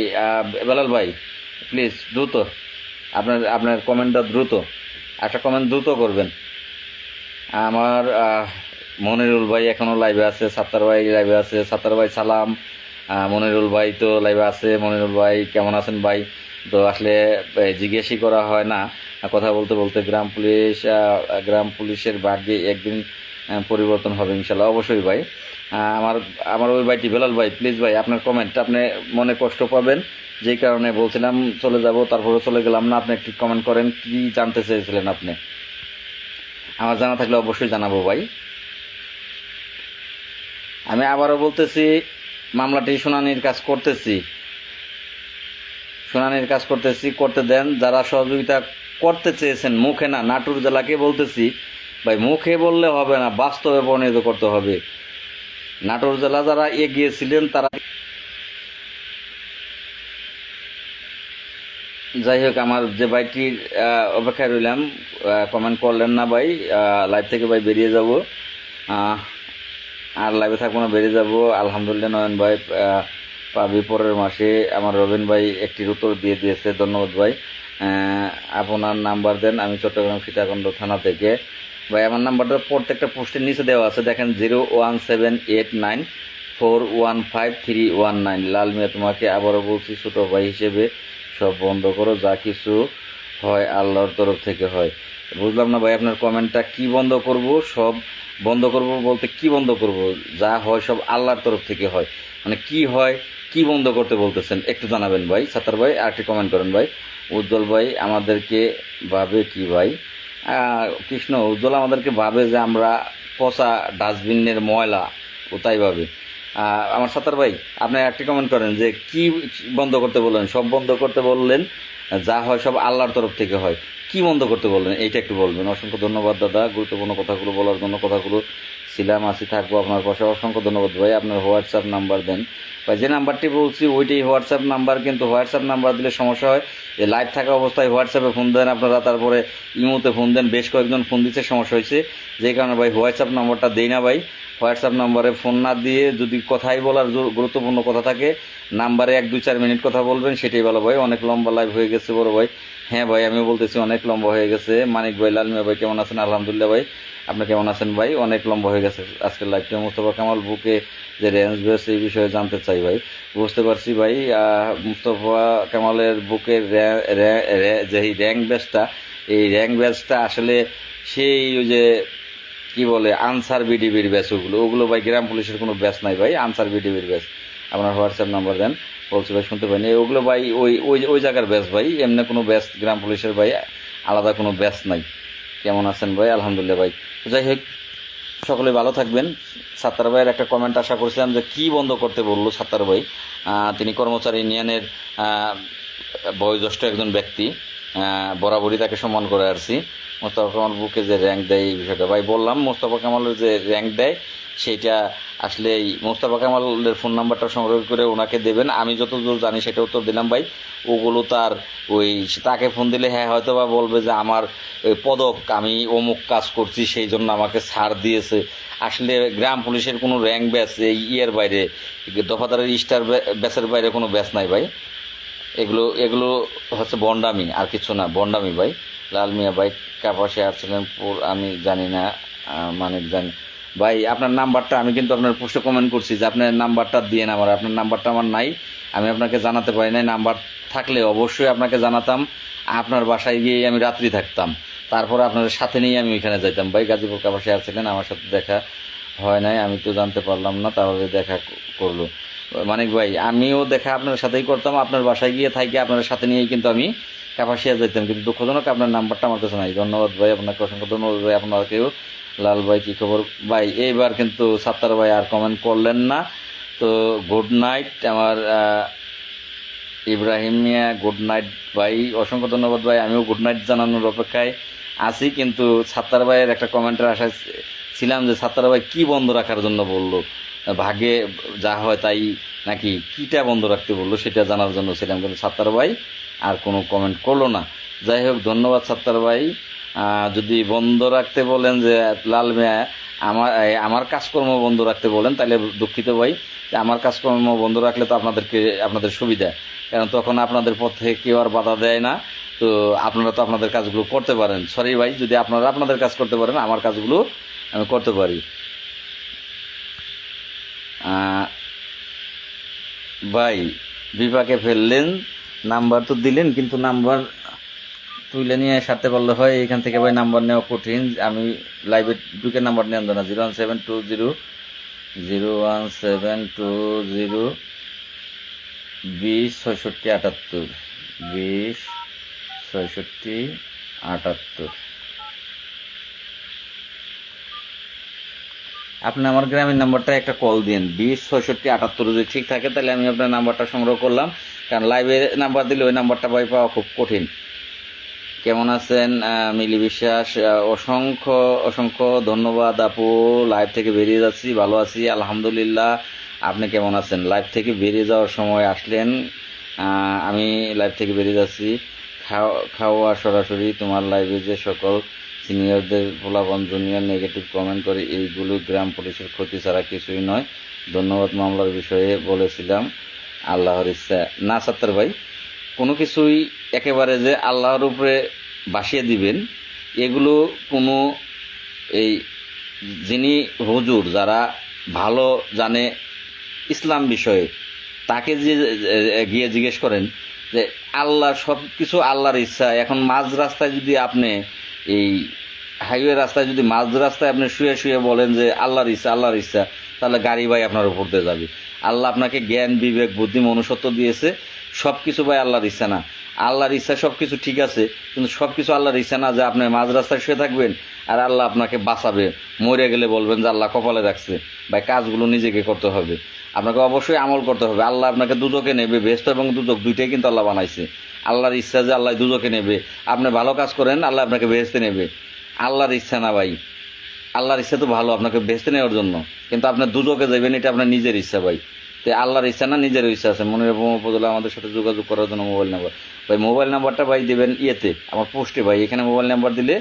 বেলাল ভাই প্লিজ দ্রুত আপনার কমেন্টটা দ্রুত, একটা কমেন্ট দ্রুত করবেন। আমার মনিরুল ভাই এখনও লাইভে আছে, সাত্তার ভাই লাইভে আছে, সাত্তার ভাই সালাম। মনিরুল ভাই তো লাইভে আছে, মনিরুল ভাই কেমন আছেন ভাই? তো আসলে জিজ্ঞেসই করা হয় না, কথা বলতে বলতে গ্রাম পুলিশের ভাগ্যে একদিন পরিবর্তন হবে ইনশাল্লাহ, অবশ্যই ভাই। আমার ওই ভাইটি বেলাল ভাই প্লিজ ভাই আপনার কমেন্ট, আপনি মনে কষ্ট পাবেন যেই কারণে বলছিলাম চলে যাব, তারপরে চলে গেলাম না। আপনি একটু কমেন্ট করেন, কি জানতে চেয়েছিলেন আপনি? আমার জানা থাকলে অবশ্যই জানাবো ভাই। আমি আবারও বলতেছি, মামলাটি শুনানির কাজ করতেছি, করতে দেন। যারা সহযোগিতা করতে চেয়েছেন, মুখে না, নাটোর জেলাকে বলতেছি ভাই, মুখে বললে হবে না, বাস্তবে পরিণত করতে হবে। নাটোর জেলা যারা এগিয়েছিলেন তারা, যাই হোক, আমার যে ভাইটির অপেক্ষায় রইলাম, কমেন্ট করলেন না ভাই, লাইভ থেকে ভাই বেরিয়ে যাব, আর লাইভে থাকবো না, বেরিয়ে যাব। আলহামদুলিল্লাহ নয়ন ভাই পাবি পরের মাসে। আমার রবিন ভাই একটির উত্তর দিয়ে দিয়েছে, ধন্যবাদ ভাই। আপনার নাম্বার দেন, আমি চট্টগ্রাম সীতাকুণ্ড থানা থেকে। ভাই আমার নাম্বারটা প্রত্যেকটা পোস্টের নিচে দেওয়া আছে, দেখেন 01789415319। লাল মিয়া, তোমাকে আবারও বলছি, ছোট ভাই হিসেবে সব বন্ধ করো, যা কিছু হয় আল্লাহর তরফ থেকে হয়। বুঝলাম না ভাই আপনার কমেন্টটা, কি বন্ধ করব? সব বন্ধ করব বলতে কি বন্ধ করব? যা হয় সব আল্লাহর তরফ থেকে হয়, মানে কি হয়, কি বন্ধ করতে বলতেছেন একটু জানাবেন ভাই। সাত্তার ভাই আরেকটি কমেন্ট করেন ভাই। উজ্জ্বল ভাই আমাদেরকে ভাবে কি ভাই? কৃষ্ণ, উজ্জ্বল আমাদেরকে ভাবে যে আমরা পচা ডাস্টবিনের ময়লা, কোথায় ভাবে? আমার সাত্তার ভাই আপনি একটি কমেন্ট করেন যে কি বন্ধ করতে বললেন? সব বন্ধ করতে বললেন, যা হয় সব আল্লাহর তরফ থেকে হয়, কি বন্ধ করতে বললেন এইটা একটু বলবেন। অসংখ্য ধন্যবাদ দাদা, গুরুত্বপূর্ণ কথাগুলো বলার জন্য। কথাগুলো ছিলাম, আসি, থাকবো আপনার পাশে। অসংখ্য ধন্যবাদ ভাই। আপনার হোয়াটসঅ্যাপ নাম্বার দেন ভাই। যে নাম্বারটি বলছি ওইটাই হোয়াটসঅ্যাপ নাম্বার, কিন্তু হোয়াটসঅ্যাপ নাম্বার দিলে সমস্যা হয়। যে লাইভ থাকা অবস্থায় হোয়াটসঅ্যাপে ফোন দেন আপনারা, তারপরে ইমোতে ফোন দেন, বেশ কয়েকজন ফোন দিচ্ছে, সমস্যা হয়েছে। যেই কারণে ভাই হোয়াটসঅ্যাপ নাম্বারটা দেই না ভাই। হোয়াটসঅ্যাপ নাম্বারে ফোন না দিয়ে যদি কথাই বলার গুরুত্বপূর্ণ কথা থাকে, নাম্বারে 1-2-4 মিনিট কথা বলবেন, সেটাই ভালো ভাই। অনেক লম্বা লাইভ হয়ে গেছে বড় ভাই। হ্যাঁ ভাই, আমিও বলতেছি অনেক লম্বা হয়ে গেছে। মানিক ভাই, লালমিয়া ভাই কেমন আছেন? আলহামদুলিল্লাহ ভাই, আপনি কেমন আছেন ভাই? অনেক লম্বা হয়ে গেছে আজকের লাইভটা। মুস্তফা কামাল বুকে যে রেঞ্জ বেস, এই বিষয়ে জানতে চাই ভাই। বুঝতে পারছি ভাই, মুস্তফা কামালের বুকের যে র্যাঙ্ক বেসটা, এই র্যাঙ্ক বেসটা আসলে সেই ওই যে কি বলে আনসার বিডিবির ব্যাচ, ওগুলো ভাই গ্রাম পুলিশের কোনো ব্যাচ নাই ভাই, আনসার বিডিবির ব্যাচ। আপনার হোয়াটসঅ্যাপ নাম্বার দেন, বলছি ভাই শুনতে পাইনি। ওগুলো ভাই ওই ওই ওই জায়গার ব্যাচ ভাই, এমনি কোনো ব্যাচ গ্রাম পুলিশের ভাই আলাদা কোনো ব্যাচ নাই। কেমন আছেন ভাই? আলহামদুলিল্লাহ ভাই। যাই হোক, সকলে ভালো থাকবেন। সাত্তার ভাইয়ের একটা কমেন্ট আশা করছিলাম যে কি বন্ধ করতে বললো সাত্তার ভাই। তিনি কর্মচারী ইউনিয়নের বয়োজ্যেষ্ঠ একজন ব্যক্তি, বরাবরই তাকে সম্মান করে আসছি। মোস্তফা কামাল বুকে যে র্যাঙ্ক দেয়, এই বিষয়টা ভাই বললাম। মোস্তফা কামালের যে র্যাঙ্ক দেয় সেইটা আসলে এই মোস্তফা কামালের ফোন নাম্বারটা সংগ্রহ করে ওনাকে দেবেন। আমি যতদূর জানি সেটা উত্তর দিলাম ভাই। ওগুলো তার ওই তাকে ফোন দিলে হ্যাঁ হয়তো বা বলবে যে আমার ওই পদক, আমি অমুক কাজ করছি সেই জন্য আমাকে ছাড় দিয়েছে। আসলে গ্রাম পুলিশের কোনো র্যাঙ্ক ব্যাচ এই ইয়ের বাইরে, দফাদারের স্টার ব্যাচের বাইরে কোনো ব্যাচ নাই ভাই। এগুলো এগুলো হচ্ছে বন্ডামি, আর কিছু না, বন্ডামি ভাই। লাল মিয়া ভাই কাপাসে আসছিলেন, আমি জানি না, মানিক জানি ভাই। আপনার নাম্বারটা আমি কিন্তু আপনার পোস্টে কমেন্ট করছি যে আপনার নাম্বারটা দিয়ে না, আপনার নাম্বারটা আমার নাই, আমি আপনাকে জানাতে পারি নাই। নাম্বার থাকলে অবশ্যই আপনাকে জানাতাম, আপনার বাসায় গিয়ে আমি রাত্রি থাকতাম, তারপরে আপনার সাথে নিয়ে আমি ওইখানে যাইতাম ভাই। গাজীপুর কাপাসে আসছিলেন, আমার সাথে দেখা হয় নাই, আমি তো জানতে পারলাম না, তাহলে দেখা করলো মানিক ভাই। আমিও দেখা আপনার সাথেই করতাম, আপনার বাসায় গিয়ে থাকি আপনার সাথে নিয়েই কিন্তু আমি কাপাসিয়া যেতাম, কিন্তু দুঃখজনক আপনার নাম্বারটা আমার কাছে নাই। ধন্যবাদ ভাই, আপনাকে অসংখ্য ধন্যবাদ ভাই। আপনাকেও। লাল ভাই কী খবর ভাই? এইবার কিন্তু সাত্তার ভাই আর কমেন্ট করলেন না, তো গুড নাইট আমার ইব্রাহিম মিয়া, গুড নাইট ভাই, অসংখ্য ধন্যবাদ ভাই। আমিও গুড নাইট জানানোর অপেক্ষায় আছি, কিন্তু সাত্তার ভাইয়ের একটা কমেন্টের আশায় ছিলাম যে সাত্তার ভাই কী বন্ধ রাখার জন্য বললো, ভাগে যা হয় তাই নাকি কীটা বন্ধ রাখতে বললো সেটা জানার জন্য ছিলাম, কিন্তু সাত্তার ভাই আর কোনো কমেন্ট করলো না। যাই হোক, ধন্যবাদ সাত্তার ভাই। যদি বন্ধ রাখতে বলেন যে লাল মিয়া আমার কাজকর্ম বন্ধ রাখতে বলেন, তাহলে দুঃখিত ভাই। আমার কাজকর্ম বন্ধ রাখলে তো আপনাদের সুবিধা, কারণ তখন আপনাদের পথে কেউ আর বাধা দেয় না, তো আপনারা তো আপনাদের কাজগুলো করতে পারেন। সরি ভাই, যদি আপনারা আপনাদের কাজ করতে পারেন, আমার কাজগুলো আমি করতে পারি। ভাই বিপাকে ফেললেন, নাম্বার তো দিলেন, কিন্তু নাম্বার তুলে নিয়ে সারতে পারলে হয়। এখান থেকে ভাই নাম্বার নেওয়া কঠিন, আমি লাইভে ঢুকে নাম্বার নিয়ে আনবো না। 01720 20 67 78, 20 67 78। আপনি আমার গ্রামের নাম্বারটা একটা কল দিন, 20 67 78 যদি ঠিক থাকে তাহলে আমি আপনার নাম্বারটা সংগ্রহ করলাম, কারণ লাইভে নাম্বার দিলে ওই নাম্বারটা ভাই পাওয়া খুব কঠিন। কেমন আছেন মিলি বিশ্বাস? অসংখ্য অসংখ্য ধন্যবাদ আপু, লাইভ থেকে বেরিয়ে যাচ্ছি, ভালো আছি আলহামদুলিল্লাহ। আপনি কেমন আছেন? লাইভ থেকে বেরিয়ে যাওয়ার সময় আসলেন, আমি লাইভ থেকে বেরিয়ে যাচ্ছি। খাওয়া সরাসরি তোমার লাইভে যে সকল সিনিয়রদের পোলাপন জুনিয়র নেগেটিভ কমেন্ট করে, এইগুলো গ্রাম পুলিশের ক্ষতি ছাড়া কিছুই নয়। ধন্যবাদ, মামলার বিষয়ে বলেছিলাম, আল্লাহর ইচ্ছা। না সাত্তার ভাই, কোনো কিছুই একেবারে যে আল্লাহর উপরে বাসিয়ে দিবেন, এগুলো কোনো এই যিনি হুজুর যারা ভালো জানে ইসলাম বিষয়ে, তাকে যে গিয়ে জিজ্ঞেস করেন যে আল্লাহ সব কিছু আল্লাহর ইচ্ছা। এখন মাঝ রাস্তায় যদি আপনি এই হাইওয়ে রাস্তায় যদি মাঝ রাস্তায় আপনি শুয়ে শুয়ে বলেন যে আল্লাহর ইচ্ছা আল্লাহর ইচ্ছা, তাহলে গাড়ি ভাই আপনার উপর দিয়ে যাবে। আল্লাহ আপনাকে জ্ঞান বিবেক বুদ্ধি মনুষ্যত্ব দিয়েছে, সব কিছু ভাই আল্লাহর ইচ্ছা না। আল্লাহর ইচ্ছা সব কিছু ঠিক আছে, কিন্তু সব কিছু আল্লাহর ইচ্ছা না যে আপনি মাঝ রাস্তায় শুয়ে থাকবেন আর আল্লাহ আপনাকে বাঁচাবে। মরে গেলে বলবেন যে আল্লাহ কপালে রাখছে। ভাই কাজগুলো নিজেকে করতে হবে, আপনাকে অবশ্যই আমল করতে হবে। আল্লাহ আপনাকে দুজকে নেবে, বেহেশত এবং দুজক দুইটাই কিন্তু আল্লাহ বানাইছে। আল্লাহর ইচ্ছা যে আল্লাহ দুজকে নেবে, আপনি ভালো কাজ করেন আল্লাহ আপনাকে বেহেশতে নেবে। আল্লাহর ইচ্ছা না ভাই, আল্লাহর ইচ্ছা তো ভালো আপনাকে বেহেশতে নেওয়ার জন্য, কিন্তু আপনি দুজকে যাবেন এটা আপনার নিজের ইচ্ছা ভাই। তো আল্লাহর ইচ্ছা না, নিজের ইচ্ছা আছে। মনিরাম উপজেলা আমাদের সাথে যোগাযোগ করার জন্য মোবাইল নাম্বার ভাই, মোবাইল নাম্বারটা ভাই দেবেন ইয়েতে আমার পোস্টে ভাই, এখানে মোবাইল নাম্বার দিলে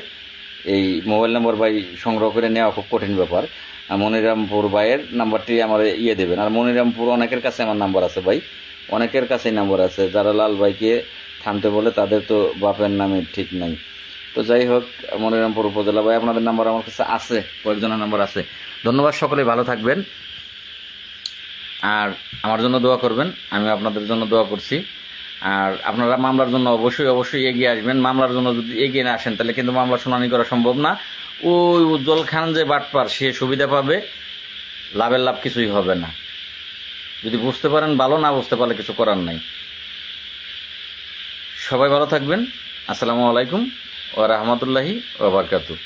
এই মোবাইল নাম্বার ভাই সংগ্রহ করে নেওয়া খুব কঠিন ব্যাপার। মনিরামপুর ভাইয়ের নাম্বারটি আমার ইয়ে দেবেন। আর মনিরামপুর অনেকের কাছে আমার নাম্বার আছে ভাই, অনেকের কাছেই নাম্বার আছে। যারা লাল ভাইকে থামতে বলে তাদের তো বাপের নামে ঠিক নাই। তো যাই হোক, মনিরামপুর উপজেলা ভাই আপনাদের নাম্বার আমার কাছে আছে, কয়েকজনের নাম্বার আছে। ধন্যবাদ, সকলে ভালো থাকবেন আর আমার জন্য দোয়া করবেন, আমি আপনাদের জন্য দোয়া করছি। আর আপনারা মামলার জন্য অবশ্যই অবশ্যই এগিয়ে আসবেন। মামলার জন্য যদি এগিয়ে না আসেন তাহলে কিন্তু মামলা শুনানি করা সম্ভব না। ওই উজ্জ্বল খান যে বাটপার, সে সুবিধা পাবে, লাভের লাভ কিছুই হবে না। যদি বুঝতে পারেন ভালো, না বুঝতে পারলে কিছু করার নাই। সবাই ভালো থাকবেন। আসসালামু আলাইকুম ওয়া রাহমাতুল্লাহি ওয়া বারাকাতুহু।